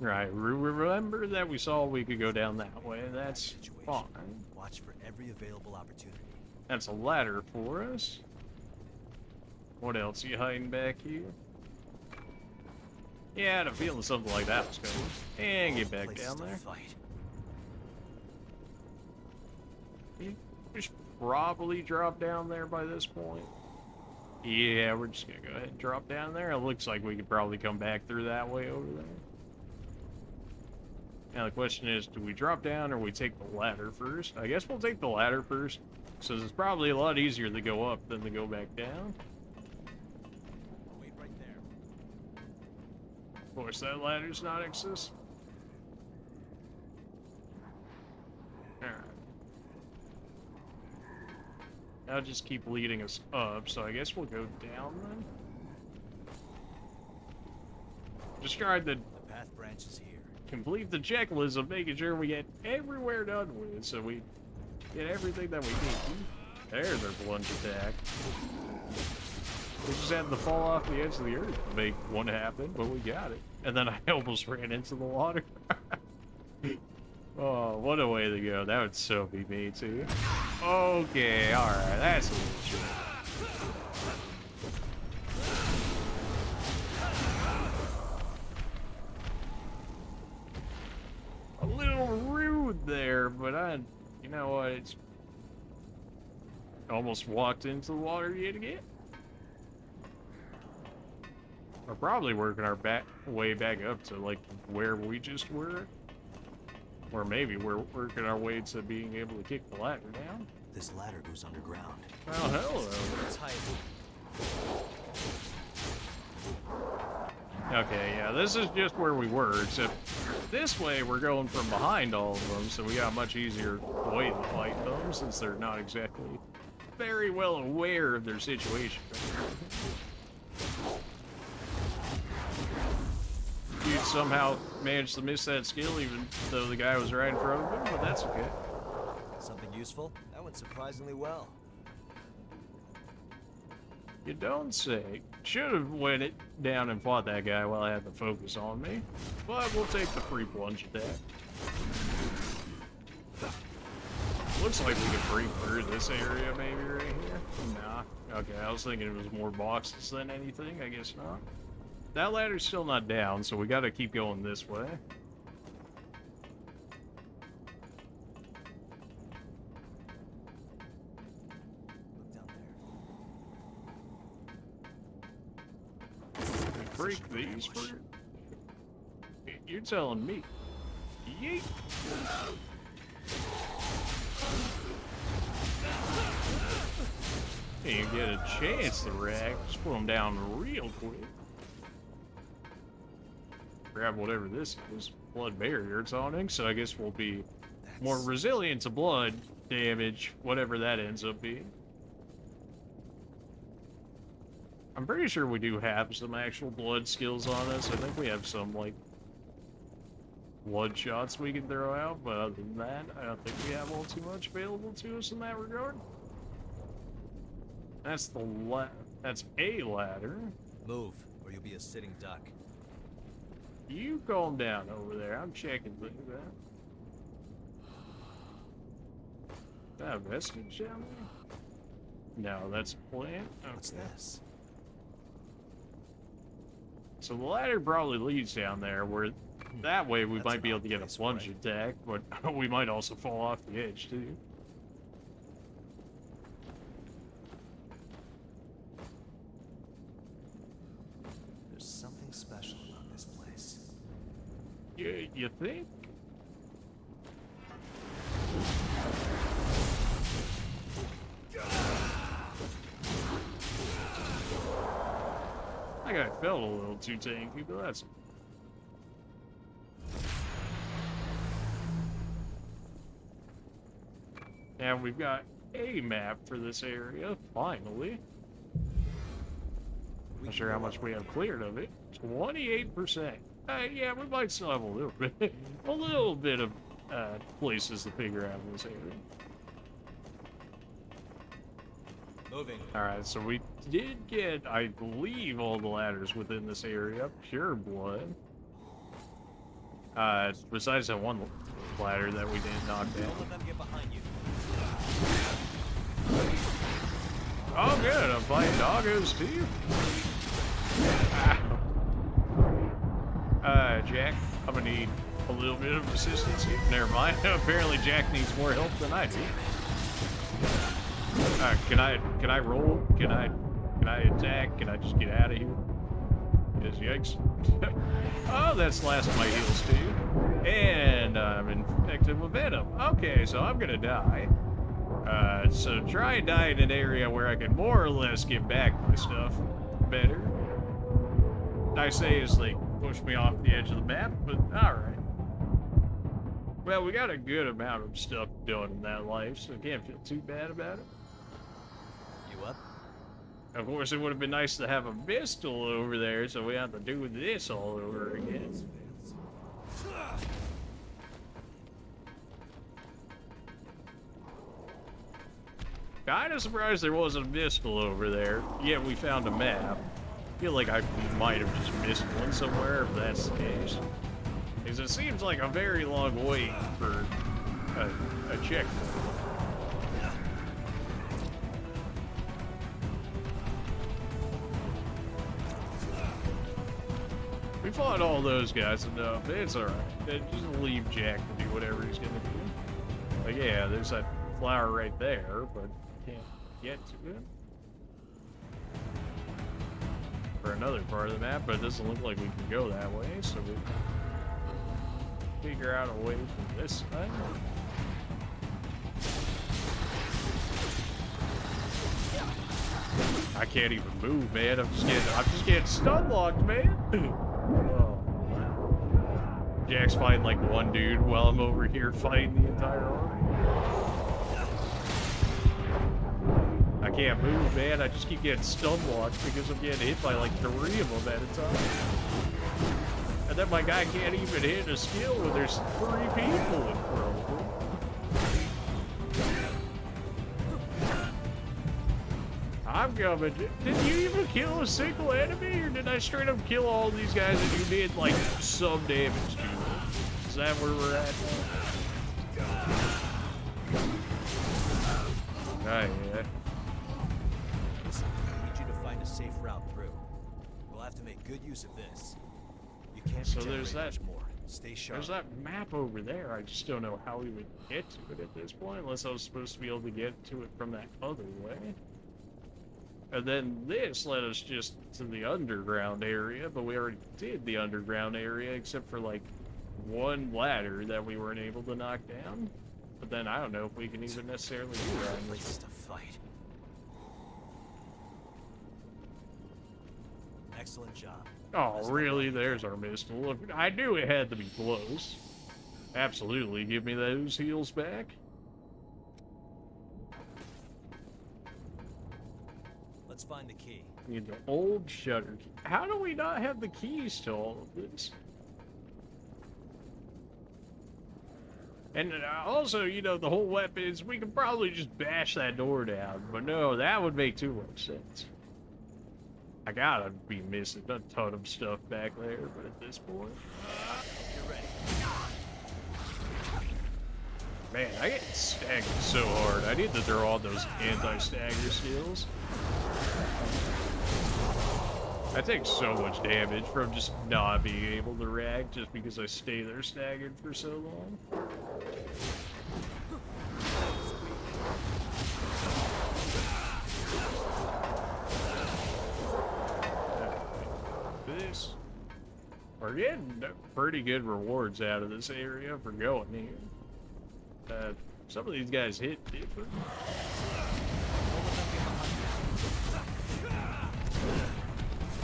Right, remember that we saw we could go down that way. That's fine. Watch for every available opportunity. That's a ladder for us. What else? You hiding back here? Yeah, I had a feeling something like that was coming. And get back down there. We should probably drop down there by this point. Yeah, we're just gonna go ahead and drop down there. It looks like we could probably come back through that way over there. Now the question is, do we drop down or we take the ladder first? I guess we'll take the ladder first, since it's probably a lot easier to go up than to go back down. Wait right there. Of course, that ladder's not accessible. Alright. That'll just keep leading us up, so I guess we'll go down then. Describe the path branches here. Complete the checklist of making sure we get everywhere done with, so we get everything that we need. There's our plunge attack. We just had to fall off the edge of the earth to make one happen, but we got it. And then I almost ran into the water. Oh, what a way to go. That would so be me, too. Okay, alright, that's a little shit. A little rude there, but you know what, it's almost walked into the water yet again. We're probably working our way back up to, like, where we just were. Or maybe we're working our way to being able to kick the ladder down. This ladder goes underground. Oh, hello. Okay, yeah, this is just where we were, except this way we're going from behind all of them, so we got a much easier way to fight them, since they're not exactly very well aware of their situation. Dude somehow managed to miss that skill even though the guy was right in front of him, but that's okay. Something useful? That went surprisingly well. You don't say. Should have went it down and fought that guy while I had the focus on me, but we'll take the free plunge attack. Looks like we could break through this area maybe right here. Nah. Okay, I was thinking it was more boxes than anything. I guess not. That ladder's still not down, so we gotta keep going this way. Look down there. Break these for... You're telling me. Yeet! You get a chance to react, just put them down real quick. Grab whatever this is. Blood barrier it's on, so I guess we'll be more resilient to blood damage, whatever that ends up being. I'm pretty sure we do have some actual blood skills on us. I think we have some, like, blood shots we can throw out, but other than that, I don't think we have all too much available to us in that regard. That's that's a ladder. Move, or you'll be a sitting duck. You calm down over there. I'm checking things out. Is that a vestige down there? No, that's a plant. Okay. What's this? So the ladder probably leads down there, where that way we might be able to get a plunge attack, but we might also fall off the edge too. There's something special about this place. You think? I think I felt a little too tanky, but that's... And we've got a map for this area, finally. Not sure how much we have cleared of it. 28%. Yeah, we might still have a little bit of places to figure out in this area. Moving. Alright, so we did get, I believe, all the ladders within this area. Pure blood. Besides that one ladder that we didn't knock down. Oh good, I'm fighting doggos too. Jack, I'm gonna need a little bit of assistance here. Never mind. Apparently Jack needs more help than I do. Can I roll? Can I attack? Can I just get out of here? Yes, yikes. Oh, that's last of my heals too. And I'm infected with venom. Okay, so I'm gonna die. So try and die in an area where I can more or less get back my stuff better. I say is like push me off the edge of the map, but alright. Well, we got a good amount of stuff done in that life, so I can't feel too bad about it. You up? Of course, it would have been nice to have a pistol over there, so we have to do this all over again. Kinda surprised there wasn't a pistol over there, yet we found a map. I feel like I might have just missed one somewhere, if that's the case. Because it seems like a very long wait for a checkpoint. We fought all those guys enough. It's alright. Just leave Jack to do whatever he's gonna do. But yeah, there's that flower right there, but can't get to it. For another part of the map, but it doesn't look like we can go that way, so we figure out a way from this side. I can't even move, man. I'm just getting stun locked, man. Oh. Jack's fighting like one dude while I'm over here fighting the entire army. I can't move, man. I just keep getting stun locked because I'm getting hit by like 3 of them at a time. And then my guy can't even hit a skill when there's 3 people in front of him. I'm coming. Did you even kill a single enemy, or did I straight up kill all these guys and you did like some damage to them? Is that where we're at now? Oh, yeah. Listen, I need you to find a safe route through. We'll have to make good use of this. You can't So there's that. much more. Stay sharp. There's that map over there. I just don't know how we would get to it at this point, unless I was supposed to be able to get to it from that other way. And then this led us just to the underground area, but we already did the underground area, except for like one ladder that we weren't able to knock down. But then I don't know if we can even necessarily do that. Place to fight. Excellent job. Oh, really? There's our pistol. Look, I knew it had to be close. Absolutely. Give me those heals back. Let's find the key. Need the old shutter key. How do we not have the keys to all of this? And also, you know, the whole weapons, we could probably just bash that door down. But no, that would make too much sense. I gotta be missing a ton of stuff back there, but at this point... You're ready. Man, I get staggered so hard. I need to throw all those anti-stagger skills. I take so much damage from just not being able to react just because I stay there staggered for so long. This. We're getting pretty good rewards out of this area for going here. Some of these guys hit different.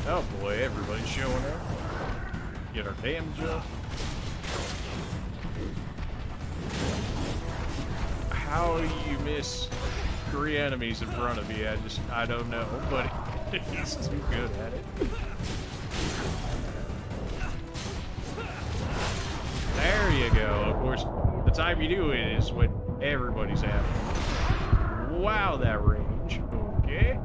Oh boy, everybody's showing up. Get our damage up. How you miss 3 enemies in front of you, I don't know, but he's too good at it. There you go. Of course, the time you do it is when everybody's happy. Wow, that range. Okay.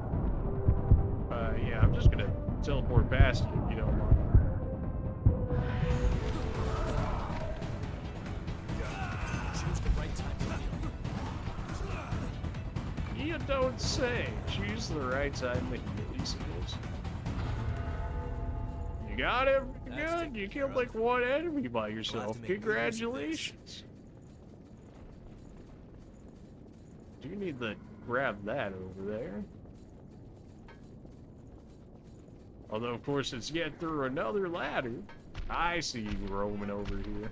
Yeah, I'm just gonna teleport past you if you don't mind. You don't say. Choose the right time to heal these skills. You got it? Good. You killed like one enemy by yourself. Congratulations. Do you need to grab that over there? Although, of course, it's get through another ladder. I see you roaming over here.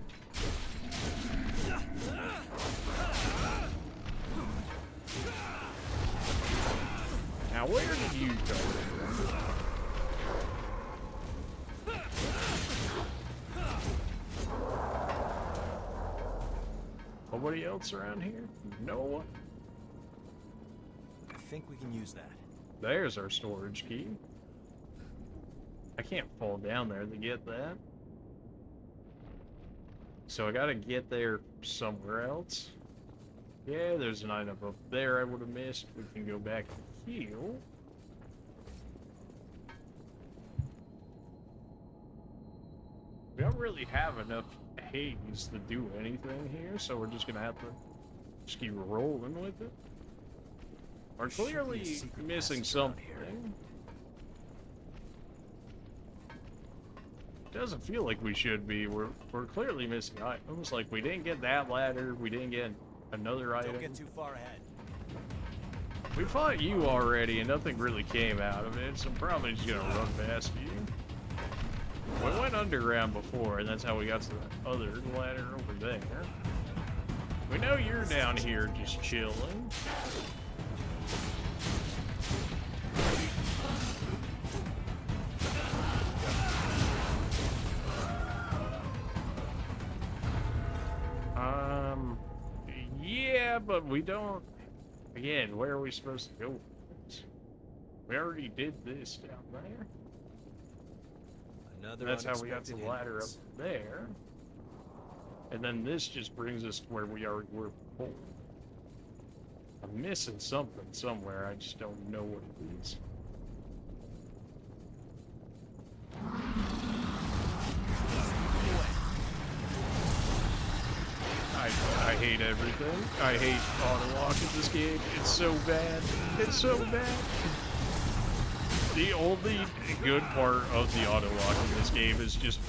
Now, where did you go? Nobody else around here? No one? I think we can use that. There's our storage key. I can't fall down there to get that. So I gotta get there somewhere else. Yeah, there's an item up there I would have missed. We can go back and heal. We don't really have enough haze to do anything here, so we're just gonna have to just keep rolling with it. We're clearly missing something. Doesn't feel like we should be. We're clearly missing items. Like we didn't get that ladder. We didn't get another item. Don't get too far ahead. We fought you already, and nothing really came out of it. So I'm probably just gonna run past you. We went underground before, and that's how we got to the other ladder over there. We know you're down here just chilling. Yeah, but we don't... Again, where are we supposed to go with this? We already did this down there. That's how we got to the ladder up there. And then this just brings us to where we already were before. I'm missing something somewhere, I just don't know what it is. I hate everything. I hate auto-lock in this game. It's so bad. It's so bad. The only good part of the auto-lock in this game is just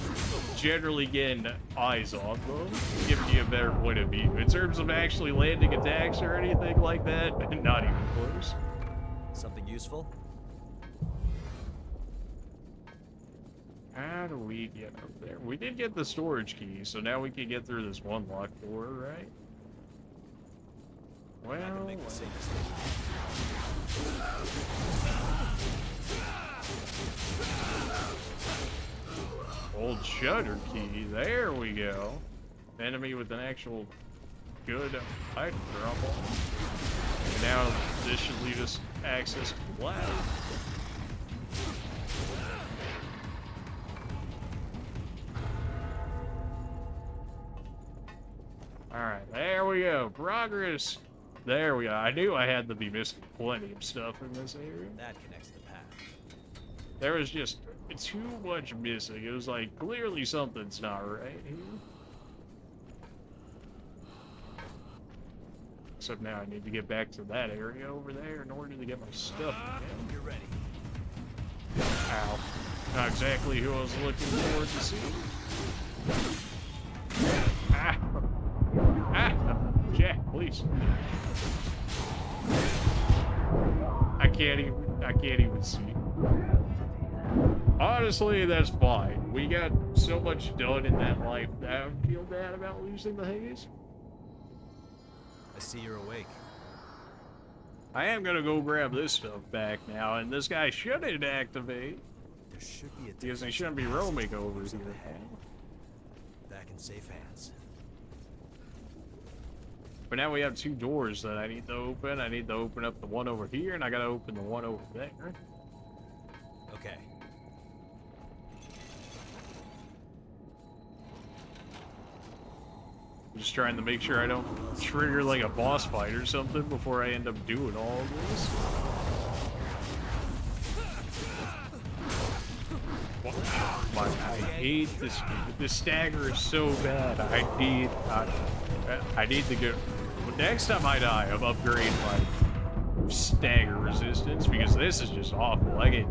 generally getting eyes on them, giving you a better point of view. In terms of actually landing attacks or anything like that, not even close. Something useful? How do we get up there? We did get the storage key, so now we can get through this one locked door, right? Well, old shutter key. There we go. Enemy with an actual good item drop on. And now this should lead us access to the ladder. Alright, there we go. Progress. There we go. I knew I had to be missing plenty of stuff in this area. That connects the path. There was just too much missing. It was like, clearly something's not right here. So now I need to get back to that area over there in order to get my stuff again. You're ready. Ow. Not exactly who I was looking forward to see. Ah. Ah. Jack, please. I can't even see. Honestly, that's fine. We got so much done in that life that I don't feel bad about losing the haze. I see you're awake. I am gonna go grab this stuff back now, and this guy shouldn't activate. There should be a because he shouldn't be roaming over here. Back in safe hands. But now we have two doors that I need to open. I need to open up the one over here, and I gotta open the one over there. Okay. I'm just trying to make sure I don't trigger like a boss fight or something before I end up doing all of this. I hate this. The stagger is so bad. I need to go. Next time I die, I'm upgrading my stagger resistance, because this is just awful. I get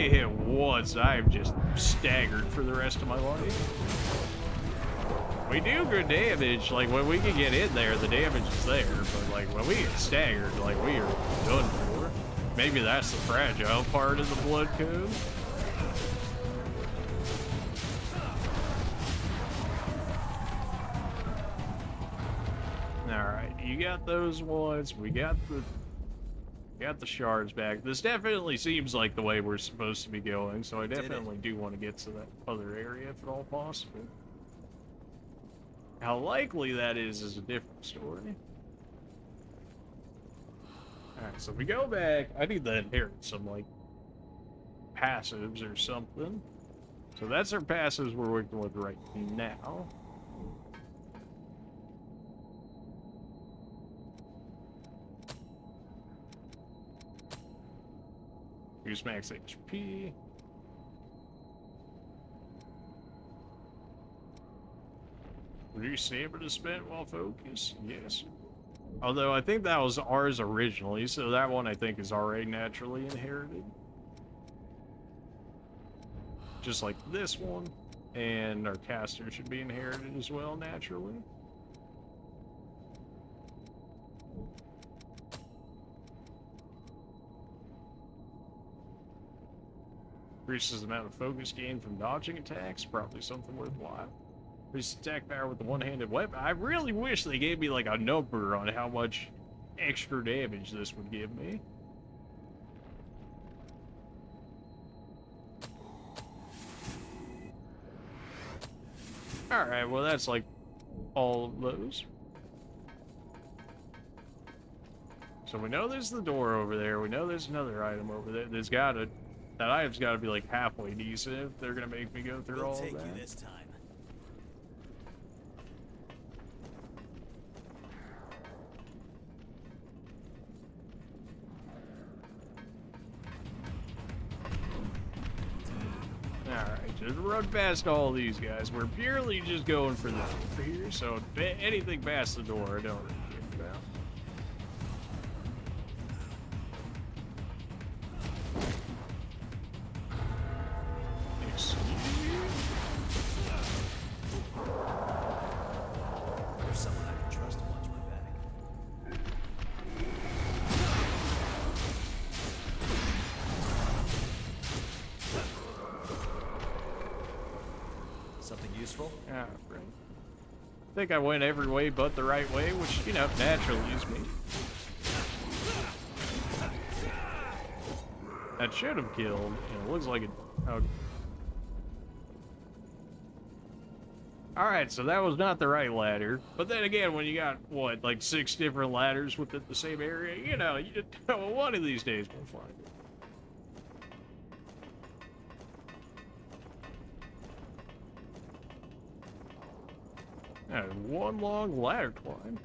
hit once, I'm just staggered for the rest of my life. We do good damage, like when we can get in there, the damage is there, but like when we get staggered, like we are done for. Maybe that's the fragile part of the blood code. Alright, you got those ones, we got the shards back. This definitely seems like the way we're supposed to be going, so I definitely do want to get to that other area if at all possible. How likely that is a different story. Alright, so we go back. I need to inherit some, like, passives or something. So that's our passives we're working with right now. Use max HP. Reduce stamina spent while focused? Yes. Although I think that was ours originally, so that one I think is already naturally inherited. Just like this one. And our caster should be inherited as well, naturally. Increases the amount of focus gained from dodging attacks, probably something worthwhile. Increases attack power with the one-handed weapon. I really wish they gave me like a number on how much extra damage this would give me. Alright, well that's like all of those. So we know there's the door over there. We know there's another item over there. That item's gotta be like halfway decent if they're gonna make me go through all of that. We'll take you this time. Alright, just run past all these guys. We're purely just going for the door here, so anything past the door I don't really care about. There's someone I can trust to watch my back. Something useful? Ah, right. I think I went every way but the right way, which, you know, naturally is me. That should have killed. It looks like it. Oh. Alright, so that was not the right ladder. But then again, when you got, what, like 6 different ladders within the same area, you know, one of these days we'll find it. And one long ladder climb.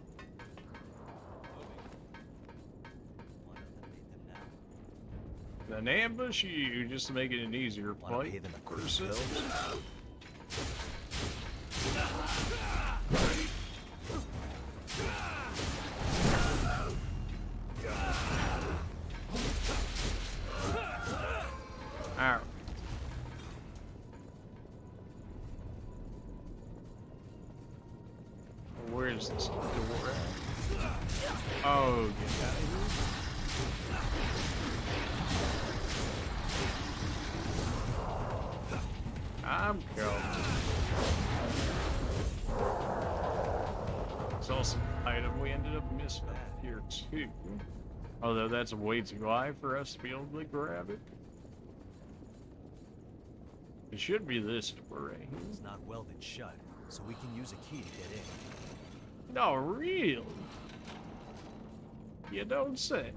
Then ambush you just to make it an easier fight. Pay them a for yourself. Alright. Where's this door at? Oh, get out of here. I'm going. It's also an item we ended up missing up here too. Although that's a way too high for us to be able to grab it. It should be this door right here. It's not welded shut, so we can use a key to get in. No, really? You don't say.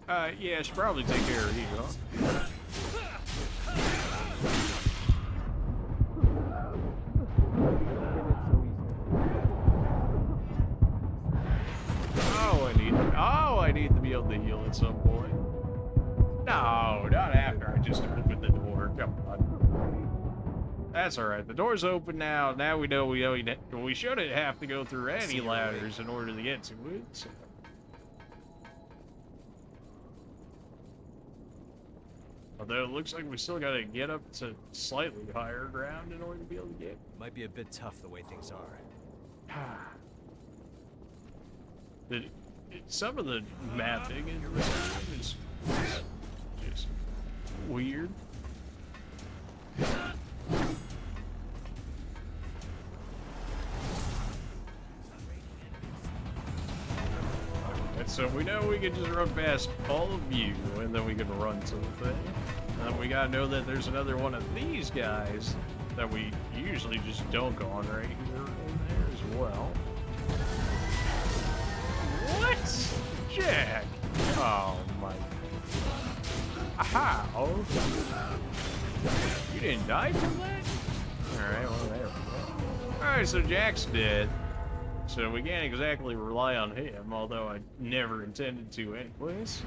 Yeah, I should probably take care of you, huh? I need to be able to heal at some point. No, not after I just opened the door. Come on. That's alright. The door's open now. Now we know we shouldn't have to go through any ladders in order to get to it. So. Although it looks like we still gotta get up to slightly higher ground in order to be able to get. Might be a bit tough the way things are. Some of the mapping in this game is just weird. And so we know we can just run past all of you, and then we can run to the thing. And we gotta know that there's another one of these guys that we usually just dunk on right here and there as well. What? Jack! Oh my. How? You didn't die from that? Alright, well, there we go. Alright, so Jack's dead. So we can't exactly rely on him, although I never intended to anyways.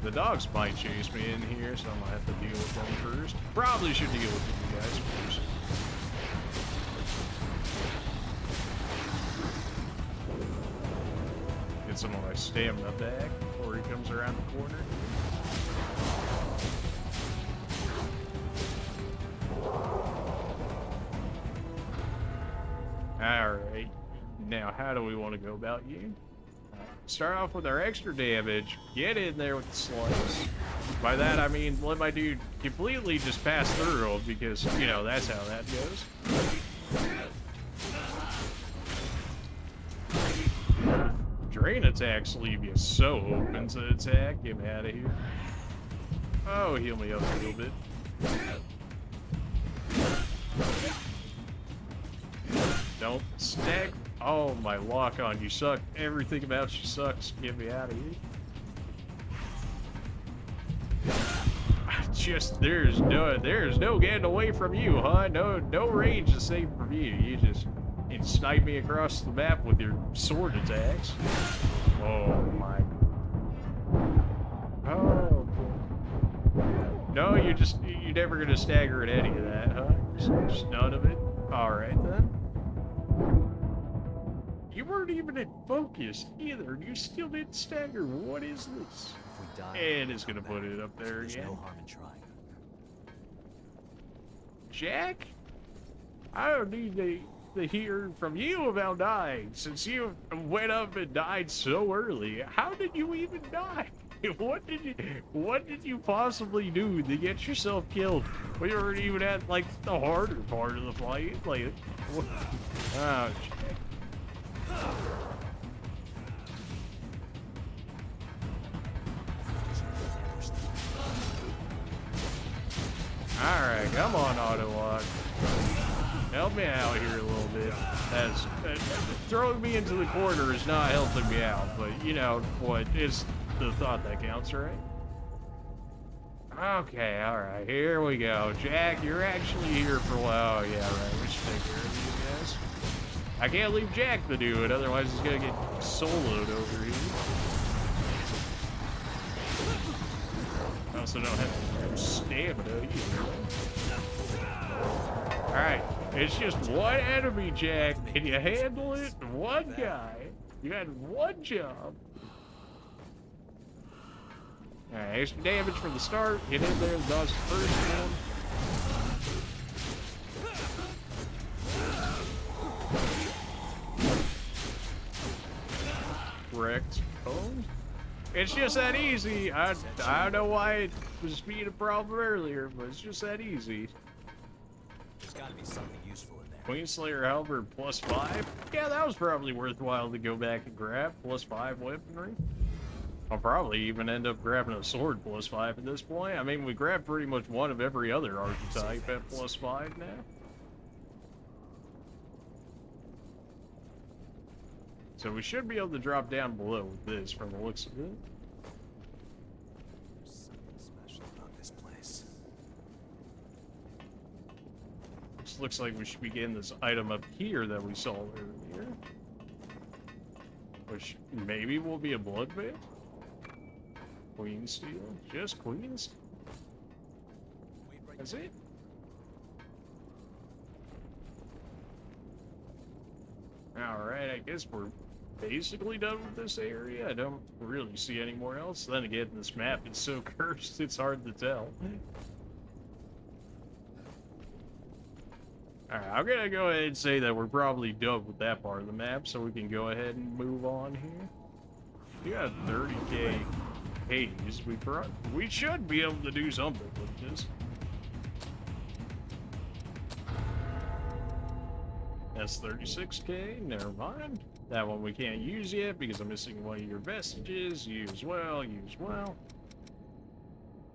The dogs might chase me in here, so I'm gonna have to deal with them first. Probably should deal with you guys first. Get some of my stamina back before he comes around the corner. Alright, now how do we want to go about you? Start off with our extra damage, get in there with the slice. By that I mean let my dude completely just pass through him because, you know, that's how that goes. Drain attacks leave you so open to attack. Get me out of here. Oh, heal me up a little bit. Don't stack. Oh, my lock on. You suck. Everything about you sucks. Get me out of here. There's no getting away from you, huh? No range is safe from you. You snipe me across the map with your sword attacks. Oh my. Oh. No, you're never gonna stagger at any of that, huh? Just none of it. All right then. You weren't even in focus either. You still didn't stagger. What is this? If we die, and it's gonna put it up there there's again. no harm in trying. Jack, I don't need to hear from you about dying. Since you went up and died so early, how did you even die? What did you possibly do to get yourself killed? We weren't even at like the harder part of the fight. Like, what? Oh, Jack. Alright, come on, Autolog. Help me out here a little bit. As throwing me into the corner is not helping me out, but you know what? It's the thought that counts, right? Okay, alright, here we go. Jack, you're actually here for a while. Oh, yeah, right, we should take care of you guys. I can't leave Jack to do it, otherwise he's gonna get soloed over here. I also don't have stamina either. Alright, it's just one enemy, Jack. Can you handle it? One guy. You had one job. Alright, extra damage from the start. Get in there, dodge the first one. Wrecked. Oh. It's just that easy. I don't know why it was being a problem earlier, but it's just that easy. There's gotta be something useful in there. Queenslayer halberd +5? Yeah, that was probably worthwhile to go back and grab. +5 weaponry. I'll probably even end up grabbing a sword +5 at this point. I mean, we grabbed pretty much one of every other archetype at +5 now. So we should be able to drop down below with this from the looks of it. There's something special about this place. This looks like we should be getting this item up here that we saw earlier. Which maybe will be a blood bit? Queen steel? Just queens? That's it? Alright, I guess we're basically done with this area. I don't really see anywhere else. Then again, this map is so cursed, it's hard to tell. Alright, I'm gonna go ahead and say that we're probably done with that part of the map, so we can go ahead and move on here. We got 30k Hades. We should be able to do something with this. That's 36k, never mind. That one we can't use yet because I'm missing one of your vestiges. Use well, use well.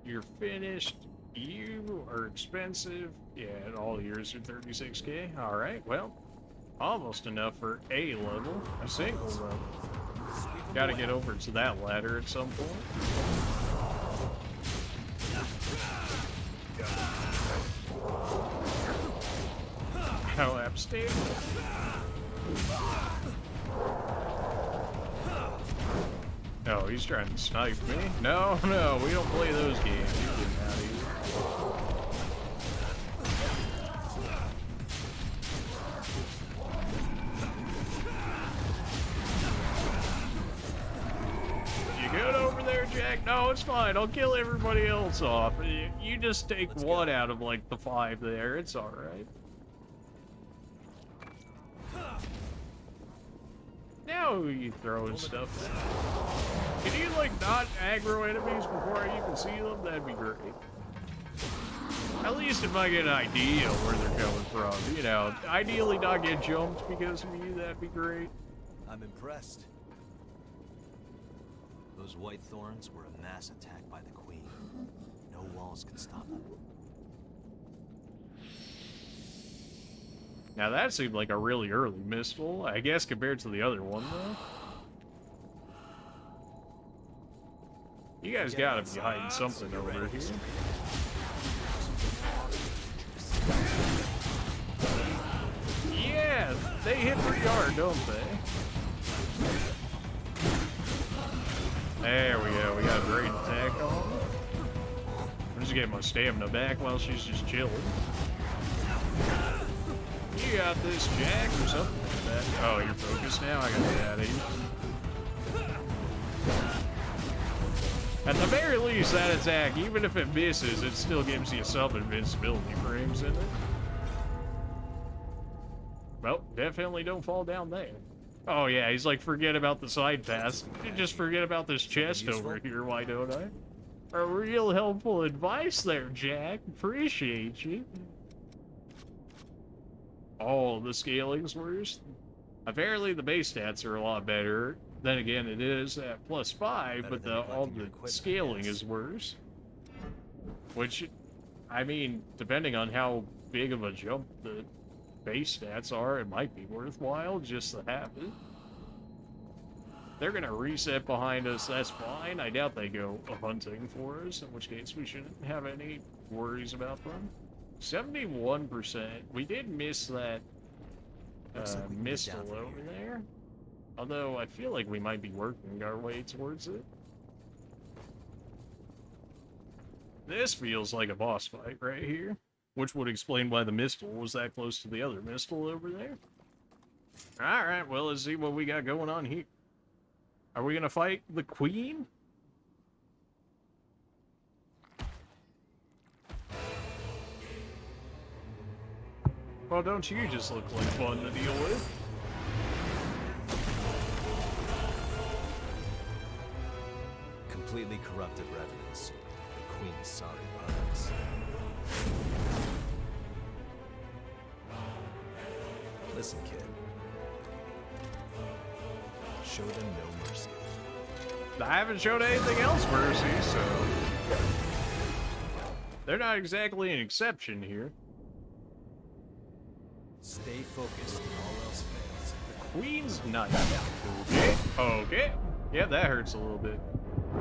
You're finished. You are expensive. Yeah, and all yours are 36k. Alright, well, almost enough for a level, a single level. Gotta get over to that ladder at some point. Collapse stage. Oh, he's trying to snipe me. No, no, we don't play those games. He's getting out of here. You good over there, Jack? No, it's fine. I'll kill everybody else off. You just take one out of like the 5 there. It's alright. Now you throwing stuff at. Can you like not aggro enemies before I even see them? That'd be great. At least if I get an idea where they're coming from, you know, ideally not get jumped because of you, that'd be great. I'm impressed. Those white thorns were a mass attack by the Queen. No walls can stop them. Now that seemed like a really early missile, I guess, compared to the other one, though. You guys gotta be hiding something over here. Yeah, they hit pretty hard, don't they? There we go, we got a great attack on. I'm just getting my stamina back while she's just chilling. You got this, Jack, or something like that. Oh, you're focused now? I gotta get out of here. At the very least, that attack, even if it misses, it still gives you some invincibility frames in it. Well, definitely don't fall down there. Oh yeah, he's like, forget about the side pass. Just forget about this chest over here, why don't I? A real helpful advice there, Jack. Appreciate you. Oh, the scaling's worse. Apparently the base stats are a lot better. Then again, it is at +5, but all the scaling is worse. Which, I mean, depending on how big of a jump the base stats are, it might be worthwhile just to have it. They're gonna reset behind us, that's fine. I doubt they go hunting for us, in which case we shouldn't have any worries about them. 71%. We did miss that missile over there. Although I feel like we might be working our way towards it. This feels like a boss fight right here, which would explain why the missile was that close to the other missile over there. Alright, well, let's see what we got going on here. Are we gonna fight the Queen? Well, don't you just look like fun to deal with? Completely corrupted revenants. The Queen's sorry products. Listen, kid. Show them no mercy. I haven't showed anything else mercy, so... They're not exactly an exception here. Stay focused, all else fails. The Queen's knife. Okay. Okay. Yeah, that hurts a little bit.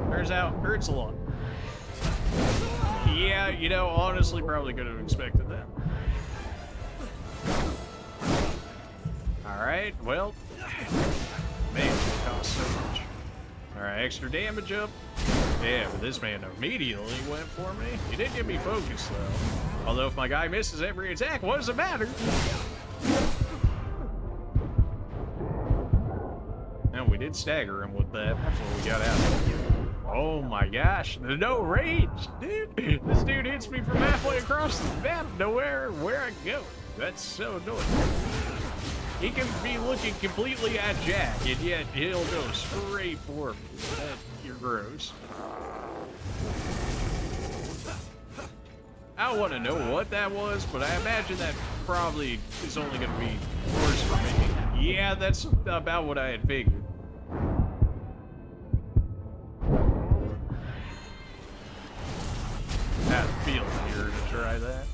Turns out, hurts a lot. Yeah, you know, honestly, probably could have expected that. Alright, well... Man, it costs so much. Alright, extra damage up. Yeah, but this man immediately went for me. He didn't get me focused, though. Although if my guy misses every attack, what does it matter? did stagger him with that before we got out. Oh my gosh, no range, dude. This dude hits me from halfway across the map, nowhere where I go. That's so annoying. He can be looking completely at Jack, and yet he'll go straight for me. You're gross. I don't want to know what that was, but I imagine that probably is only going to be worse for me. Yeah, that's about what I had figured. I had a feeling you were to try that.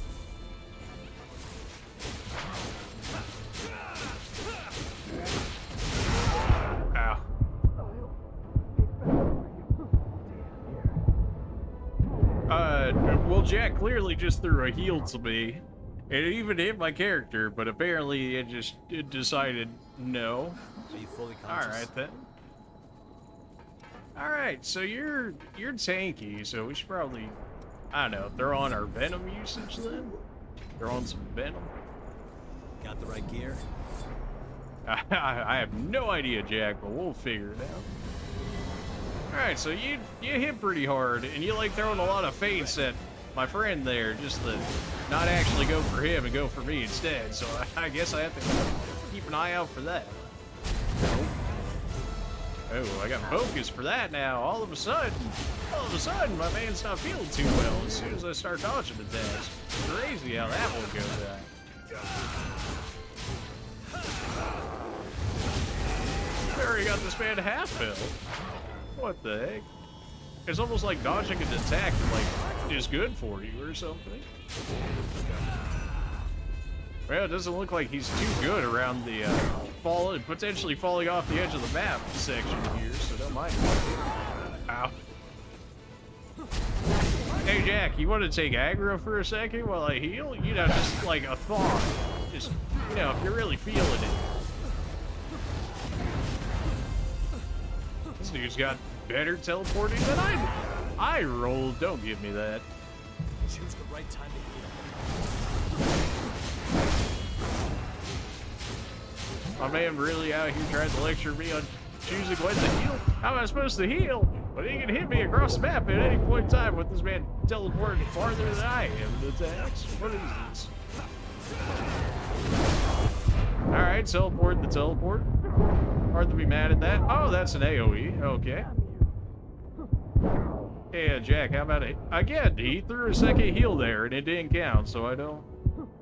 Ow. Well, Jack clearly just threw a heal to me. It even hit my character, but apparently it decided no. Are you fully conscious? Alright then. Alright, so you're tanky, so we should probably, I don't know, throw on our venom usage then? Throw on some venom? Got the right gear? I have no idea, Jack, but we'll figure it out. Alright, so you hit pretty hard, and you like throwing a lot of feints at my friend there, just to not actually go for him and go for me instead, so I guess I have to keep an eye out for that. Oh, I got focus for that now. All of a sudden, my man's not feeling too well as soon as I start dodging attacks. Crazy how that one goes out. I already got this man half health. What the heck? It's almost like dodging an attack like is good for you or something. Well, it doesn't look like he's too good around the potentially falling off the edge of the map section here, so don't mind. Ow. Hey Jack, you want to take aggro for a second while I heal? You know, just like a thought. Just, you know, if you're really feeling it. This dude's got better teleporting than I do. I rolled, don't give me that. Choose the right time to heal. My man really out here trying to lecture me on choosing when to heal? How am I supposed to heal? But he can hit me across the map at any point in time with this man teleporting farther than I am in attacks. What is this? Alright, teleport the teleport. Hard to be mad at that. Oh, that's an AoE. Okay. Yeah, Jack, how about it? Again, he threw a second heal there and it didn't count, so I don't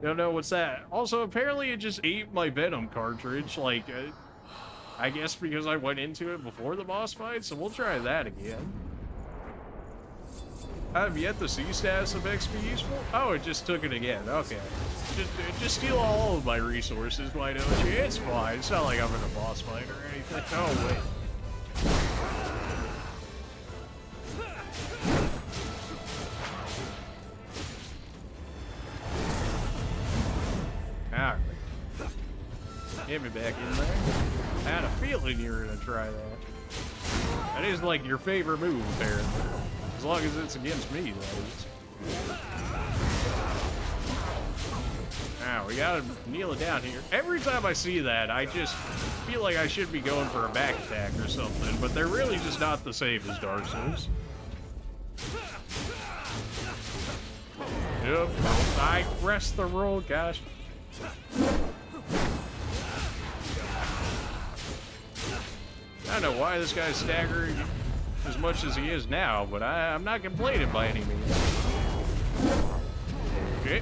know what's that. Also, apparently it just ate my Venom cartridge, like, I guess because I went into it before the boss fight, so we'll try that again. I have yet to see status of XP useful. Oh, it just took it again. Okay. Just steal all of my resources, why don't you? It's fine. It's not like I'm in a boss fight or anything. Oh, wait. Alright. Get me back in there. I had a feeling you were gonna try that. That is like your favorite move, apparently. As long as it's against me, that is. Now, we gotta kneel it down here. Every time I see that, I just feel like I should be going for a back attack or something, but they're really just not the same as Dark Souls. Yep, I pressed the roll, gosh. I don't know why this guy's staggering as much as he is now, but I'm not complaining by any means. Okay.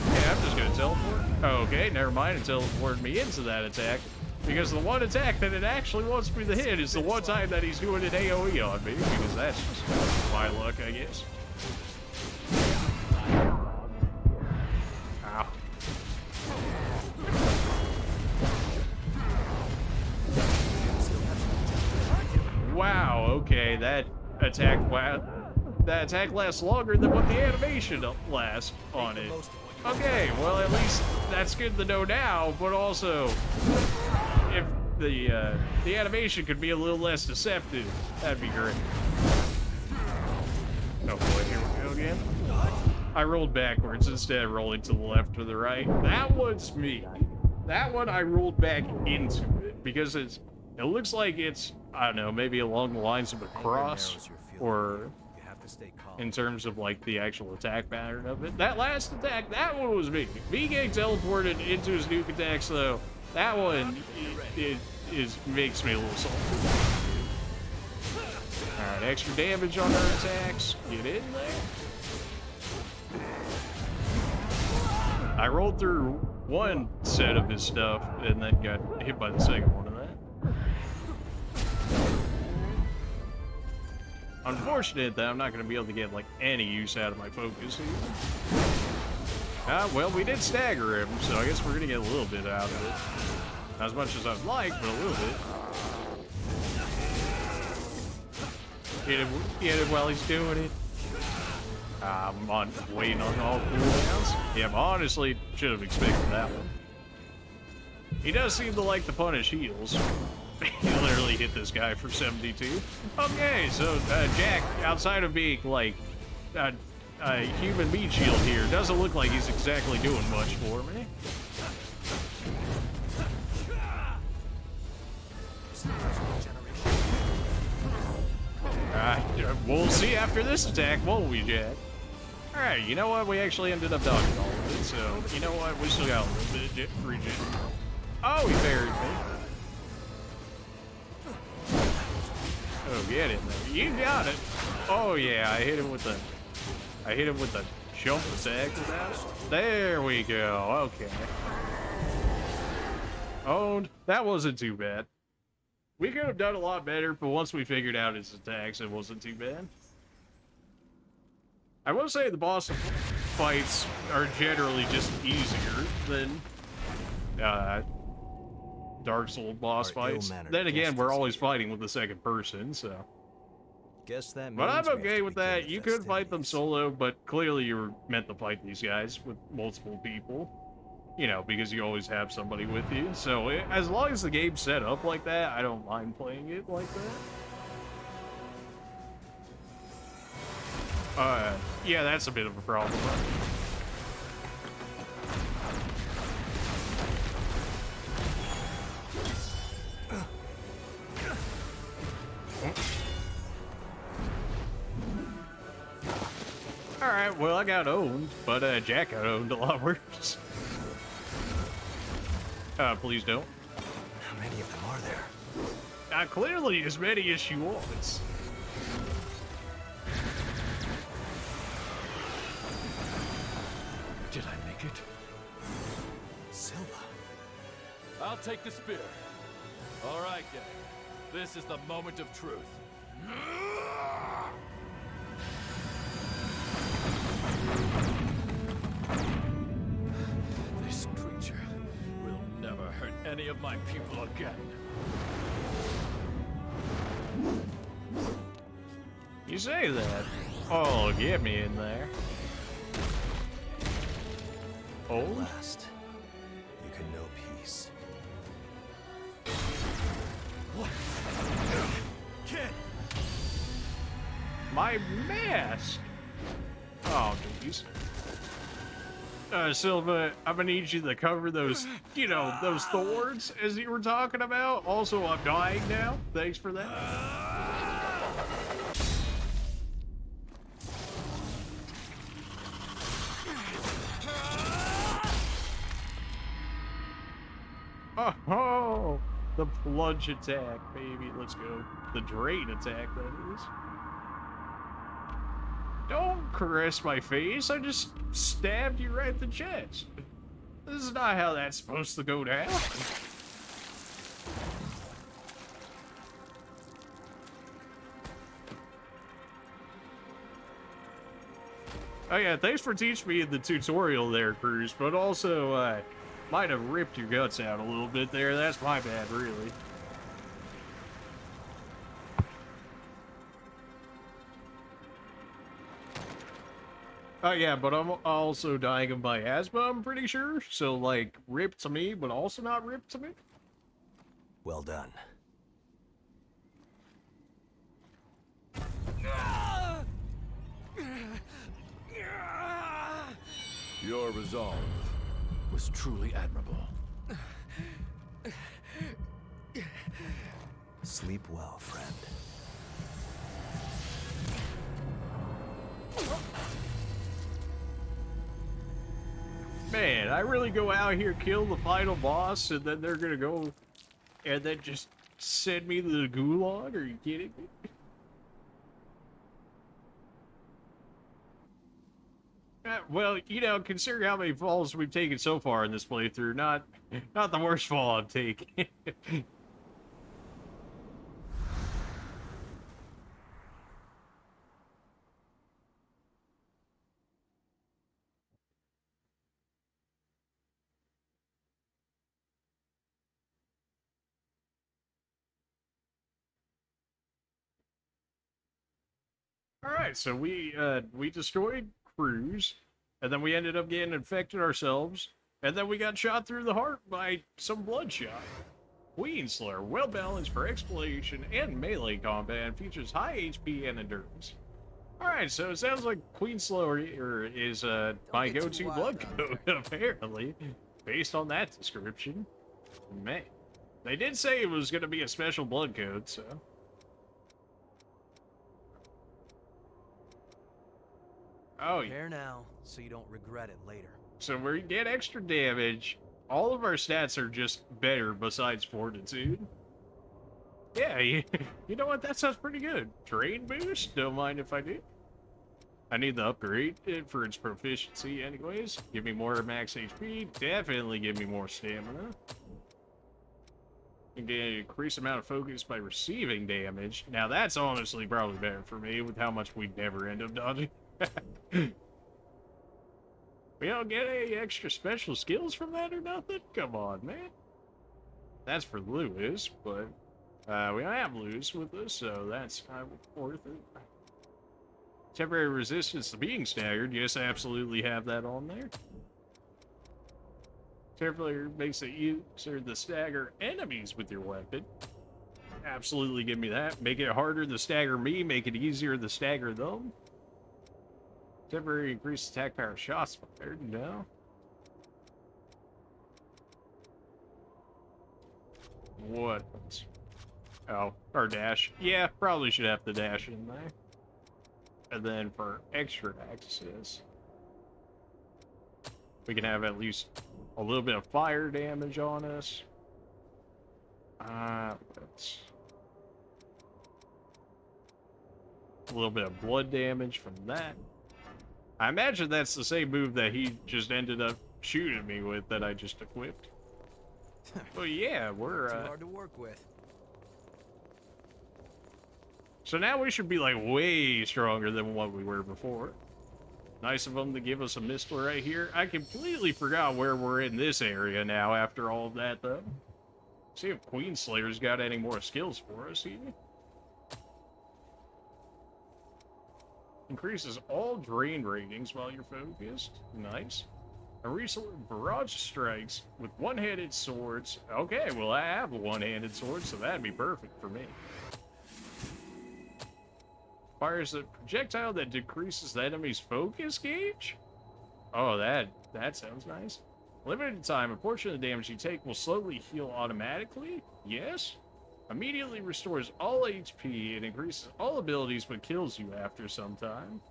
Yeah, I'm just gonna teleport. Okay, never mind, it teleported me into that attack. Because the one attack that it actually wants me to hit is the one time that he's doing an AoE on me, because that's just my luck, I guess. Ow. Wow, okay, that attack lasts longer than what the animation lasts on it. Okay, well at least that's good to know now, but also if the animation could be a little less deceptive, that'd be great. Oh boy, here we go again. I rolled backwards instead of rolling to the left or the right. That one's me. That one I rolled back into it because it looks like it's I don't know, maybe along the lines of a cross, or You have to stay calm. in terms of like the actual attack pattern of it. That last attack, that one was me. Me getting teleported into his nuke attacks, though, that one makes me a little salty. Alright, extra damage on her attacks. Get in there. I rolled through one set of his stuff and then got hit by the second one of that. Unfortunate that I'm not going to be able to get like any use out of my focus here. Well, we did stagger him, so I guess we're going to get a little bit out of it. Not as much as I'd like, but a little bit. Get him while he's doing it. I'm waiting on all cooldowns. Yeah, but honestly, should have expected that one. He does seem to like to punish heals. He literally hit this guy for 72. Okay, so Jack, outside of being like a human meat shield here, doesn't look like he's exactly doing much for me. We'll see after this attack, won't we, Jack? Alright, you know what? We actually ended up dodging all of it, so you know what? We still got a little bit of regen. Oh, he buried me. Oh, get in there. You got it. Oh yeah, I hit him with the jump attack with that. There we go. Okay. Owned. That wasn't too bad. We could have done a lot better, but once we figured out his attacks, it wasn't too bad. I will say the boss fights are generally just easier than Dark Souls boss fights. Then again, we're always fighting with the second person, so. Guess that means but I'm we have okay to with begin that. the You could fight them festivities. solo, but clearly you were meant to fight these guys with multiple people. You know, because you always have somebody with you. So as long as the game's set up like that, I don't mind playing it like that. Yeah, that's a bit of a problem. Alright, well, I got owned, but Jack got owned a lot worse. Please don't. How many of them are there? Clearly as many as she wants. Did I make it? Silva. I'll take the spear. All right, gang. This is the moment of truth. This creature will never hurt any of my people again. You say that. Oh, get me in there. Oh? Last, you can know peace. What? Kid! My mask! Oh, jeez. Silva, I'm gonna need you to cover those, you know, those thorns as you were talking about. Also, I'm dying now. Thanks for that. Oh, the plunge attack, baby. Let's go. The drain attack, that is. Don't caress my face. I just stabbed you right in the chest. This is not how that's supposed to go down. Oh yeah, thanks for teaching me in the tutorial there, Cruz, but also, might have ripped your guts out a little bit there. That's my bad, really. Oh yeah, but I'm also dying of my asthma, I'm pretty sure. So, like, ripped to me, but also not ripped to me. Well done. Your resolve was truly admirable. Sleep Sleep well, friend. Man, I really go out here, kill the final boss, and then they're gonna go and then just send me to the gulag? Are you kidding me? Well, you know, considering how many falls we've taken so far in this playthrough, not the worst fall I've taken. Alright, so we destroyed Cruz, and then we ended up getting infected ourselves, and then we got shot through the heart by some bloodshot. Queenslayer, well balanced for exploration and melee combat, and features high HP and endurance. Alright, so it sounds like Queenslayer is my go-to blood code, apparently, based on that description. Man, they did say it was going to be a special blood code, so... Oh, Prepare now, so you don't regret it later. So we get extra damage. All of our stats are just better besides fortitude. Yeah, you know what? That sounds pretty good. Terrain boost? Don't mind if I do. I need the upgrade for its proficiency anyways. Give me more max HP. Definitely give me more stamina. You get an increased amount of focus by receiving damage. Now that's honestly probably better for me with how much we never end up dodging. We don't get any extra special skills from that or nothing? Come on, man. That's for Lewis, but we don't have Lewis with us, so that's worth it. Temporary resistance to being staggered. Yes, I absolutely have that on there. Temporary makes it easier to stagger enemies with your weapon. Absolutely give me that. Make it harder to stagger me, make it easier to stagger them. Temporary increased attack power shots fired. No. What? Oh, our dash. Yeah, probably should have the dash in there. And then for extra access, we can have at least a little bit of fire damage on us. Let's... a little bit of blood damage from that. I imagine that's the same move that he just ended up shooting me with that I just equipped. Well, yeah, we're Too hard to work with. So now we should be like way stronger than what we were before. Nice of them to give us a missile right here. I completely forgot where we're in this area now after all of that, though. See if Queenslayer's got any more skills for us here. Increases all drain ratings while you're focused. Nice. A recent barrage strikes with one-handed swords. Okay, well I have a one-handed sword, so that'd be perfect for me. Fires a projectile that decreases the enemy's focus gauge? Oh, that sounds nice. Limited time, a portion of the damage you take will slowly heal automatically? Yes? Immediately restores all HP and increases all abilities but kills you after some time.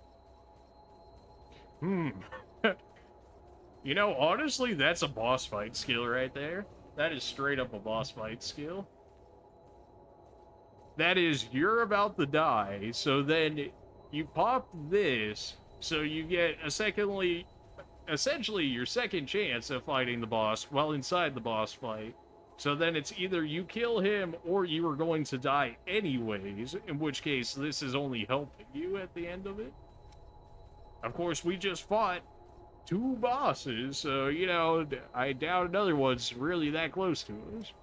You know, honestly, that's a boss fight skill right there. That is straight up a boss fight skill. That is, you're about to die, so then you pop this, so you get essentially your second chance of fighting the boss while inside the boss fight. So then it's either you kill him or you are going to die anyways, in which case this is only helping you at the end of it. Of course, we just fought 2 bosses, so, you know, I doubt another one's really that close to us.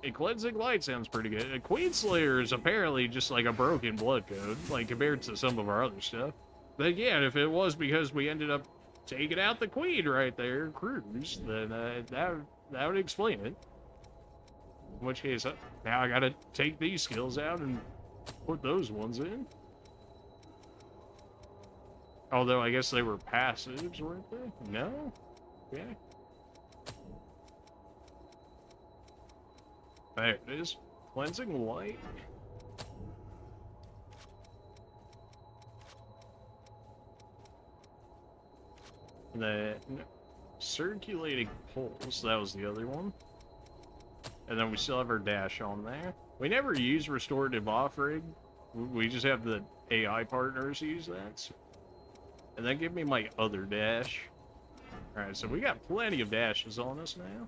A Cleansing Light sounds pretty good. A Queenslayer is apparently just like a broken blood code, like compared to some of our other stuff. But again, if it was because we ended up taking out the Queen right there, Cruz, then that would explain it. In which case, now I gotta take these skills out and put those ones in. Although, I guess they were passives, weren't they? No? Yeah. There it is. Cleansing light. The circulating pulse, that was the other one. And then we still have our dash on there. We never use restorative off-rig. We just have the AI partners use that. And then give me my other dash. Alright, so we got plenty of dashes on us now.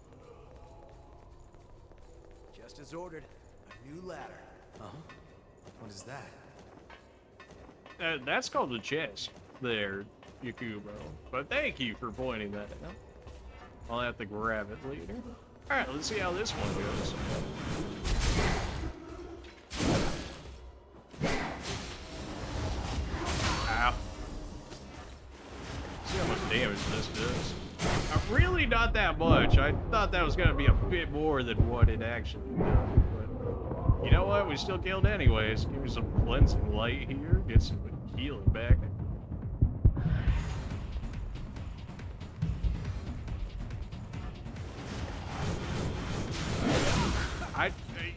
Just as ordered. A new ladder. Uh-huh. What is that? That's called a chest there, Yakubo. But thank you for pointing that out. I'll have to grab it later. Alright, let's see how this one goes. Ow. See how much damage this does. Really not that much. I thought that was going to be a bit more than what it actually does. But you know what? We still killed anyways. Give me some cleansing light here. Get some healing back.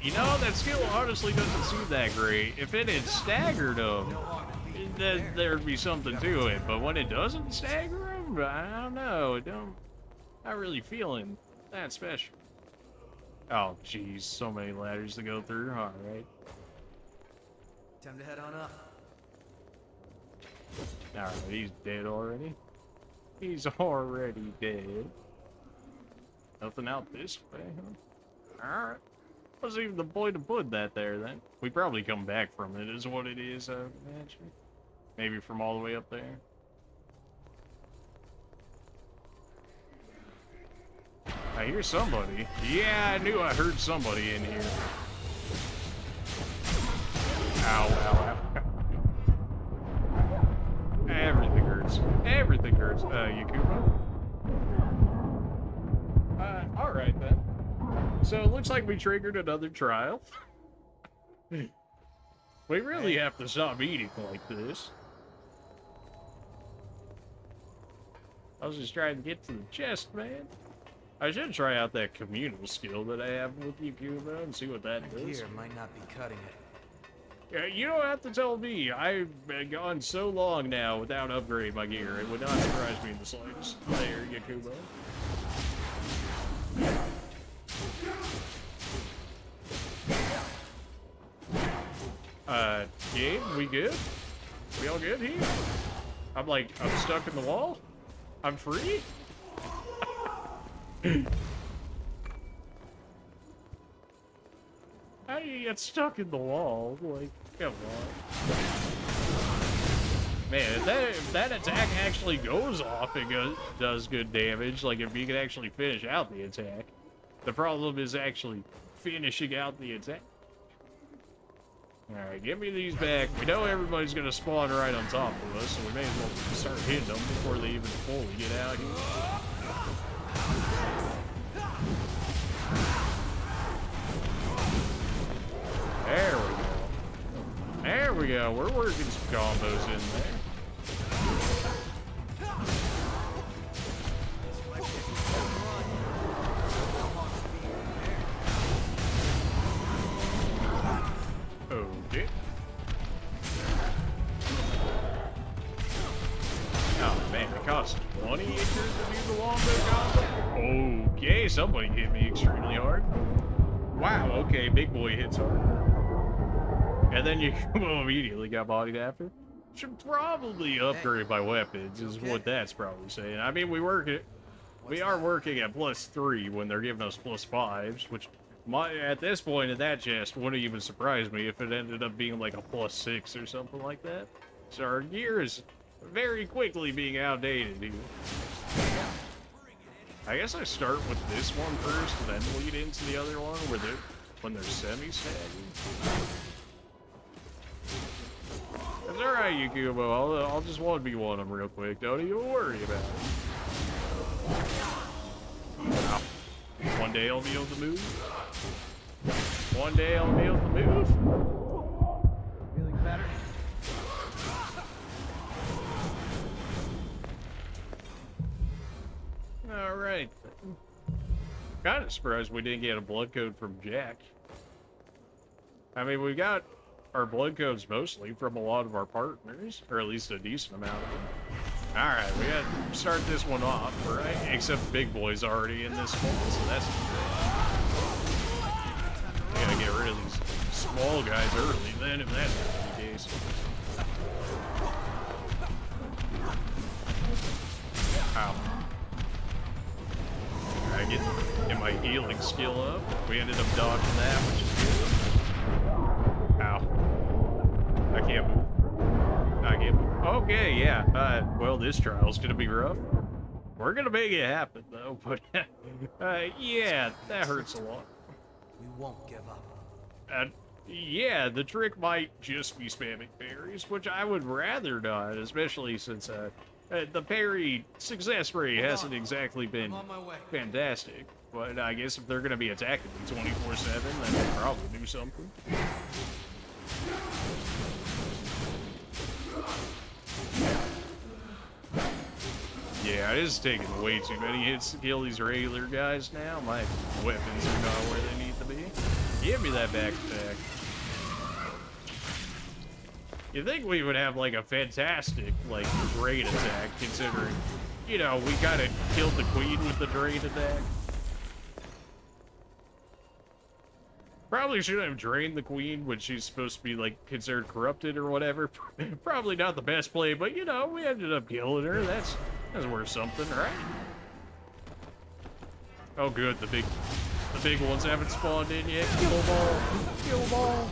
You know, that skill honestly doesn't seem that great. If it had staggered them, then there'd be something to it. But when it doesn't stagger them, I don't know. Not really feeling that special. Oh, jeez, so many ladders to go through. All right. Time to head on up. All right, he's dead already. He's already dead. Nothing out this way, huh? All right. What's even the point of putting that there, then? We probably come back from it, is what it is, I imagine. Maybe from all the way up there. I hear somebody. Yeah, I knew I heard somebody in here. Ow, ow, ow. Everything hurts. Everything hurts. Yakubo? Alright then. So it looks like we triggered another trial. We really have to stop eating like this. I was just trying to get to the chest, man. I should try out that communal skill that I have with Yakubo and see what that does. Gear might not be cutting it. Yeah, you don't have to tell me. I've gone so long now without upgrading my gear. It would not surprise me in the slightest. There, Yakubo. Gabe, we good? We all good here? I'm stuck in the wall? I'm free? How do you get stuck in the wall? Like, come on. Man, if that attack actually goes off, it does good damage. Like, if you can actually finish out the attack. The problem is actually finishing out the attack. Alright, give me these back. We know everybody's gonna spawn right on top of us, so we may as well start hitting them before they even fully get out here. There we go. There we go. We're working some combos in there. Okay. Oh man, it costs 20 acres to do the wombo combo. Okay, somebody hit me extremely hard. Wow, okay, big boy hits hard. And then you immediately got bodied after. Should probably upgrade my weapons, is what that's probably saying. I mean, we are working at +3 when they're giving us +5s, which at this point in that chest wouldn't even surprise me if it ended up being like a +6 or something like that. So our gear is very quickly being outdated here. I guess I start with this one first, and then lead into the other one when they're semi-staggered. It's alright, Yakubo. I'll just 1v1 them real quick. Don't even worry about it. Wow. One day I'll be able to move. One day I'll be able to move. Feeling better? Alright. Kind of surprised we didn't get a blood code from Jack. I mean, we got our blood codes mostly from a lot of our partners, or at least a decent amount of them. Alright, we gotta start this one off, right? Except Big Boy's already in this one, so that's great. We gotta get rid of these small guys early then, if that's the case. Ow. Alright, get my healing skill up. We ended up dodging that, which is good. Ow. I can't move. I can't move. Okay, yeah. Well, this trial's gonna be rough. We're gonna make it happen, though, but, yeah, that hurts a lot. We won't give up. Yeah, the trick might just be spamming parries, which I would rather not, especially since, the parry success rate hasn't exactly been fantastic. But I guess if they're gonna be attacking me 24/7, then they'll probably do something. Yeah, it is taking way too many hits to kill these regular guys now. My weapons are not where they need to be. Give me that back attack. You'd think we would have, like, a fantastic, like, drain attack, considering, you know, we kinda killed the queen with the drain attack. Probably shouldn't have drained the queen when she's supposed to be, like, considered corrupted or whatever. Probably not the best play, but, you know, we ended up killing her. That's worth something, right? Oh, good. The big ones haven't spawned in yet. Kill them all. Kill them all.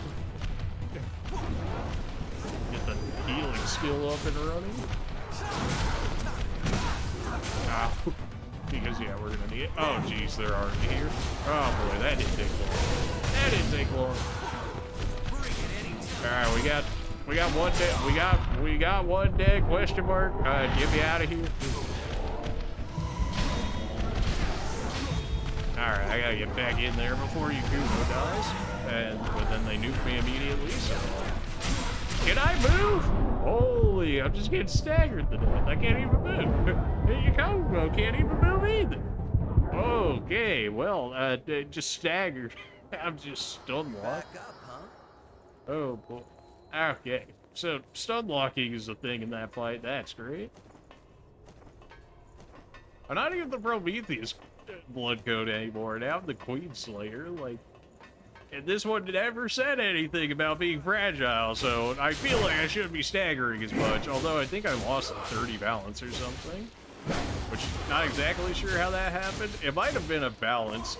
Get the healing skill up and running. Ow. Because, yeah, we're gonna need it. Oh, jeez, they're already here. Oh, boy, that didn't take long. That didn't take long. Alright, we got one dead. We got one dead, question mark. Get me out of here. Alright, I gotta get back in there before Yakumo dies. But then they nuke me immediately, so... Can I move? Holy, I'm just getting staggered to death. I can't even move. Yakumo can't even move either. Okay, well, just staggered. I'm just stun locked. Back up, huh? Oh, boy. Okay, so stun locking is a thing in that fight. That's great. I'm not even the Prometheus blood code anymore. Now I'm the Queen Slayer. Like, and this one never said anything about being fragile, so I feel like I shouldn't be staggering as much. Although I think I lost like 30 balance or something, which not exactly sure how that happened. It might have been a balance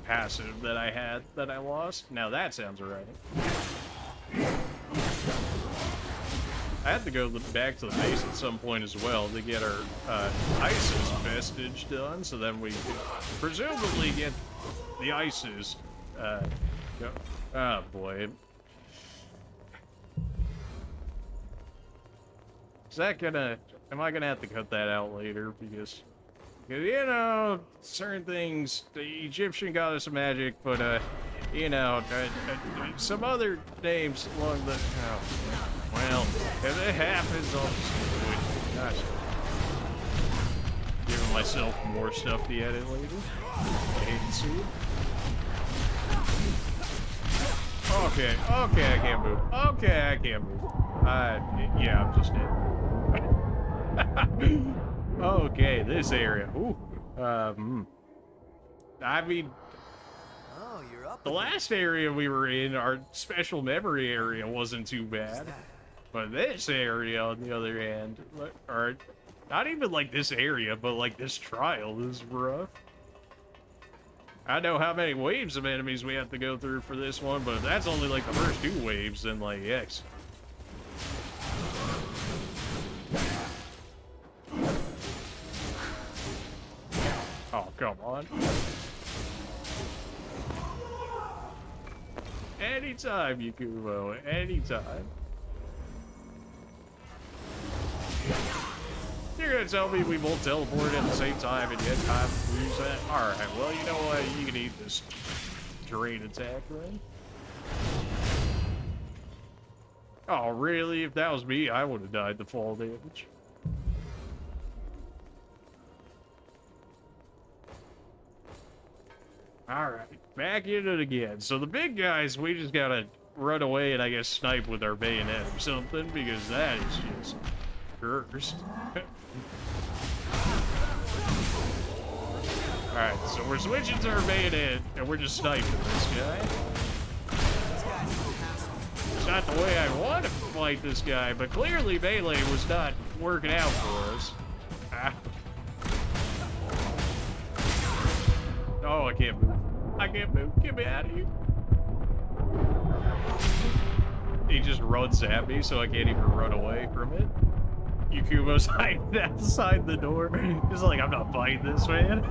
passive that I had that I lost. Now that sounds right. I had to go back to the base at some point as well to get our ISIS vestige done, so then we could presumably get the ISIS. Oh boy. Is that gonna... Am I gonna have to cut that out later? Because you know, certain things, the Egyptian goddess of magic, but, you know, some other names along the... Oh, well, if it happens, I'll just do it. Gosh. Giving myself more stuff to edit later. I hate to see it. Okay, I can't move. Okay, I can't move. Yeah, I'm just dead. Okay, this area. Ooh. I mean... Oh, you're up. The last area we were in, our special memory area, wasn't too bad. But this area, on the other hand, or not even like this area, but like this trial is rough. I know how many waves of enemies we have to go through for this one, but if that's only like the first 2 waves, then like, yes. Oh, come on. Anytime, Yakumo, anytime. You're gonna tell me we won't teleport at the same time and yet time to use that? Alright, well, you know what? You can eat this drain attack, then. Oh, really? If that was me, I would have died to fall damage. Alright. back in it again. So the big guys, we just gotta run away and I guess snipe with our bayonet or something, because that is just cursed. Alright, so we're switching to our bayonet and we're just sniping this guy. It's not the way I want to fight this guy, but clearly melee was not working out for us. Ah. Oh, I can't move. I can't move. Get me out of here. He just runs at me, so I can't even run away from it. Yakubo's hiding outside the door. He's like, I'm not fighting this, man.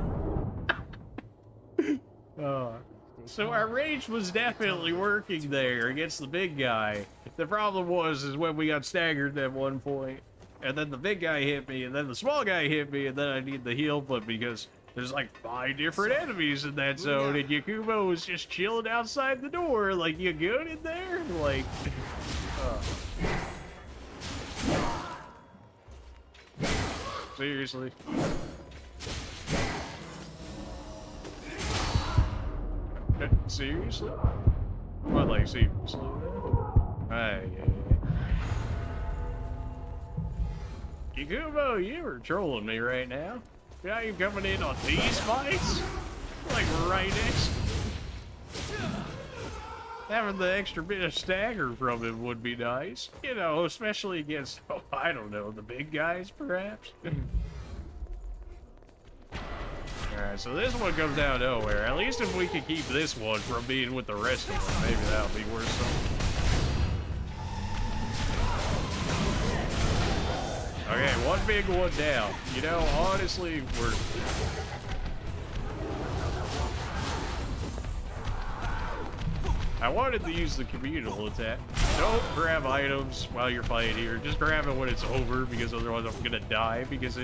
So our rage was definitely working there against the big guy. The problem was when we got staggered at one point, and then the big guy hit me, and then the small guy hit me, and then I need the heal, but because there's like 5 different enemies in that zone, and Yakubo was just chilling outside the door, like, you good in there? Like, seriously. Seriously? What, like, seriously? Hey, yeah. Yakubo, you were trolling me right now. Now you coming in on these fights? Like, right next. Having the extra bit of stagger from him would be nice. You know, especially against, oh, I don't know, the big guys, perhaps? Alright, so this one comes out of nowhere. At least if we can keep this one from being with the rest of them, maybe that'll be worth something. Okay, one big, one down. You know, honestly, we're... I wanted to use the communal attack. Don't grab items while you're fighting here. Just grab it when it's over, because otherwise I'm gonna die. Because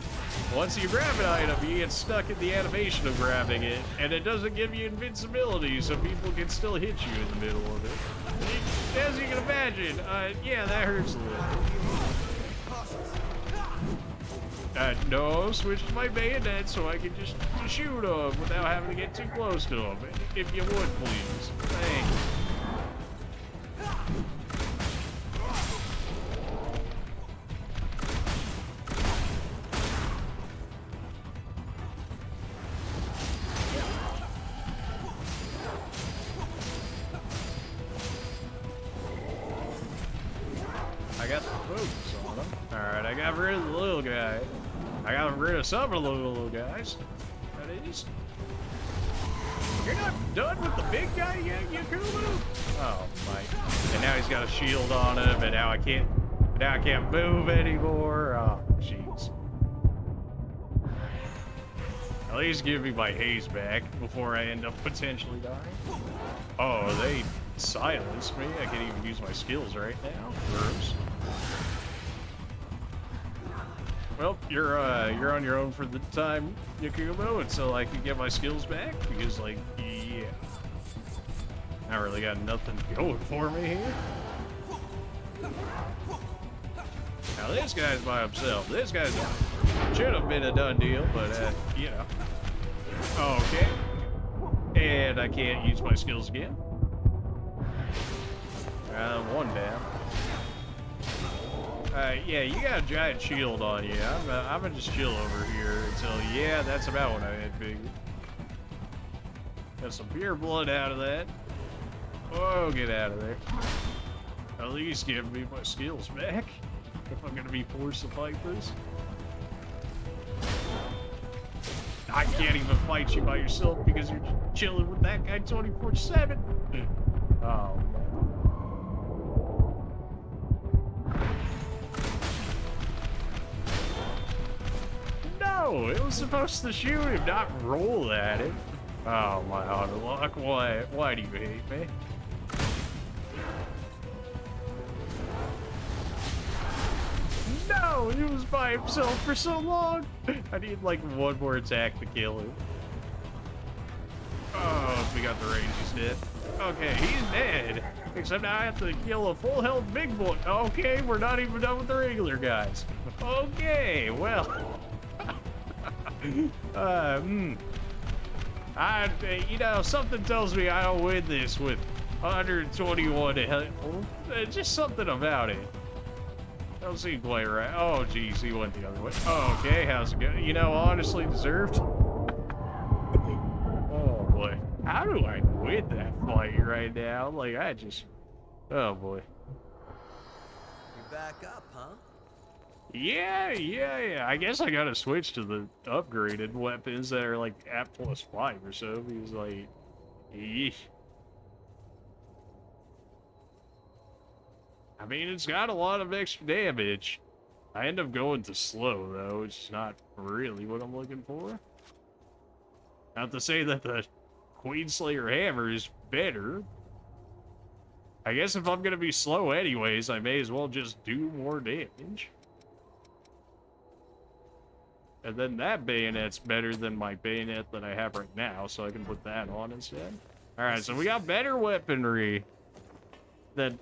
once you grab an item, you get stuck in the animation of grabbing it, and it doesn't give you invincibility, so people can still hit you in the middle of it. As you can imagine, yeah, that hurts a little. No, switch to my bayonet so I can just shoot him without having to get too close to him. If you would, please. Thank you. I got the focus on him. Alright, I got rid of the little guy. I got rid of some of the little guys. That is. You're not done with the big guy yet, Yakubo? Oh my! And now he's got a shield on him, and now I can't move anymore. Oh, jeez. At least give me my haze back before I end up potentially dying. Oh, they silenced me. I can't even use my skills right now. Gross. Well, you're on your own for the time, Yakubo, until I can get my skills back, because, like, yeah. I really got nothing going for me here. Now, this guy's by himself. This guy's should have been a done deal, but, you know. Okay. And I can't use my skills again. One down. Yeah, you got a giant shield on you. I'm gonna just chill over here until, yeah, that's about what I had figured. Got some pure blood out of that. Oh, get out of there. At least give me my skills back if I'm gonna be forced to fight this. I can't even fight you by yourself because you're chilling with that guy 24/7. Oh, man. No, it was supposed to shoot him, not roll at him. Oh my honor luck, why do you hate me? No, he was by himself for so long. I need like one more attack to kill him. Oh, we got the range, he's dead. Okay, he's dead. Except now I have to kill a full health big boy. Okay, we're not even done with the regular guys. Okay, well. You know, something tells me I don't win this with 121 health. Just something about it. Don't seem quite right. Oh, geez, he went the other way. Oh, okay, how's it going? You know, honestly deserved. Oh, boy. How do I win that fight right now? Like, I just... Oh, boy. You're back up, huh? Yeah. I guess I gotta switch to the upgraded weapons that are, like, at +5 or so. Because, like... Eesh. I mean, it's got a lot of extra damage. I end up going to slow, though, which is not really what I'm looking for. Not to say that the Queenslayer hammer is better. I guess if I'm gonna be slow anyways, I may as well just do more damage. And then that bayonet's better than my bayonet that I have right now, so I can put that on instead. Alright, so we got better weaponry that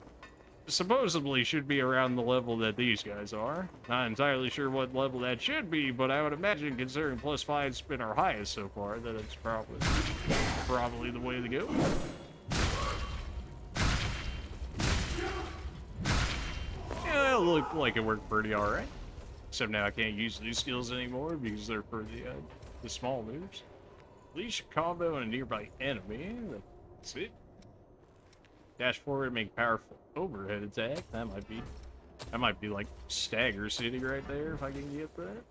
supposedly should be around the level that these guys are. Not entirely sure what level that should be, but I would imagine, considering +5's been our highest so far, that it's probably the way to go. Yeah, it looked like it worked pretty alright. Except now I can't use these skills anymore because they're for the small moves. Unleash a combo on a nearby enemy. That's it. Dash forward, make powerful overhead attack. That might be like Stagger City right there if I can get that.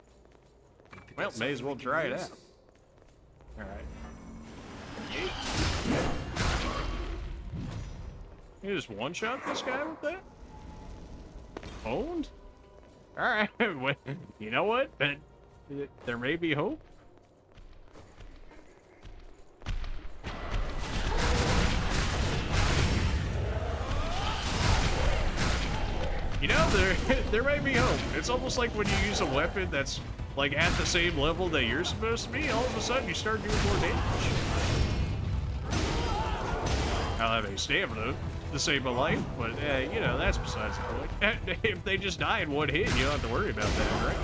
Well, may as well try it out. Alright. You just one-shot this guy with that? Owned? Alright, you know what? There may be hope. You know, there may be hope. It's almost like when you use a weapon that's like at the same level that you're supposed to be, all of a sudden you start doing more damage. I'll have a stamina to save my life, but you know, that's besides the point. If they just die in one hit, you don't have to worry about that, right?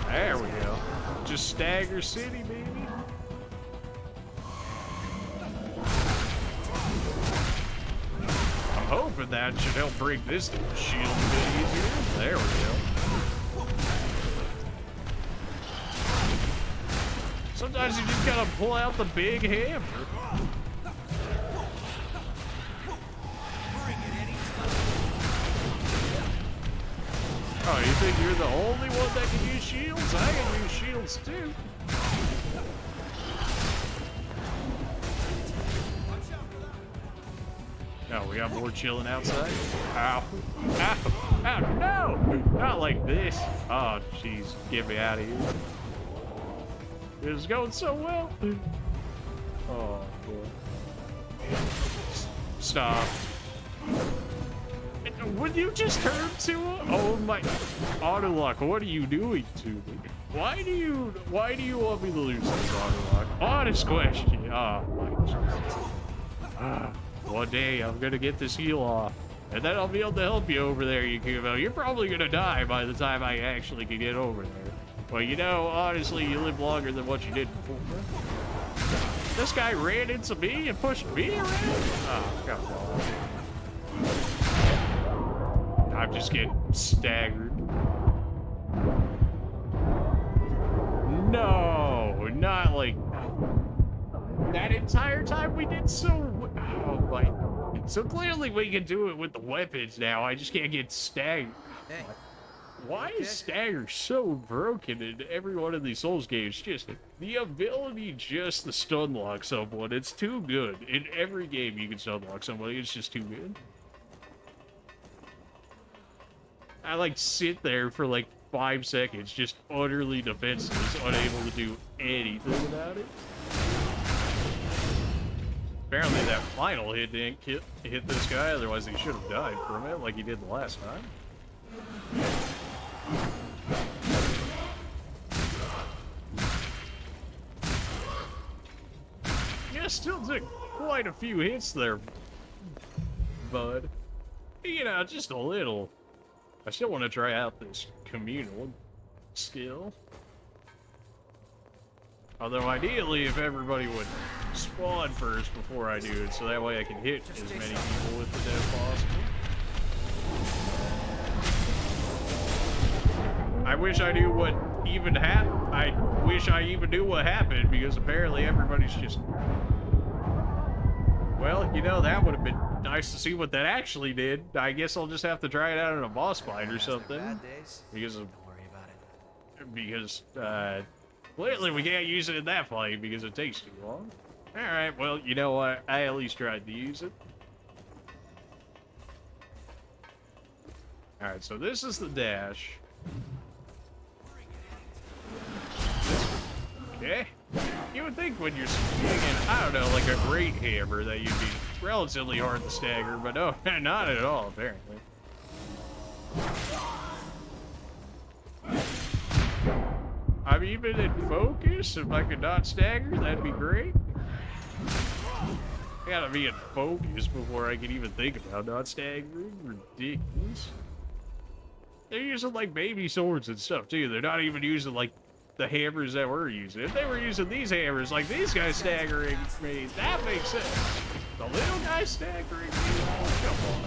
There we go. Just Stagger City, baby. I'm hoping that should help break this shield a bit easier. There we go. Sometimes you just gotta pull out the big hammer. Oh, you think you're the only one that can use shields? I can use shields too. Oh, we got more chilling outside? Ow. Ow. Ow, no! Not like this. Oh, jeez. Get me out of here. It was going so well. Oh, boy. Stop. Would you just turn to him? Oh my, Autolock, what are you doing to me? Why do you want me to lose this, Autolock? Honest question. Oh my Jesus. One day I'm gonna get this heal off, and then I'll be able to help you over there, Yakumo. You're probably gonna die by the time I actually can get over there. Well, you know, honestly, you live longer than what you did before. This guy ran into me and pushed me around? Oh, come on. I'm just getting staggered. No, not like that entire time we did so. Oh my. So clearly we can do it with the weapons now. I just can't get staggered. Hey. Why is Stagger so broken in every one of these Souls games? Just the ability just to stun lock someone, it's too good. In every game you can stun lock somebody, it's just too good. I like sit there for like 5 seconds, just utterly defenseless, unable to do anything about it. Apparently that final hit didn't hit this guy, otherwise he should have died from it like he did the last time. Yeah, still took quite a few hits there, bud. You know, just a little I still want to try out this communal skill. Although ideally, if everybody would spawn first before I do it, so that way I can hit as many people with it as possible. I wish I knew what even happened. I wish I even knew what happened, because apparently everybody's just... Well, you know, that would have been nice to see what that actually did. I guess I'll just have to try it out in a boss fight or something. Because of... Don't worry about it. Because, clearly we can't use it in that fight because it takes too long. Alright, well, you know what? I at least tried to use it. Alright, so this is the dash. Okay. You would think when you're swinging, I don't know, like a great hammer, that you'd be relatively hard to stagger, but no, not at all, apparently. I'm even in focus. If I could not stagger, that'd be great. I gotta be in focus before I can even think about not staggering. Ridiculous. They're using like baby swords and stuff too. They're not even using like the hammers that we're using. If they were using these hammers, like these guys staggering me, that makes sense. The little guy staggering me, oh, come on.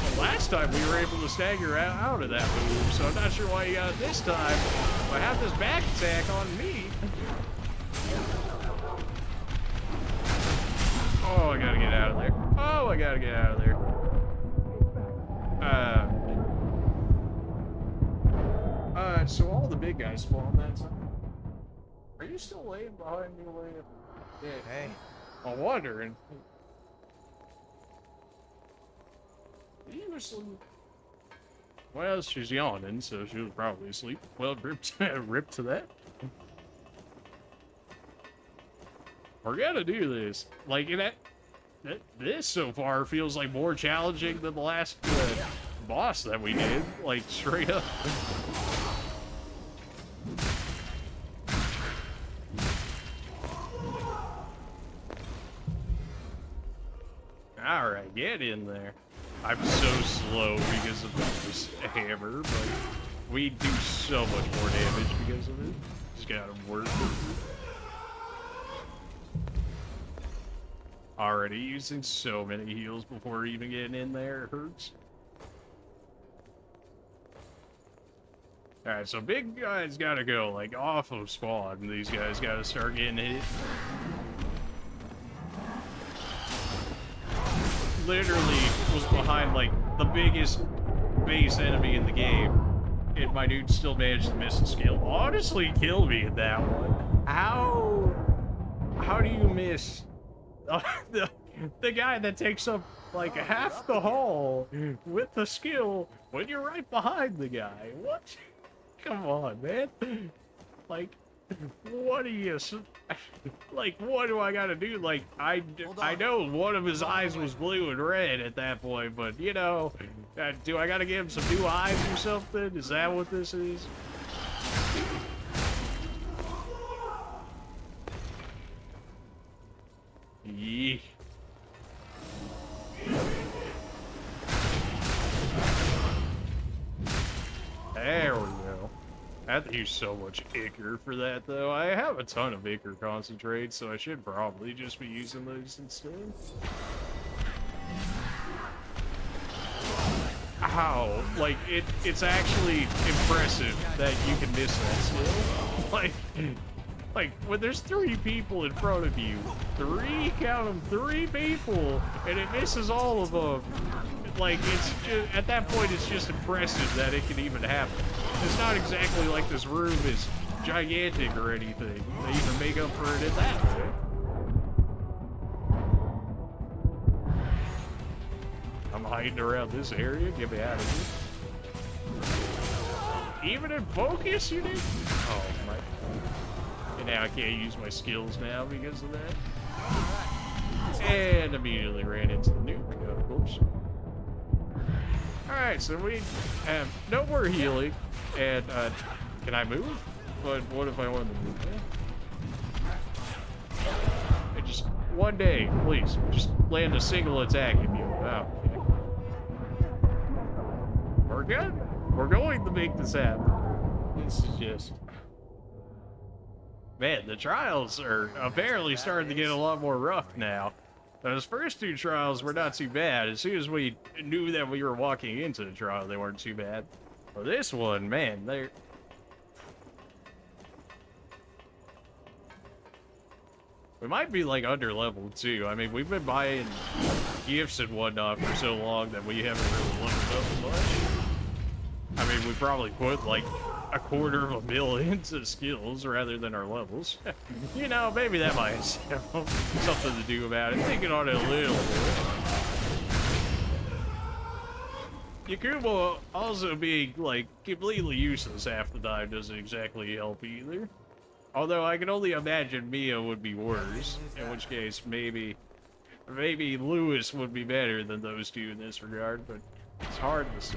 Well, last time we were able to stagger out of that move, so I'm not sure why you got it this time. I have this back attack on me. Oh, I gotta get out of there. Oh, I gotta get out of there. So all the big guys spawn that time. Are you still laying behind me, Liam? Yeah. Hey. I'm wondering. You were asleep. Well, she's yawning, so she was probably asleep. Well, rip to that. We're gonna do this. Like, this so far feels like more challenging than the last boss that we did. Like, straight up. Alright, get in there. I'm so slow because of this hammer, but we do so much more damage because of it. Just gotta work it. Already using so many heals before even getting in there, it hurts. Alright, so big guys gotta go, like, off of spawn. These guys gotta start getting hit. Literally was behind, like, the biggest base enemy in the game, and my dude still managed to miss a skill. Honestly, killed me in that one. How do you miss the guy that takes up, like, half the hall with the skill when you're right behind the guy? What? Come on, man. Like, what are you... Like, what do I gotta do? Like, I know one of his eyes was blue and red at that point, but, you know, do I gotta give him some new eyes or something? Is that what this is? Yee. There we go. I have to use so much Ichor for that, though. I have a ton of Ichor concentrates, so I should probably just be using those instead. Ow. Like, it's actually impressive that you can miss that skill. Like, when there's 3 people in front of you, 3, count them, 3 people, and it misses all of them. Like, it's just, at that point, it's just impressive that it can even happen. It's not exactly like this room is gigantic or anything. They even make up for it in that way. I'm hiding around this area. Get me out of here. Even in focus, you do? Oh, my. And now I can't use my skills now because of that. And immediately ran into the nuke. Oops. Alright, so we have no more healing, and, can I move? But what if I want to move? And just, one day, please, just land a single attack if you, oh, okay. good. We're going to make this happen. This is just... Man, the trials are apparently starting to get a lot more rough now. Those first 2 trials were not too bad. As soon as we knew that we were walking into the trial, they weren't too bad. But this one, man, they're... We might be, like, under level, too. I mean, we've been buying gifts and whatnot for so long that we haven't really leveled up much. I mean, we probably put, like, 250,000 into skills rather than our levels. You know, maybe that might have something to do about it. Thinking on it a little bit. Yakumo also being, like, completely useless half the time doesn't exactly help either. Although I can only imagine Mia would be worse, in which case maybe Lewis would be better than those 2 in this regard, but it's hard to say.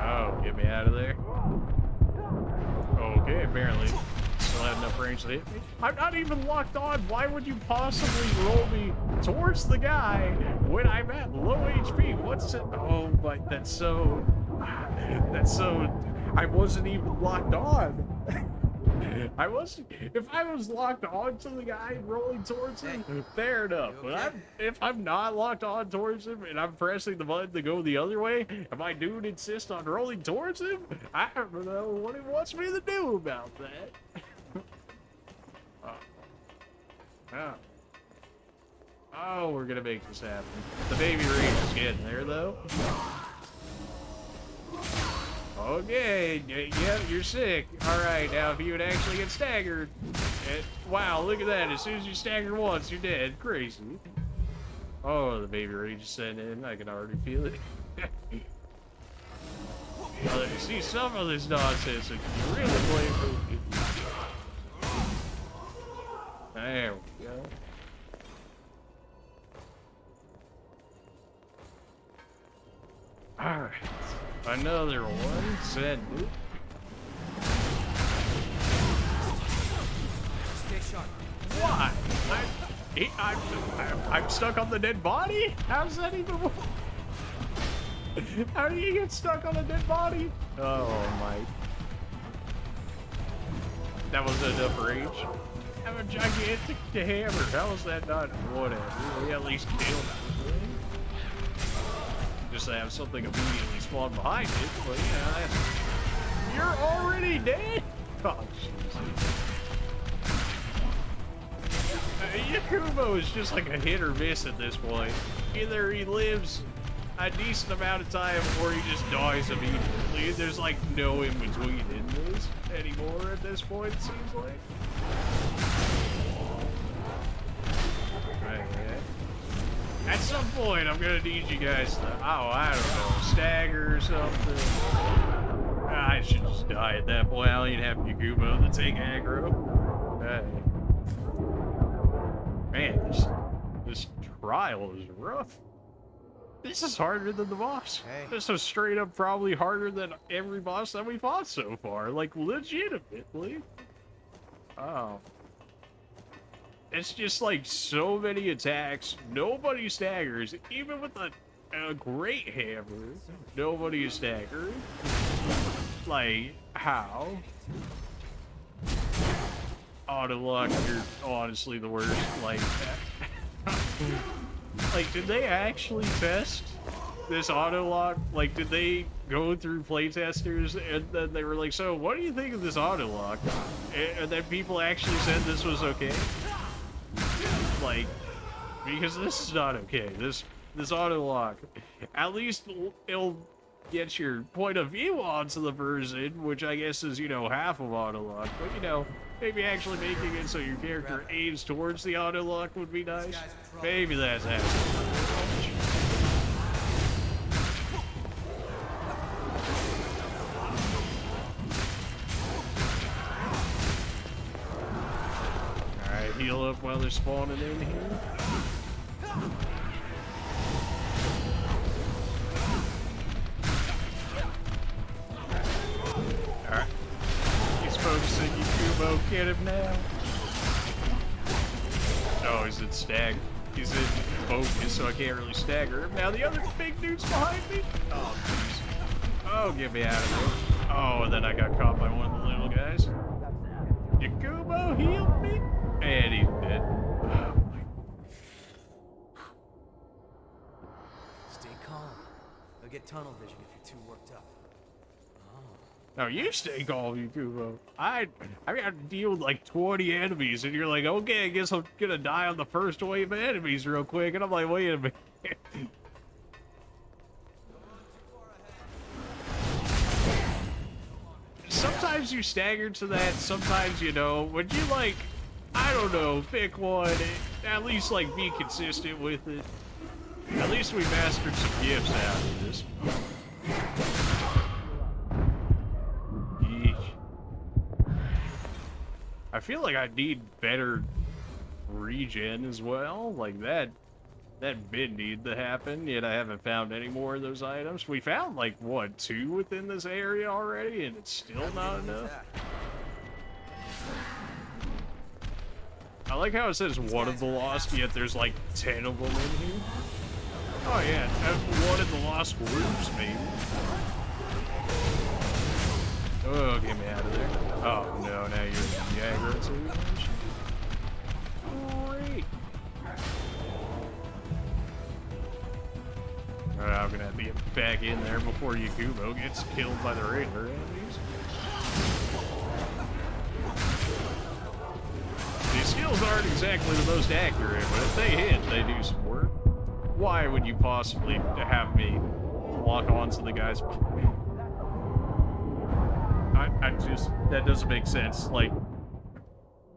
Oh, get me out of there. Okay, apparently still had enough range to hit me. I'm not even locked on. Why would you possibly roll me towards the guy when I'm at low HP? What's it? Oh, but that's so... I wasn't even locked on. I wasn't... If I was locked on to the guy rolling towards him, fair enough. But if I'm not locked on towards him and I'm pressing the button to go the other way, and my dude insists on rolling towards him, I don't know what he wants me to do about that. Oh, we're gonna make this happen. The baby rage is getting there, though. Okay, yeah, you're sick. Alright, now if you would actually get staggered... wow, look at that. As soon as you stagger once, you're dead. Crazy. Oh, the baby rage is setting in. I can already feel it. Well, you see some of this nonsense if you really play for... There we go. Alright. Another one. Send it. Stay sharp. Why? I'm stuck on the dead body? How's that even work? How do you get stuck on a dead body? Oh my. That was enough rage. I have a gigantic hammer. How is that not? Whatever. We at least killed it. Just to have something immediately spawn behind it, but yeah, that's... You're already dead? Oh, jeez. Yakumo is just like a hit or miss at this point. Either he lives a decent amount of time or he just dies immediately. There's like no in between in this anymore at this point, it seems like. Right, yeah. At some point, I'm gonna need you guys to, I don't know, stagger or something. I should just die at that point. I don't even have Yakumo to take aggro. Man, this trial is rough. This is harder than the boss. Hey. This is straight up probably harder than every boss that we fought so far. Like, legitimately. Oh. It's just like so many attacks. Nobody staggers. Even with a great hammer, nobody is staggered. Like, how? Auto-lock, you're honestly the worst. Like, like, did they actually test this auto-lock? Like, did they go through playtesters and then they were like, so what do you think of this auto-lock? And then people actually said this was okay? Like, because this is not okay. This auto-lock, at least it'll get your point of view onto the version, which I guess is, you know, half of auto-lock. But, you know, maybe actually making it so your character aims towards the auto-lock would be nice. Maybe that's happening. Alright, heal up while they're spawning in here. Alright. He's focusing Yakumo, get him now. is it focus, so I can't really stagger him. Now the other big dude's behind me. Oh, jeez. Oh, get me out of there. Oh, and then I got caught by one of the little guys. Yakubo healed me, and he's dead. Stay calm. They'll get tunnel vision if you're too worked up. Now you stay calm, Yakubo. I got to deal with like 20 enemies, and you're like, okay, I guess I'm gonna die on the first wave of enemies real quick, and I'm like, wait a minute. Sometimes you stagger to that, sometimes you don't. Would you like, I don't know, pick one, at least like be consistent with it. At least we mastered some gifts out of this. I feel like I need better regen as well. Like that did need to happen, yet I haven't found any more of those items. We found like, what, 2 within this area already, and it's still not enough? I like how it says one of the lost, yet there's like 10 of them in here. Oh yeah, one of the lost groups, maybe. Oh, get me out of there. Oh no, now you're in the aggro too. Great. Alright, I'm gonna have to get back in there before Yakubo gets killed by the regular enemies. These skills aren't exactly the most accurate, but if they hit, they do some work. Why would you possibly have me lock onto the guys behind me? That doesn't make sense. Like,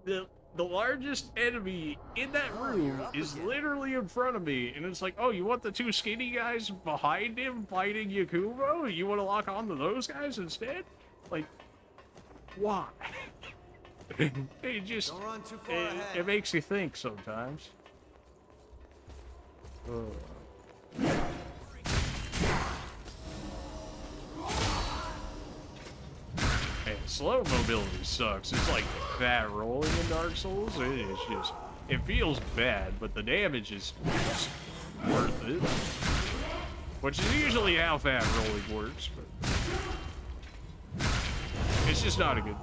the largest enemy in that room is literally in front of me, and it's like, oh, you want the 2 skinny guys behind him fighting Yakubo? You want to lock on to those guys instead? Like, why? It just, it makes you think sometimes. Man, slow mobility sucks. It's like fat rolling in Dark Souls. It is just, it feels bad, but the damage is just worth it. Which is usually how fat rolling works, but it's just not a good.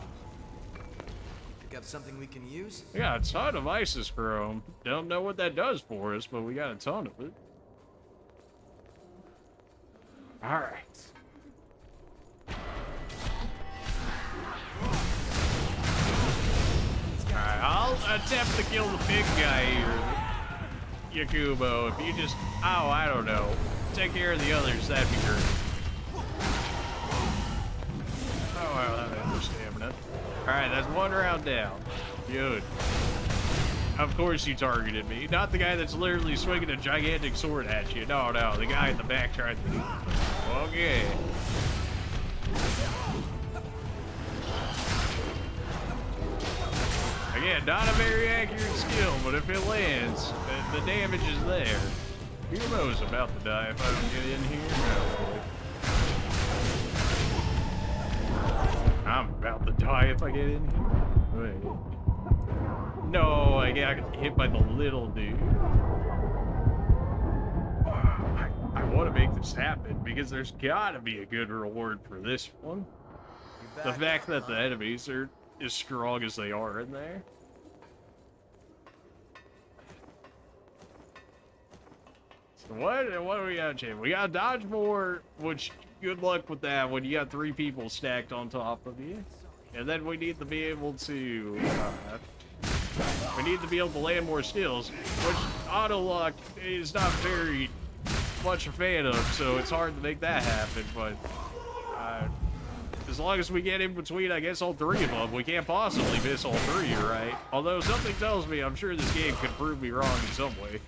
Got something we can use? We got a ton of Isis Chrome. Don't know what that does for us, but we got a ton of it. Alright. Alright, I'll attempt to kill the big guy here. Yakubo, if you just, oh, I don't know, take care of the others, that'd be great. Oh, wow, that had no stamina. Alright, that's 1 round down. Good. Of course you targeted me. Not the guy that's literally swinging a gigantic sword at you. No, no, the guy in the back tried to do it. Okay. Again, not a very accurate skill, but if it lands, the damage is there. Humo's about to die if I don't get in here. No, I'm about to die if I get in here. Wait. No, I got hit by the little dude. I want to make this happen because there's got to be a good reward for this one. The fact that the enemies are as strong as they are in there. So what do we got, Jim? We got dodge more, which good luck with that when you got 3 people stacked on top of you. And then we need to be able to land more skills, which auto lock is not very much a fan of, so it's hard to make that happen, but as long as we get in between, I guess, all 3 of them, we can't possibly miss all 3, right? Although something tells me I'm sure this game could prove me wrong in some way.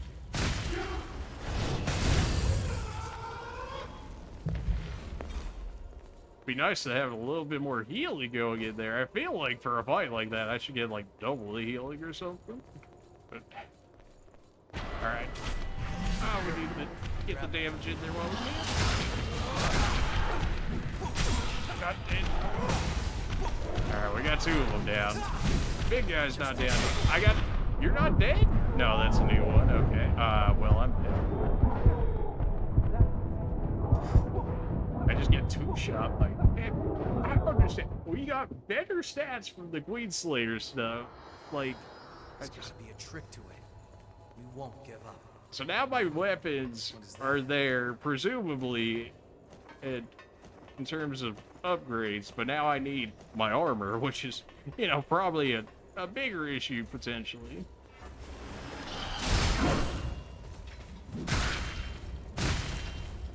Be nice to have a little bit more healing going in there. I feel like for a fight like that, I should get like double the healing or something. But alright. Oh, we need to get the damage in there while we can. God damn. Alright, we got 2 of them down. Big guy's not down. You're not dead? No, that's a new one. Okay. Well, I'm dead. I just get two-shot by... I don't understand. We got better stats from the Queen Slayer stuff. Like... There's gotta be a trick to it. We won't give up. So now my weapons are there, presumably, in terms of upgrades, but now I need my armor, which is, you know, probably a bigger issue, potentially.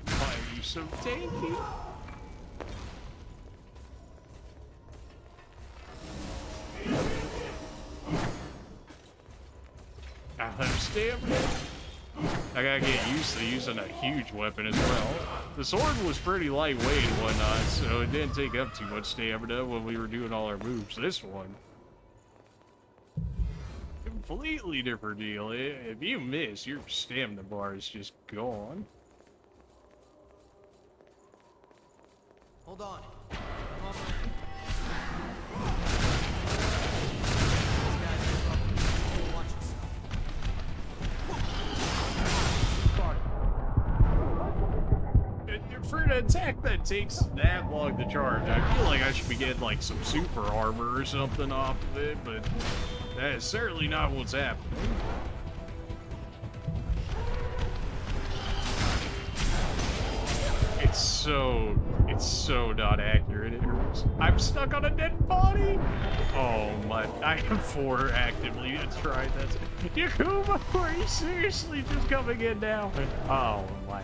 Why are you so tanky? I have stamina. I gotta get used to using a huge weapon as well. The sword was pretty lightweight and whatnot, so it didn't take up too much stamina when we were doing all our moves. This one, completely different deal. If you miss, your stamina bar is just gone. Hold on. For an attack that takes that long to charge, I feel like I should be getting like some super armor or something off of it, but that is certainly not what's happening. It's so not accurate. It hurts. I'm stuck on a dead body. Oh my! I have 4 actively tried that. Yakuma, are you seriously just coming in now? Oh my!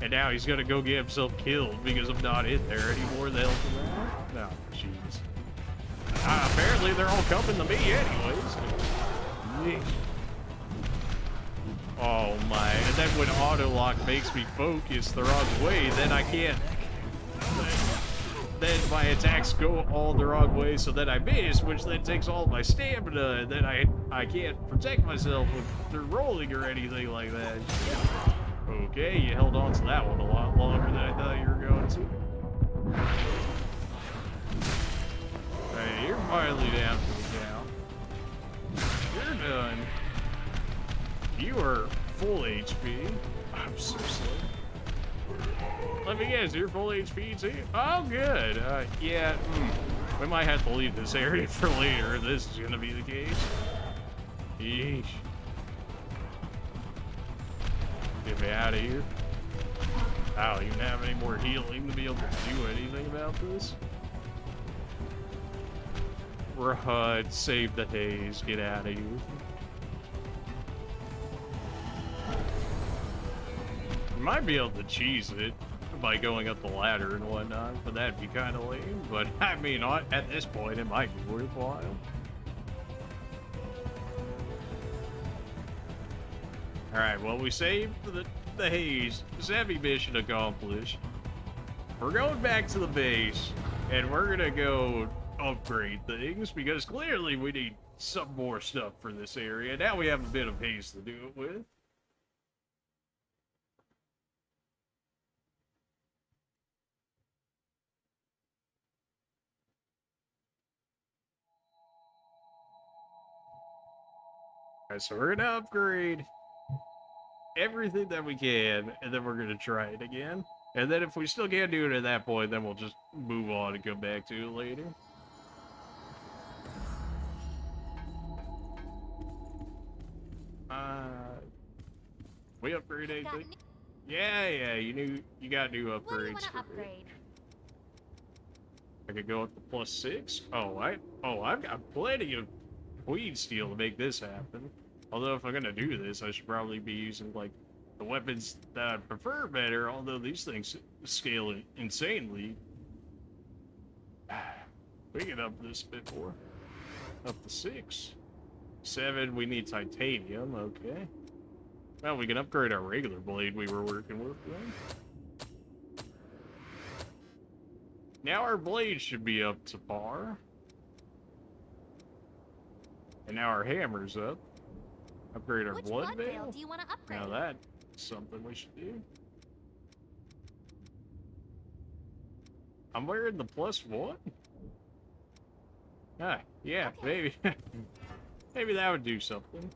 And now he's gonna go get himself killed because I'm not in there anymore. The hell's around? No, jeez. Apparently they're all coming to me anyways. Yeesh. Oh my, and then when auto-lock makes me focus the wrong way, then I can't... Then my attacks go all the wrong way, so then I miss, which then takes all my stamina, and then I can't protect myself through rolling or anything like that. Okay, you held on to that one a lot longer than I thought you were going to. Hey, you're finally down to the count. You're done. You are full HP. I'm so slow. Let me guess, you're full HP too? Oh, good. Yeah, we might have to leave this area for later if this is gonna be the case. Yeesh. Get me out of here. I don't even have any more healing to be able to do anything about this. Rahud, save the haze, get out of here. You might be able to cheese it by going up the ladder and whatnot, but that'd be kind of lame. But I mean, at this point, it might be worthwhile. Alright, well, we saved the haze. Semi mission accomplished. We're going back to the base, and we're gonna go upgrade things, because clearly we need some more stuff for this area. Now we have a bit of haze to do it with. Alright, so we're gonna upgrade everything that we can, and then we're gonna try it again. And then if we still can't do it at that point, then we'll just move on and come back to it later. We upgrade anything? Yeah, you got new upgrades. What do you want to upgrade? I could go up to +6. I've got plenty of Queen Steel to make this happen. Although if I'm gonna do this, I should probably be using like the weapons that I prefer better, although these things scale insanely. We get up this bit more. Up to 6. 7, we need titanium, okay. Well, we can upgrade our regular blade we were working with then. Now our blade should be up to par. And now our hammer's up. Upgrade our blood veil. Do you want to upgrade? Now that's something we should do. I'm wearing the +1. Yeah, Okay. maybe. Maybe that would do something.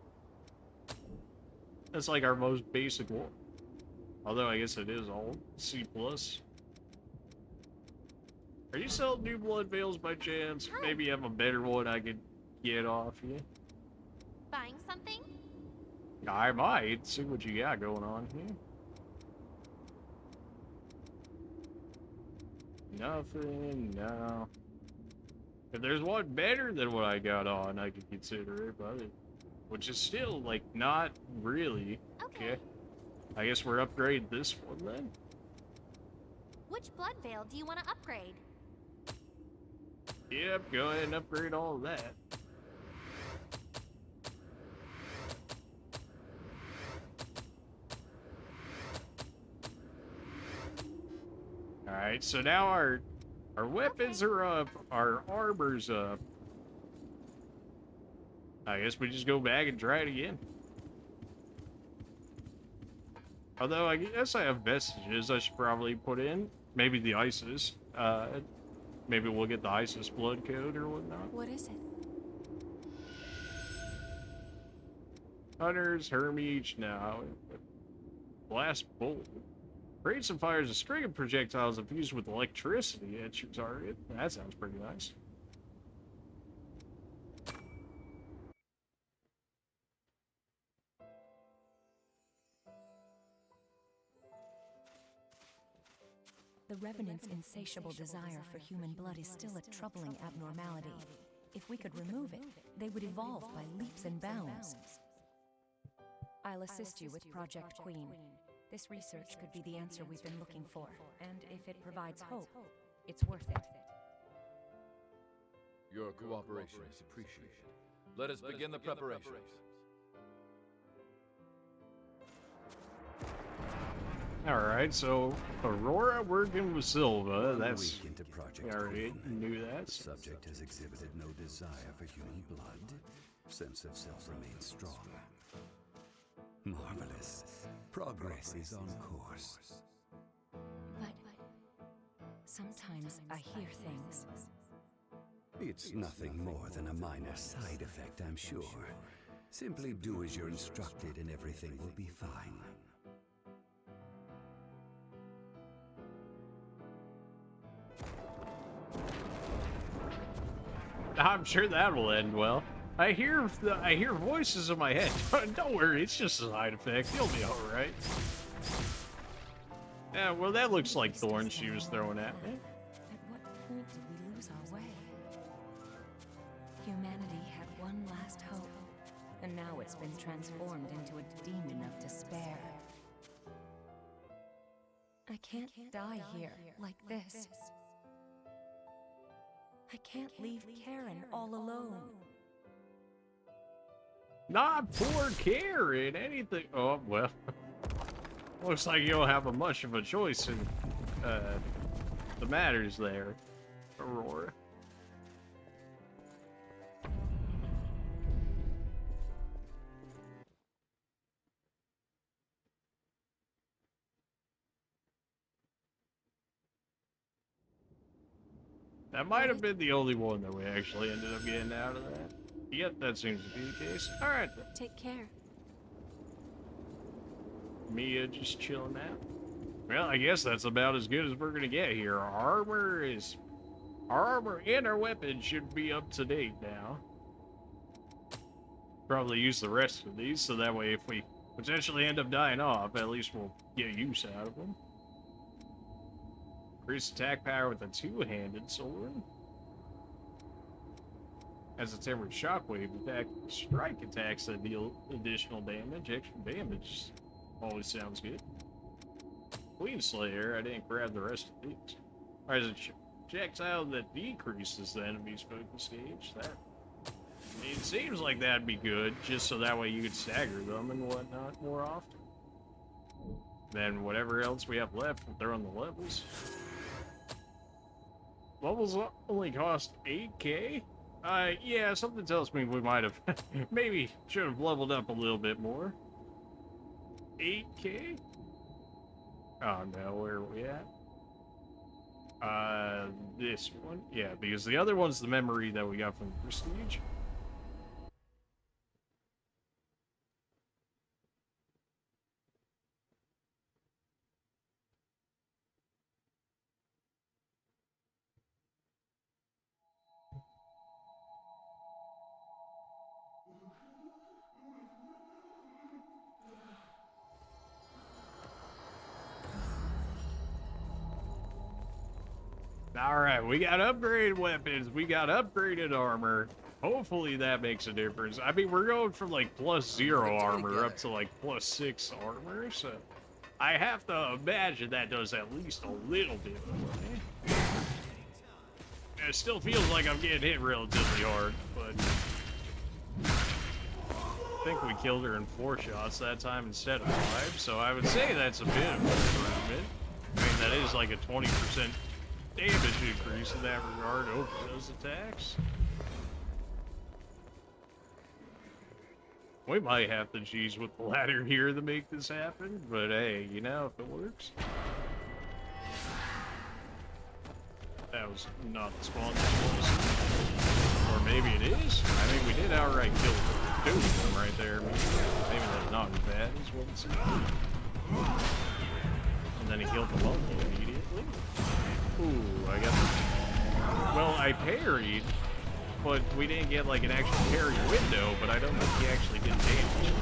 That's like our most basic one. Although I guess it is all C+. Are you selling new blood veils by chance? Maybe you have a better one I could get off you. Buying something? I might. See what you got going on here. Nothing, no. If there's one better than what I got on, I could consider it, but which is still, like, not really. Okay. I guess we're upgrading this one then. Which blood veil do you want to upgrade? Yep, go ahead and upgrade all of that. Alright, so now our weapons are up, our armor's up. I guess we just go back and try it again. Although I guess I have vestiges I should probably put in. Maybe the ISIS. Maybe we'll get the ISIS blood code or whatnot. What is it? Hunters, Hermes, now. Blast bolt. Creates and fires a string of projectiles infused with electricity at your target. That sounds pretty nice. The Revenant's insatiable desire for human blood is still a troubling abnormality. If we could remove it, they would evolve by leaps and bounds. I'll assist you with Project Queen. This research could be the answer we've been looking for, and if it provides hope, it's worth it. Your cooperation is appreciated. Let us begin the preparations. Alright, so Aurora working with Silva, that's... Week into Project We already Queen. knew that. The subject has exhibited no desire for human blood. Sense of self remains strong. Marvelous. Progress is on course. But sometimes I hear things. It's nothing more than a minor side effect, I'm sure. Simply do as you're instructed and everything will be fine. I'm sure that will end well. I hear voices in my head. Don't worry, it's just a side effect. You'll be all right. Yeah, well, that looks like thorns she was throwing at me. At what point did we lose our way? Humanity had one last hope, and now it's been transformed into a demon of despair. I can't die here like this. I can't leave Karen all alone. Not poor Karen, anything. Oh, well. Looks like you don't have much of a choice in the matters there, Aurora. That might have been the only one that we actually ended up getting out of that. Yep, that seems to be the case. Alright then. Take care. Mia just chilling out. Well, I guess that's about as good as we're gonna get here. Our armor and our weapons should be up to date now. Probably use the rest of these, so that way if we potentially end up dying off, at least we'll get use out of them. Increase attack power with a two-handed sword. As a tempered shockwave attack, strike attacks that deal additional damage. Extra damage always sounds good. Queen Slayer, I didn't grab the rest of these. As a projectile that decreases the enemy's focus gauge. That, I mean, it seems like that'd be good, just so that way you could stagger them and whatnot more often. Then whatever else we have left, we'll throw in the levels. Levels only cost 8k? Yeah, something tells me we might have, maybe should have leveled up a little bit more. 8k? Oh no, where are we at? This one? Yeah, because the other one's the memory that we got from Prestige. Alright, we got upgraded weapons, we got upgraded armor. Hopefully that makes a difference. I mean, we're going from like +0 armor up to like +6 armor, so I have to imagine that does at least a little bit more. It still feels like I'm getting hit relatively hard, but I think we killed her in 4 shots that time instead of 5, so I would say that's a bit of an improvement. I mean, that is like a 20% damage increase in that regard over those attacks. We might have to cheese with the ladder here to make this happen, but hey, you know, if it works. That was not the spawn that was. Or maybe it is? I mean, we did outright kill 2 of them right there. Maybe that's not as bad as what it seemed. And then he killed the monkey immediately. Ooh, I got... Well, I parried, but we didn't get like an actual parry window, but I don't think he actually did damage.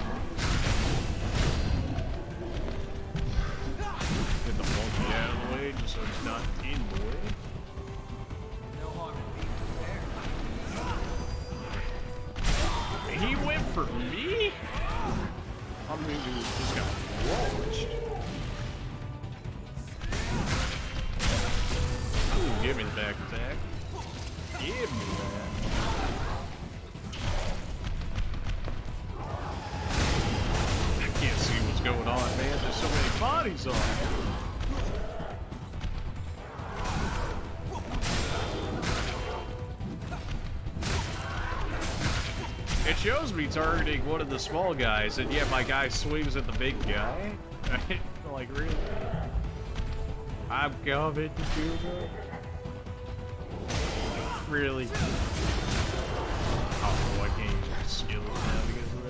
Get the monkey out of the way just so he's not in the way. No harm in being prepared. He went for me? I mean, dude, just got launched. Ooh, give me the back attack. Give me that. I can't see what's going on, man. There's so many bodies on it. It shows me targeting one of the small guys, and yet my guy swings at the big guy. Like, really? I'm coming to do it. Really? Oh, I can't use my skills now because of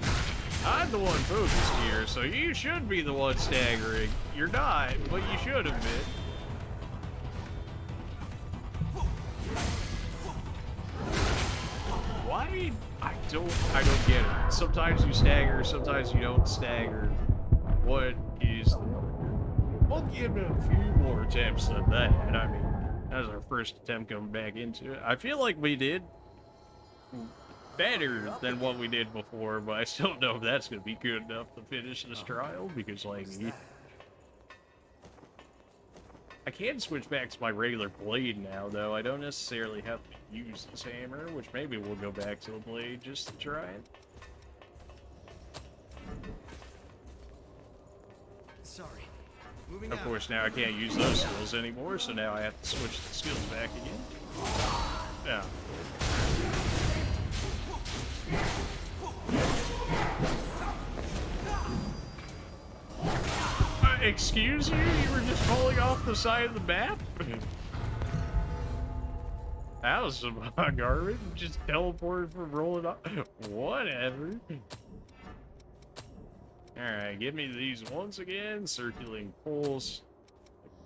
that. I'm the one focused here, so you should be the one staggering. You're not, but you should have been. Why? I don't get it. Sometimes you stagger, sometimes you don't stagger. What is the... We'll give it a few more attempts than that. I mean, that was our first attempt coming back into it. I feel like we did better than what we did before, but I still don't know if that's going to be good enough to finish this trial, because, like, I can switch back to my regular blade now, though. I don't necessarily have to use this hammer, which maybe we'll go back to the blade just to try it. Sorry. Of course, now I can't use those skills anymore, so now I have to switch the skills back again. Yeah. Excuse you? You were just falling off the side of the map? That was some garbage. Just teleported from rolling off. Whatever. Alright, give me these once again. Circulating pulse.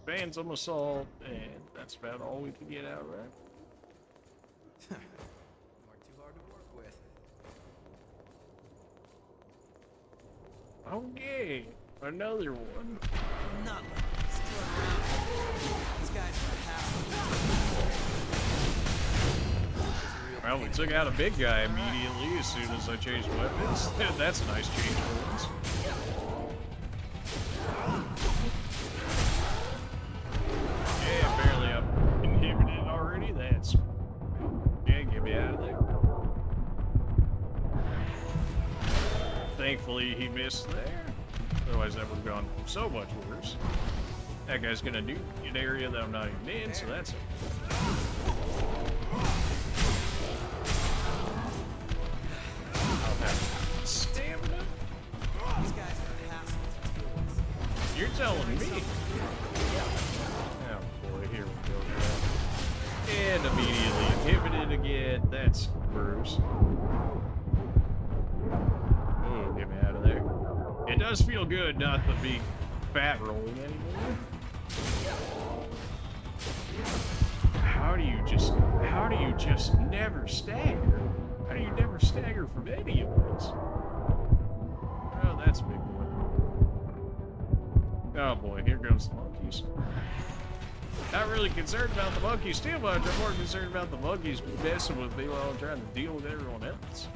Phantom assault. And that's about all we can get out, right? You are too hard to work with. Okay. Another one. Not like this. Still around. These guys are half. Well, we took out a big guy immediately as soon as I changed weapons. That's a nice change of weapons. Yeah, barely up inhibited already. That's... Yeah, get me out of there. Thankfully, he missed there. Otherwise, that would have gone so much worse. That guy's gonna do an area that I'm not even in, so that's it. I'll have stamina. These guys are a hassle to deal with. You're telling me. Oh boy, here we go. And immediately inhibited again. That's gross. Ooh, get me out of there. It does feel good not to be fat rolling anymore. How do you just never stagger? How do you never stagger from any of this? Oh, that's a big one. Oh boy, here goes the monkeys. Not really concerned about the monkeys too much. I'm more concerned about the monkeys messing with me while I'm trying to deal with everyone else.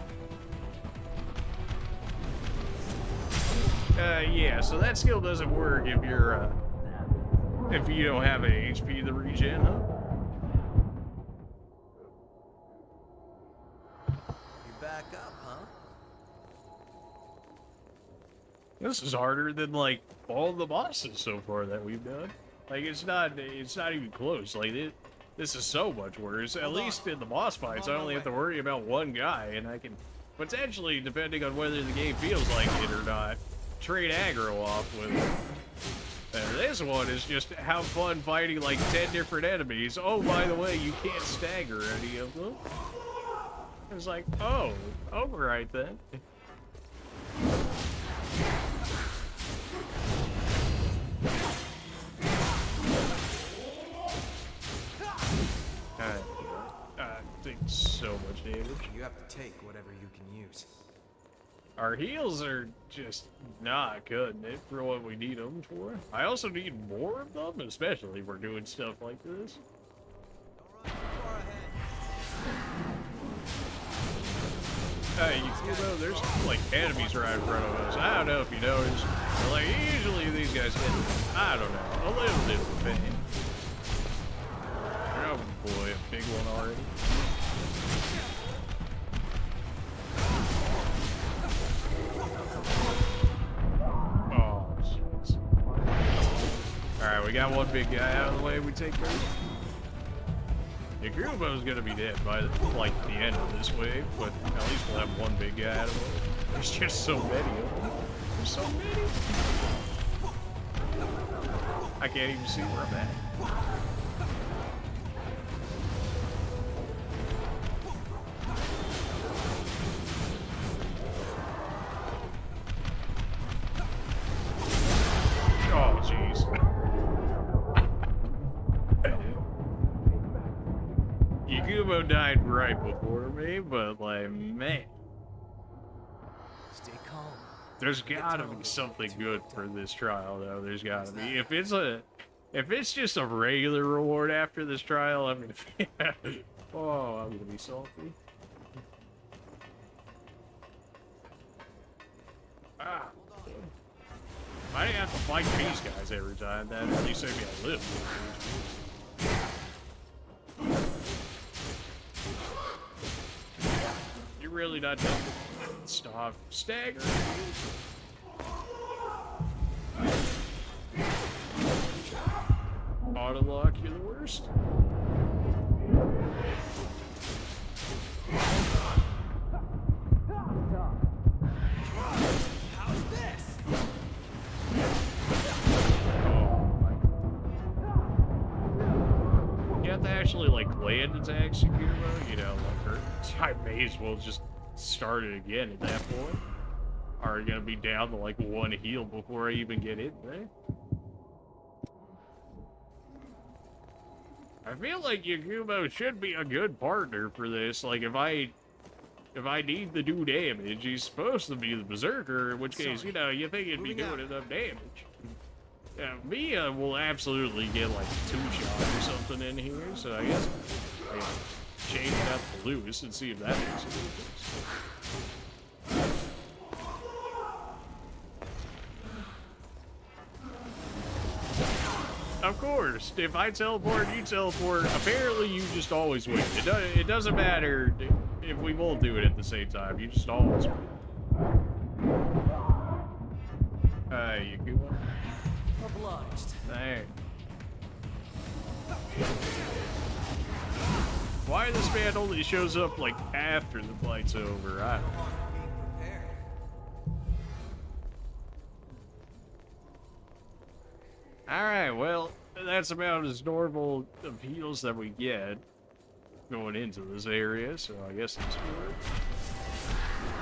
Yeah, so that skill doesn't work if you're, if you don't have an HP to regen, huh? You back up, huh? This is harder than, like, all the bosses so far that we've done. Like, it's not even close. Like, this is so much worse. At least in the boss fights, I only have to worry about one guy, and I can potentially, depending on whether the game feels like it or not, trade aggro off with it. And this one is just have fun fighting like 10 different enemies. Oh, by the way, you can't stagger any of them. It's like, oh, alright then. I think so much damage. You have to take whatever you can use. Our heals are just not cutting it for what we need them for. I also need more of them, especially if we're doing stuff like this. Hey, you know, there's like enemies right in front of us. I don't know if you noticed. But, like, usually these guys get, I don't know, a little bit of a pain. Oh boy, a big one already. Oh, jeez. Alright, we got one big guy out of the way. We take care of him. Yakubo's gonna be dead by like the end of this wave, but at least we'll have one big guy out of the way. There's just so many of them. There's so many. I can't even see where I'm at. Oh, jeez. Yakubo died right before me, but like, man. Stay calm. There's gotta be something good for this trial, though. There's gotta be. If it's just a regular reward after this trial, I'm gonna oh, I'm gonna be salty. Ah. I didn't have to fight these guys every time. That at least saved me a little. You're really not done. Stop staggering. Autolock, you're the worst. How's this? You have to actually like land attacks, Yakubo, you know, like her. I may as well just start it again at that point. Are you gonna be down to like one heal before I even get in there? I feel like Yakubo should be a good partner for this. Like if I need to do damage, he's supposed to be the berserker, in which case, you know, you think he'd be doing enough damage. Yeah, Mia will absolutely get like 2 shots or something in here, so I guess I can change that to Lewis and see if that makes a difference. Of course, if I teleport, you teleport. Apparently, you just always win. It doesn't matter if we both do it at the same time. You just always win. Yakubo. Obliged. Dang. Why this man only shows up like after the fight's over? I don't know. Alright, well, that's about as normal of heals that we get going into this area, so I guess it's good.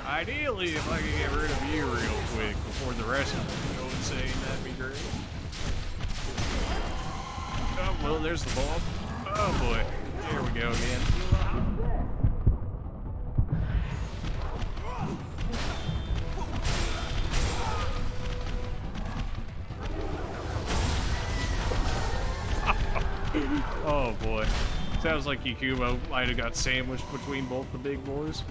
Ideally, if I could get rid of you real quick before the rest of them go insane, that'd be great. Oh, well, there's the ball. Oh boy, here we go again. Oh boy. Sounds like Kikumo might have got sandwiched between both the big boys.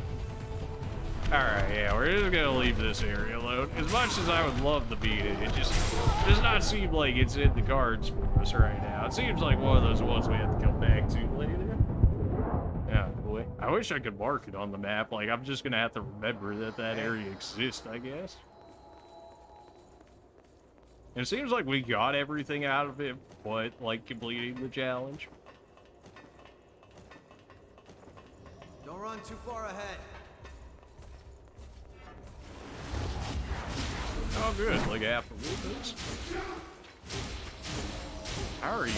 Alright, yeah, we're just gonna leave this area alone. As much as I would love to beat it, it just does not seem like it's in the cards for us right now. It seems like one of those ones we have to come back to later. Yeah, boy. I wish I could mark it on the map. Like, I'm just gonna have to remember that that area exists, I guess. And it seems like we got everything out of it, but, like, completing the challenge. Don't run too far ahead. Oh, good. Like half of this. How are you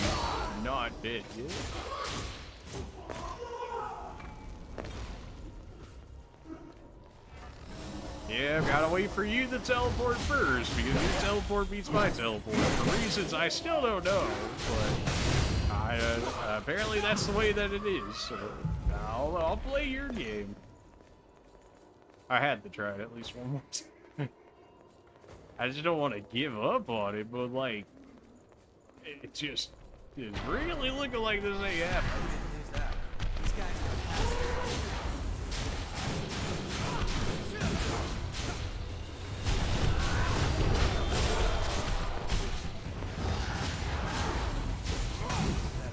not dead yet? Yeah, I've gotta wait for you to teleport first, because your teleport beats my teleport for reasons I still don't know, but apparently that's the way that it is, so I'll play your game. I had to try it at least one more time. I just don't want to give up on it, but like, it's just, it's really looking like this ain't happening. These guys are past.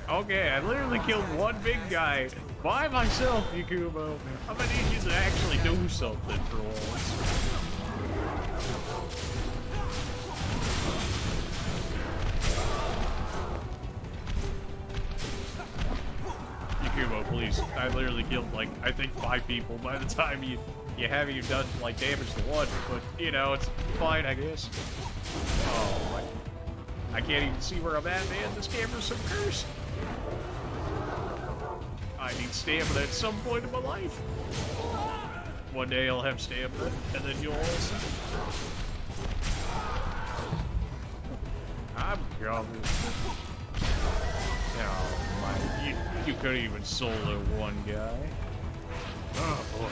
Okay, I literally killed one big guy by myself, Yakumo. I'm gonna need you to actually do something for once. Yakumo, please. I literally killed, like, I think 5 people by the time you haven't even done, like, damage to one. But, you know, it's fine, I guess. Oh, my. I can't even see where I'm at, man. This camera's so cursed. I need stamina at some point in my life. One day I'll have stamina, and then you'll also. I'm coming. Oh my, you couldn't even solo one guy. Oh boy.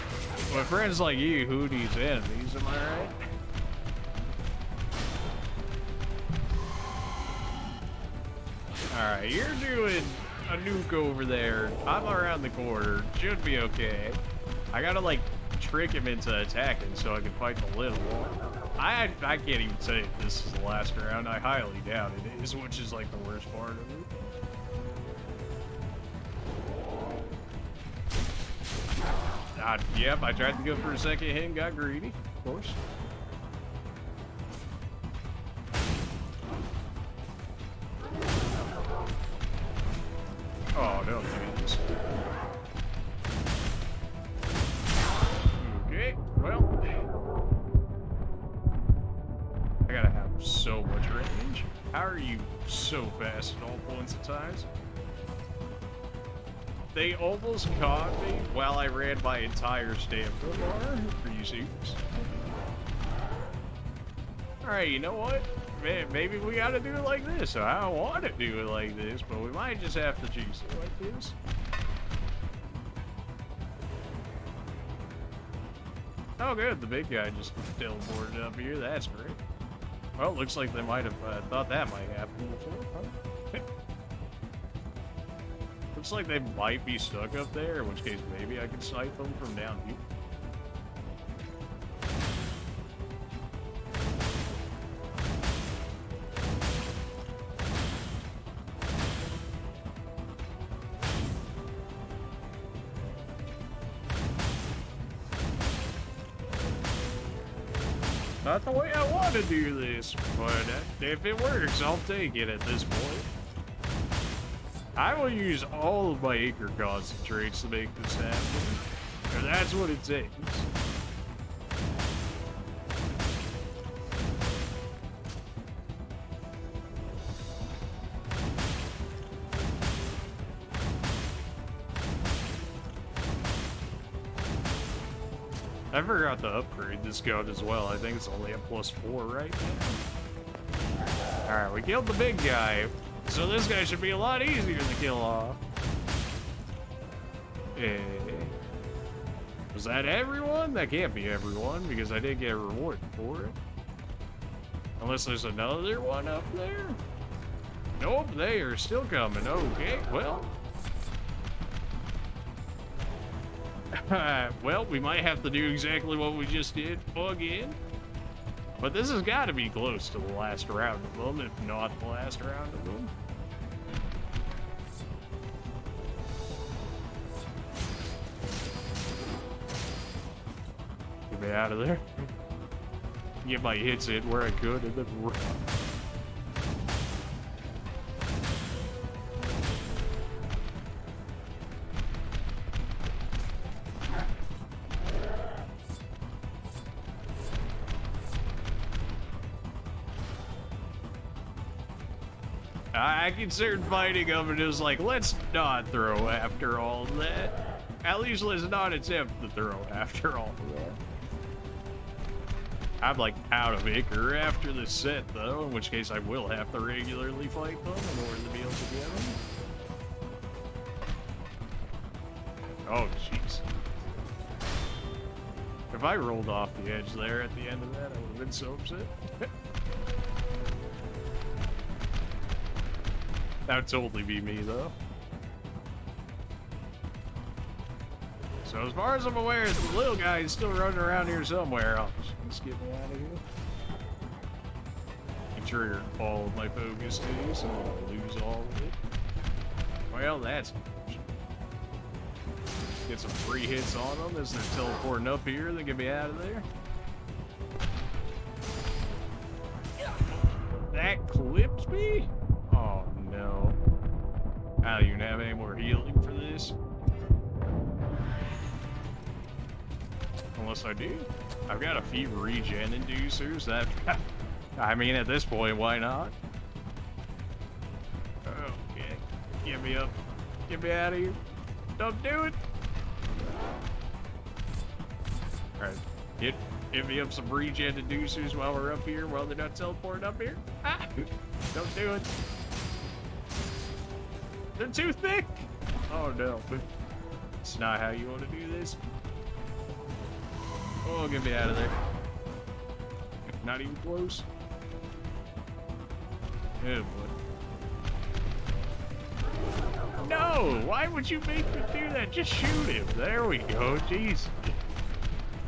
With friends like you, who needs enemies, am I right? Alright, you're doing a nuke over there. I'm around the corner. Should be okay. I gotta, like, trick him into attacking so I can fight the little one. I can't even say if this is the last round. I highly doubt it is, which is, like, the worst part of it. Yep, I tried to go for a second hit and got greedy, of course. Oh, no, please. Okay, well. I gotta have so much range. How are you so fast at all points of times? They almost caught me while I ran my entire stamina bar. Are you serious? Alright, you know what? Man, maybe we gotta do it like this. So I don't want to do it like this, but we might just have to juice it like this. Oh good, the big guy just teleported up here. That's great. Well, looks like they might have thought that might happen before, huh? Looks like they might be stuck up there, in which case maybe I can snipe them from down here. Not the way I want to do this, but if it works, I'll take it at this point. I will use all of my Acre concentrates to make this happen, and that's what it takes. I forgot to upgrade this gun as well. I think it's only at +4 right now. Alright, we killed the big guy. So this guy should be a lot easier to kill off. Hey. Was that everyone? That can't be everyone, because I did get a reward for it. Unless there's another one up there? Nope, they are still coming. Okay, well. Well, we might have to do exactly what we just did again. But this has got to be close to the last round of them, if not the last round of them. Get me out of there. Get my hits in where I could and then run. I considered fighting him and it was like, let's not throw after all of that. At least let's not attempt to throw after all of that. I'm like out of Icar after this set though, in which case I will have to regularly fight them in order to be able to get them. Oh jeez. If I rolled off the edge there at the end of that, I would have been so upset. That would totally be me, though. So as far as I'm aware, the little guy is still running around here somewhere. Oh, just get me out of here. I triggered all of my focus too, so I'll lose all of it. Well, that's... Get some free hits on them as they're teleporting up here. They get me out of there. That clipped me? Oh no. I don't even have any more healing for this. Unless I do. I've got a few regen inducers that... I mean, at this point, why not? Okay. Get me up. Get me out of here. Don't do it. Alright. Get me up some regen inducers while we're up here, while they're not teleporting up here. Ah! Don't do it. They're too thick. Oh no. It's not how you want to do this. Oh, get me out of there. Not even close. Oh boy. No! Why would you make me do that? Just shoot him. There we go. Jeez.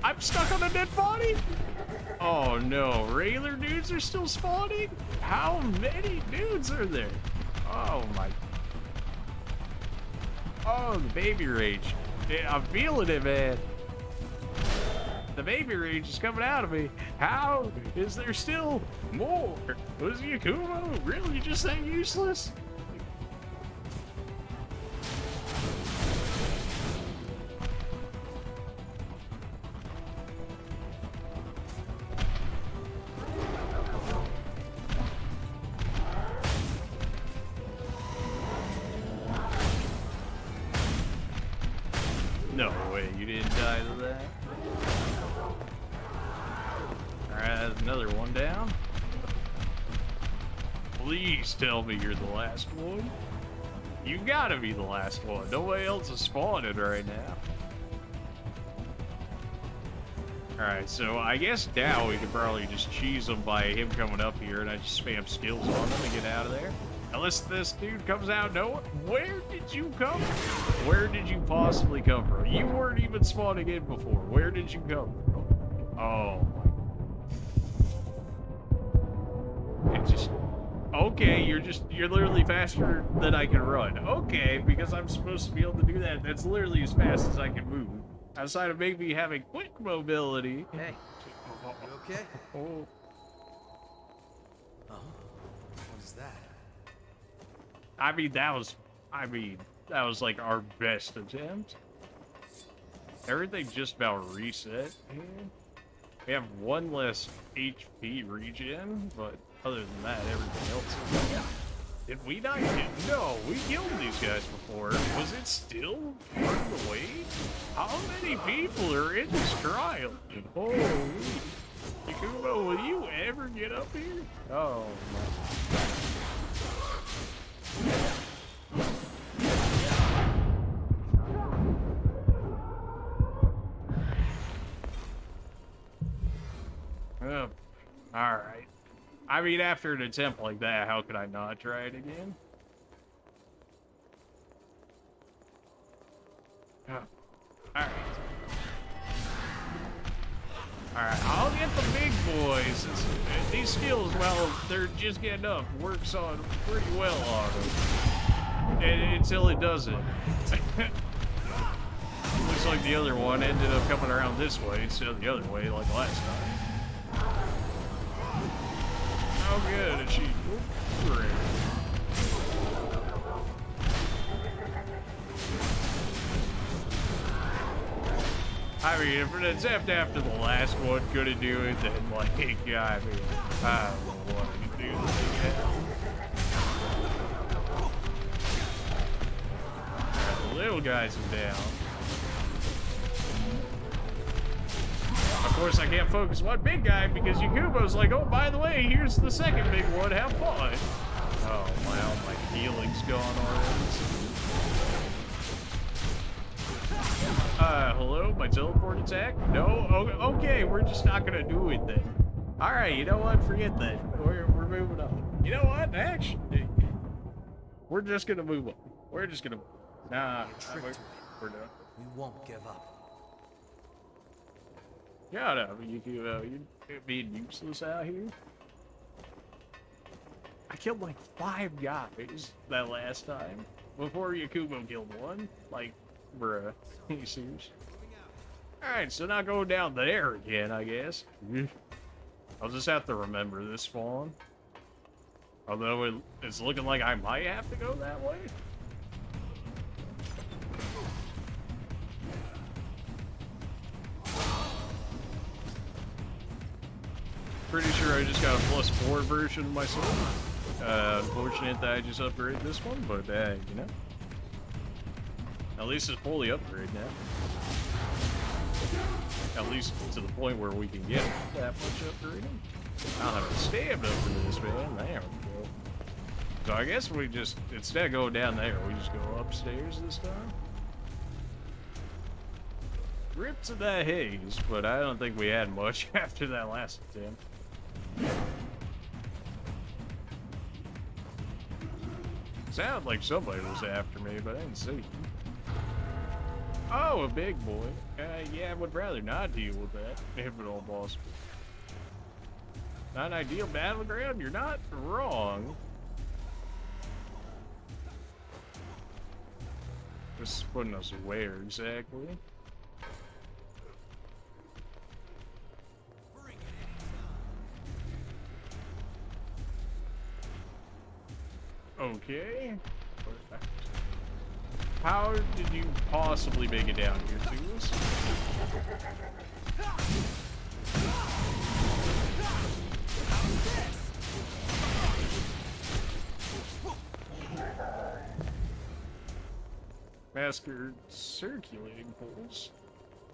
I'm stuck on a dead body? Oh no. Railer dudes are still spawning? How many dudes are there? Oh my. Oh, the baby rage. Yeah, I'm feeling it, man. The baby rage is coming out of me. How is there still more? Was Yakumo really just that useless? No way, you didn't die to that. Alright, another one down. Please tell me you're the last one. You gotta be the last one. Nobody else is spawning right now. Alright, so I guess now we could probably just cheese him by him coming up here and I just spam skills on him and get out of there. Unless this dude comes out nowhere. Where did you come from? Where did you possibly come from? You weren't even spawning in before. Where did you come from? Oh my. It just... Okay, you're literally faster than I can run. Okay, because I'm supposed to be able to do that. That's literally as fast as I can move. Outside of maybe having quick mobility. Hey, you okay? Oh. Oh, what is that? I mean, that was like our best attempt. Everything just about reset here. We have one less HP regen, but other than that, everything else is... Did we not get... No, we killed these guys before. Was it still part of the wait? How many people are in this trial? Holy... Yakumo, will you ever get up here? Oh, my... Alright. I mean, after an attempt like that, how could I not try it again? Oh. Alright. Alright, I'll get the big boys. These skills, well, they're just getting up. Works on pretty well on them. Until it doesn't. Looks like the other one ended up coming around this way instead of the other way like last time. How good is she? Great. I mean, if an attempt after the last one couldn't do it, then, like, I mean, I don't know what I can do this again. Alright, the little guys are down. Of course, I can't focus one big guy because Yakubo's like, oh, by the way, here's the second big one, have fun. Oh, wow, my healing's gone already. Hello? My teleport attack? No? Okay, we're just not gonna do it then. Alright, you know what? Forget that. We're moving on. You know what? Actually, we're just gonna move on. We're just gonna... Nah, we're done. We won't give up. Yeah, no, you're being useless out here. I killed like 5 guys that last time. Before Yakubo killed one. Like, bruh. Are you serious? Alright, so not going down there again, I guess. I'll just have to remember this spawn. Although it's looking like I might have to go that way. Pretty sure I just got a +4 version of my sword. Unfortunate that I just upgraded this one, but you know. At least it's fully upgraded now. At least to the point where we can get that much upgrading. I don't have a stamina for this, man. There we go. So I guess we just, instead of going down there, we just go upstairs this time. Rip to that haze, but I don't think we had much after that last attempt. Sounded like somebody was after me, but I didn't see him. Oh, a big boy. Yeah, I would rather not deal with that, if at all possible. Not an ideal battleground? You're not wrong. This is putting us where exactly? Okay. How did you possibly make it down here to us? Master circulating pulse.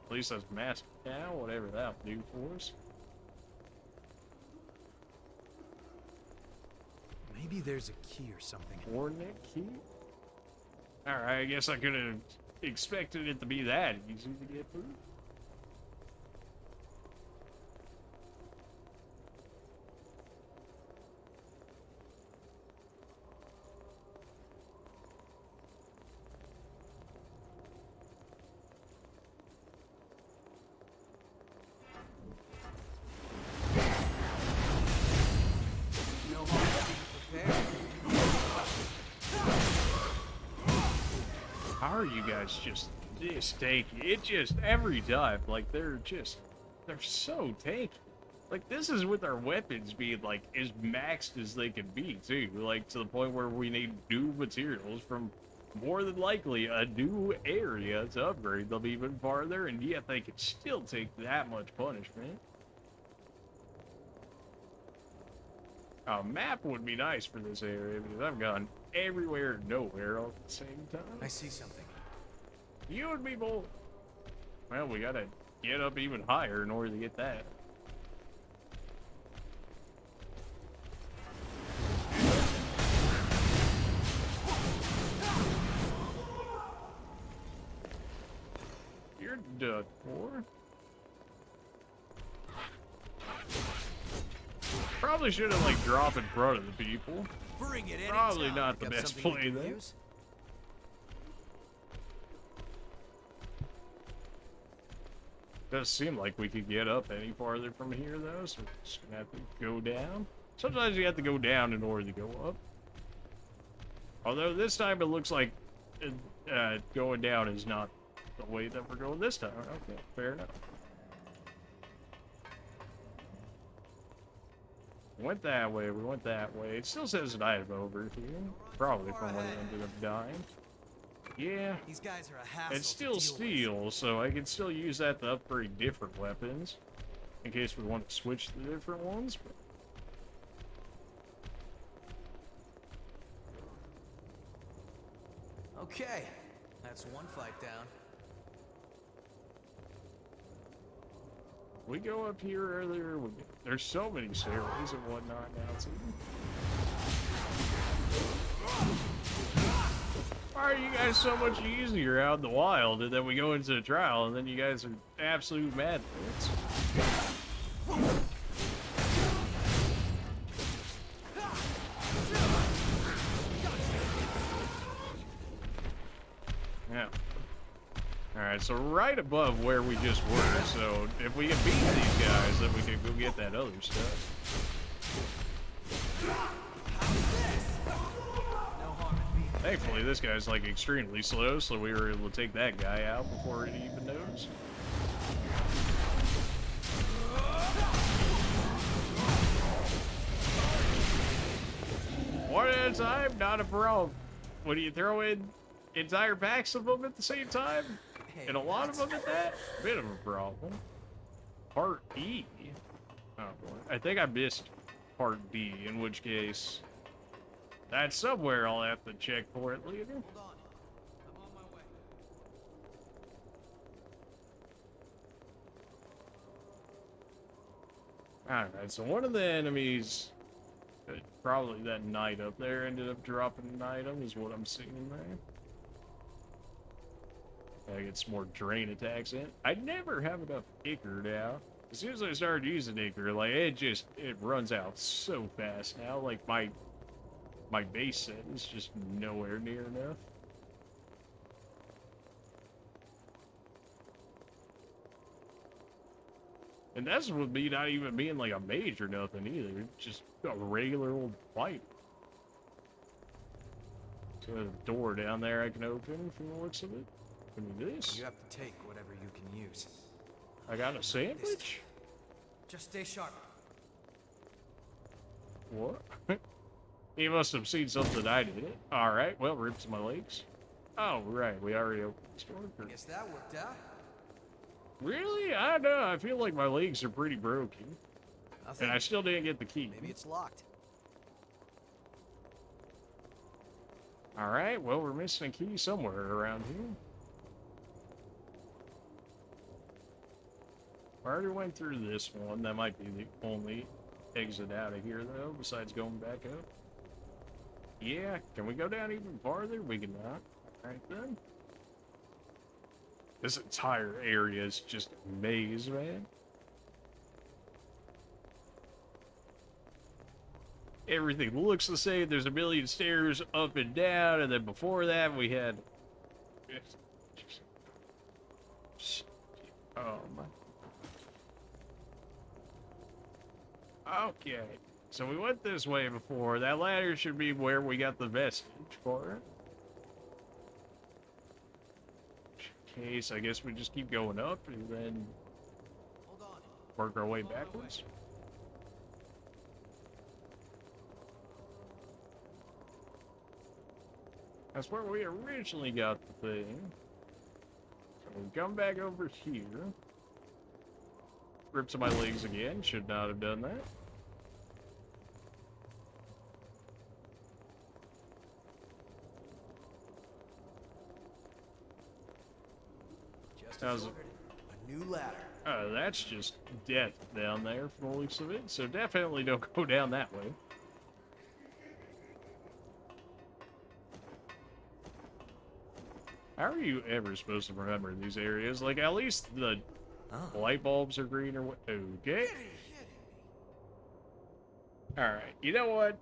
At least that's master now, whatever that'll do for us. Maybe there's a key or something. Coordinate key? Alright, I guess I could have expected it to be that easy to get through. How are you guys just this tanky? It just, every time, like, they're so tanky. Like, this is with our weapons being, like, as maxed as they can be, too. Like, to the point where we need new materials from, more than likely, a new area to upgrade them even farther, and yet they can still take that much punishment. A map would be nice for this area, because I've gone everywhere and nowhere all at the same time. I see something. You and me both. Well, we gotta get up even higher in order to get that. You're done for. Probably shouldn't like drop in front of the people. Bring it Probably anytime. not the Got best something you play can there. use? Does seem like we could get up any farther from here though, so we're just gonna have to go down. Sometimes you have to go down in order to go up. Although this time it looks like going down is not the way that we're going this time. Okay, fair enough. We went that way, we went that way. It still says an item over here. Probably from where we ended up dying. Yeah, These guys are a hassle. it's still steel, so I can still use that to upgrade different weapons. In case we want to switch to different ones. But... Okay, that's one fight down. We go up here earlier. There's so many stairways and whatnot now, too. Why are you guys so much easier out in the wild, and then we go into the trial, and then you guys are absolute madmen? Yeah. Alright, so right above where we just were, so if we can beat these guys, then we can go get that other stuff. Thankfully, this guy's like extremely slow, so we were able to take that guy out before he even noticed. One at a time, not a problem. What do you throw in entire packs of them at the same time? And a lot of them at that? Bit of a problem. Part E? Oh boy. I think I missed Part B, in which case... that's somewhere I'll have to check for it later. Hold on. I'm on my way. Alright, so one of the enemies, probably that knight up there, ended up dropping an item, is what I'm seeing there. I get some more drain attacks in. I never have enough Ichor now. As soon as I started using Ichor, like, it runs out so fast now. Like, my base set is just nowhere near enough. And that's with me not even being like a mage or nothing either. It's just a regular old fight. So there's a door down there I can open from the looks of it. Give me this. You have to take whatever you can use. I got a sandwich? Just stay sharp. What? He must have seen something I did. Alright, well, rips my legs. Oh, right, we already opened this door. Guess that worked out. Really? I don't know. I feel like my legs are pretty broken. And I still didn't get the key. Maybe it's locked. Alright, well, we're missing a key somewhere around here. I already went through this one. That might be the only exit out of here, though, besides going back up. Yeah, can we go down even farther? We cannot. Alright, then. This entire area is just a maze, man. Everything looks the same. There's a million stairs up and down, and then before that we had... oh, my... okay, so we went this way before. That ladder should be where we got the vestige for it. Case, I guess we just keep going up and then work our way backwards. That's where we originally got the thing. So we come back over here. Rips of my legs again. Should not have done that. Just a new ladder. Oh, that's just death down there from the looks of it. So definitely don't go down that way. How are you ever supposed to remember these areas? Like, at least the light bulbs are green or what? Okay. Alright, you know what?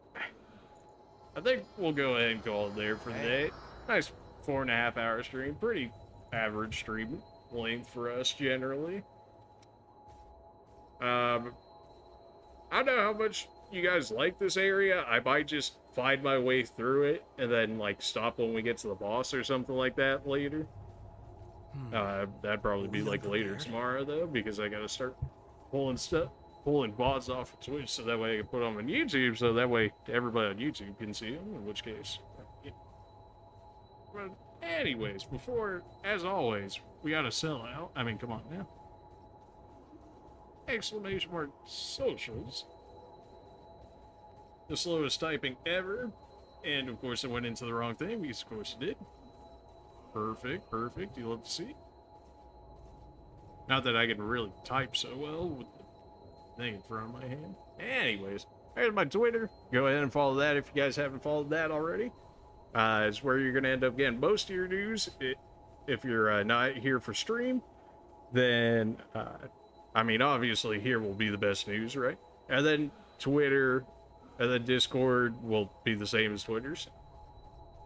I think we'll go ahead and call it there for the day. Nice 4.5 hour stream. Pretty average stream length for us generally. I don't know how much you guys like this area. I might just find my way through it and then like stop when we get to the boss or something like that later. That'd probably be like later tomorrow though, because I gotta start pulling VODs off of Twitch so that way I can put them on YouTube, so that way everybody on YouTube can see them, in which case. Yeah. But anyways, as always, we gotta sell out. I mean, come on now. Exclamation mark socials. The slowest typing ever. And of course it went into the wrong thing, because of course it did. Perfect, perfect. You love to see. Not that I can really type so well with the thing in front of my hand. Anyways, there's my Twitter. Go ahead and follow that if you guys haven't followed that already. It's where you're going to end up getting most of your news. If you're not here for stream, then, I mean, obviously here will be the best news, right? And then Twitter, and then Discord will be the same as Twitter's.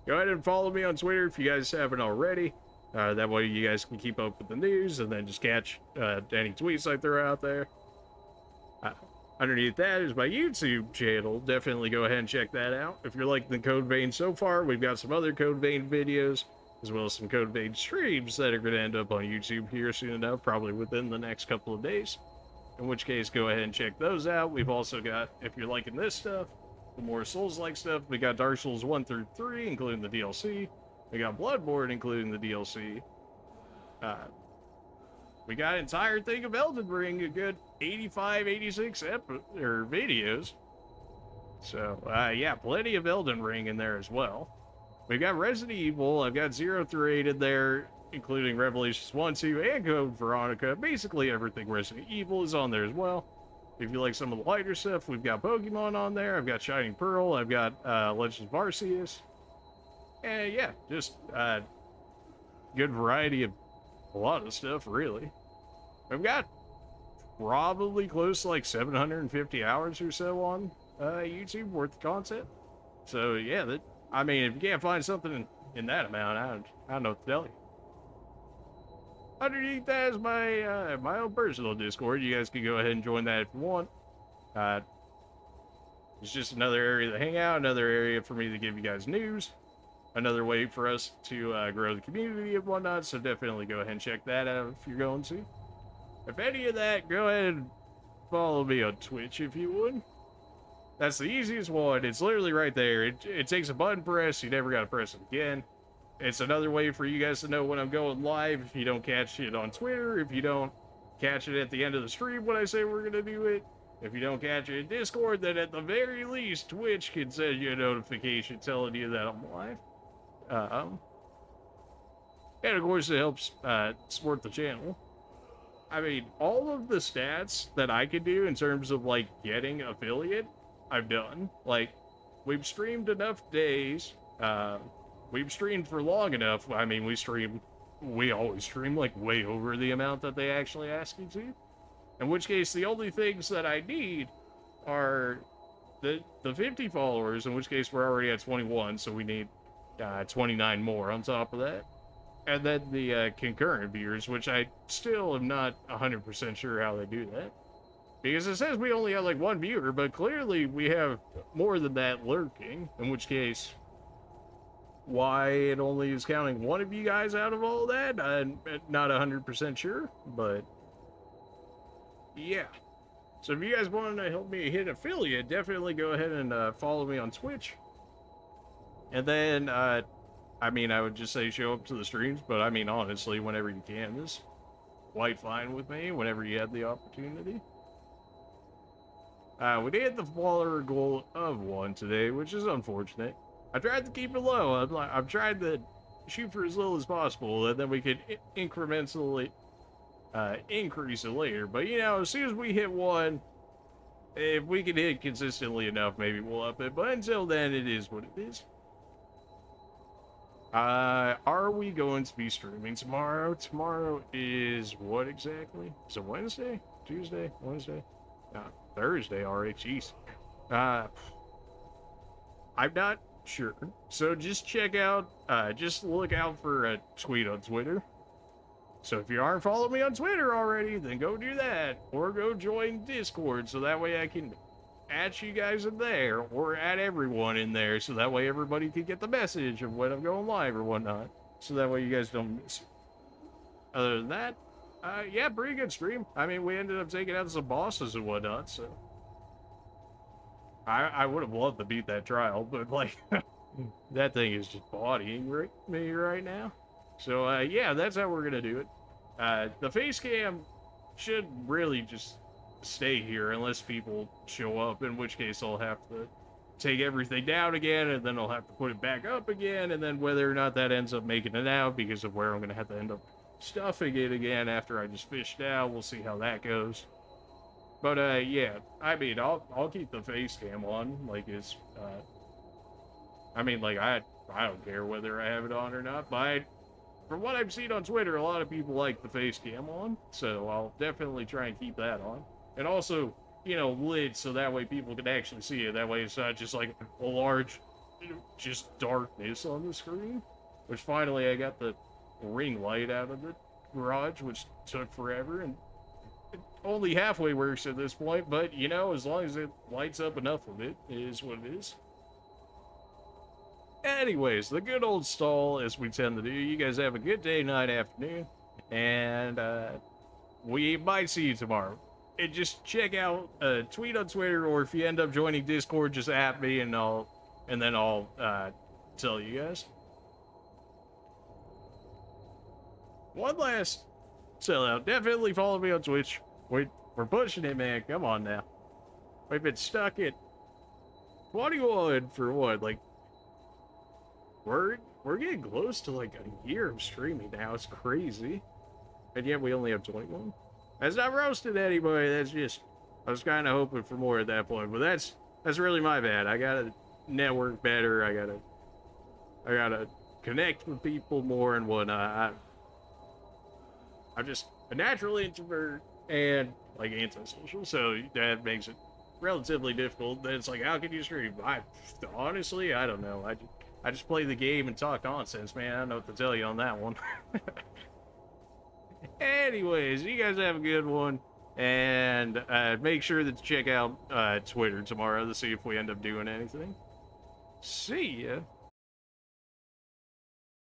Go ahead and follow me on Twitter if you guys haven't already. That way you guys can keep up with the news and then just catch any tweets I throw out there. Underneath that is my YouTube channel. Definitely go ahead and check that out. If you're liking the Code Vein so far, we've got some other Code Vein videos, as well as some Code Vein streams that are going to end up on YouTube here soon enough, probably within the next couple of days. In which case, go ahead and check those out. We've also got, if you're liking this stuff, the more Souls-like stuff, we got Dark Souls 1 through 3, including the DLC. We got Bloodborne, including the DLC. We got an entire thing of Elden Ring, a good 85, 86 videos. So, yeah, plenty of Elden Ring in there as well. We've got Resident Evil. I've got 0 through 8 in there, including Revelations 1, 2, and Code Veronica. Basically everything Resident Evil is on there as well. If you like some of the lighter stuff, we've got Pokemon on there. I've got Shining Pearl. I've got Legends of Arceus. And yeah, just good variety of a lot of stuff, really. We've got probably close to like 750 hours or so on YouTube worth of content. So yeah, I mean, if you can't find something in that amount, I don't know what to tell you. Underneath that is my my own personal Discord. You guys can go ahead and join that if you want. It's just another area to hang out, another area for me to give you guys news, another way for us to grow the community and whatnot. So definitely go ahead and check that out if you're going to. If any of that, go ahead and follow me on Twitch if you would. That's the easiest one. It's literally right there. It takes a button press. You never got to press it again. It's another way for you guys to know when I'm going live. If you don't catch it on Twitter, if you don't catch it at the end of the stream when I say we're going to do it, if you don't catch it in Discord, then at the very least, Twitch can send you a notification telling you that I'm live. And of course, it helps support the channel. I mean, all of the stats that I could do in terms of, like, getting affiliate, I've done. Like, we've streamed enough days, we've streamed for long enough. I mean, we always stream, like, way over the amount that they actually ask you to. In which case, the only things that I need are the 50 followers, in which case we're already at 21, so we need 29 more on top of that. And then the concurrent viewers, which I still am not 100% sure how they do that. Because it says we only have, like, one viewer, but clearly we have more than that lurking, in which case, why it only is counting one of you guys out of all that, I'm not 100% sure, but yeah. So if you guys want to help me hit affiliate, definitely go ahead and follow me on Twitch. And then, I mean, I would just say show up to the streams, but I mean, honestly, whenever you can is quite fine with me, whenever you have the opportunity. We did hit the follower goal of 1 today, which is unfortunate. I tried to keep it low. I'm trying to shoot for as little as possible, and then we could incrementally increase it later. But, you know, as soon as we hit 1, if we can hit consistently enough, maybe we'll up it. But until then, it is what it is. Are we going to be streaming tomorrow? Tomorrow is what exactly? Is it Wednesday? Tuesday? Wednesday? Thursday already. Jeez. I'm not sure. So just check out, just look out for a tweet on Twitter. So if you aren't following me on Twitter already, then go do that. Or go join Discord so that way I can at you guys in there, or at everyone in there, so that way everybody can get the message of when I'm going live or whatnot. So that way you guys don't miss it. Other than that, yeah, pretty good stream. I mean, we ended up taking out some bosses and whatnot, so. I would have loved to beat that trial, but, like, that thing is just bodying me right now. So, yeah, that's how we're gonna do it. The face cam should really just stay here unless people show up, in which case I'll have to take everything down again, and then I'll have to put it back up again, and then whether or not that ends up making it out because of where I'm gonna have to end up stuffing it again after I just fished out, we'll see how that goes. But, yeah, I mean, I'll keep the face cam on, like, it's, I mean, like, I don't care whether I have it on or not, but from what I've seen on Twitter, a lot of people like the face cam on, so I'll definitely try and keep that on. And also, you know, lit so that way people can actually see it. That way it's not just like a large, just darkness on the screen. Which finally I got the ring light out of the garage, which took forever, and it only halfway works at this point, but, you know, as long as it lights up enough of it, it is what it is. Anyways, the good old stall, as we tend to do. You guys have a good day, night, afternoon, and we might see you tomorrow. And just check out a tweet on Twitter, or if you end up joining Discord, just at me, and then I'll tell you guys. One last sellout. Definitely follow me on Twitch. We're pushing it, man. Come on now. We've been stuck at 21 for what, like, we're getting close to like a year of streaming now. It's crazy. And yet we only have 21. That's not roasting anybody. That's just, I was kind of hoping for more at that point, but that's really my bad. I gotta network better. I gotta connect with people more and whatnot. I'm just a natural introvert and like antisocial, so that makes it relatively difficult. Then it's like, how can you stream? Honestly, I don't know. I just play the game and talk nonsense, man. I don't know what to tell you on that one. Anyways, you guys have a good one. And make sure to check out Twitter tomorrow to see if we end up doing anything. See ya.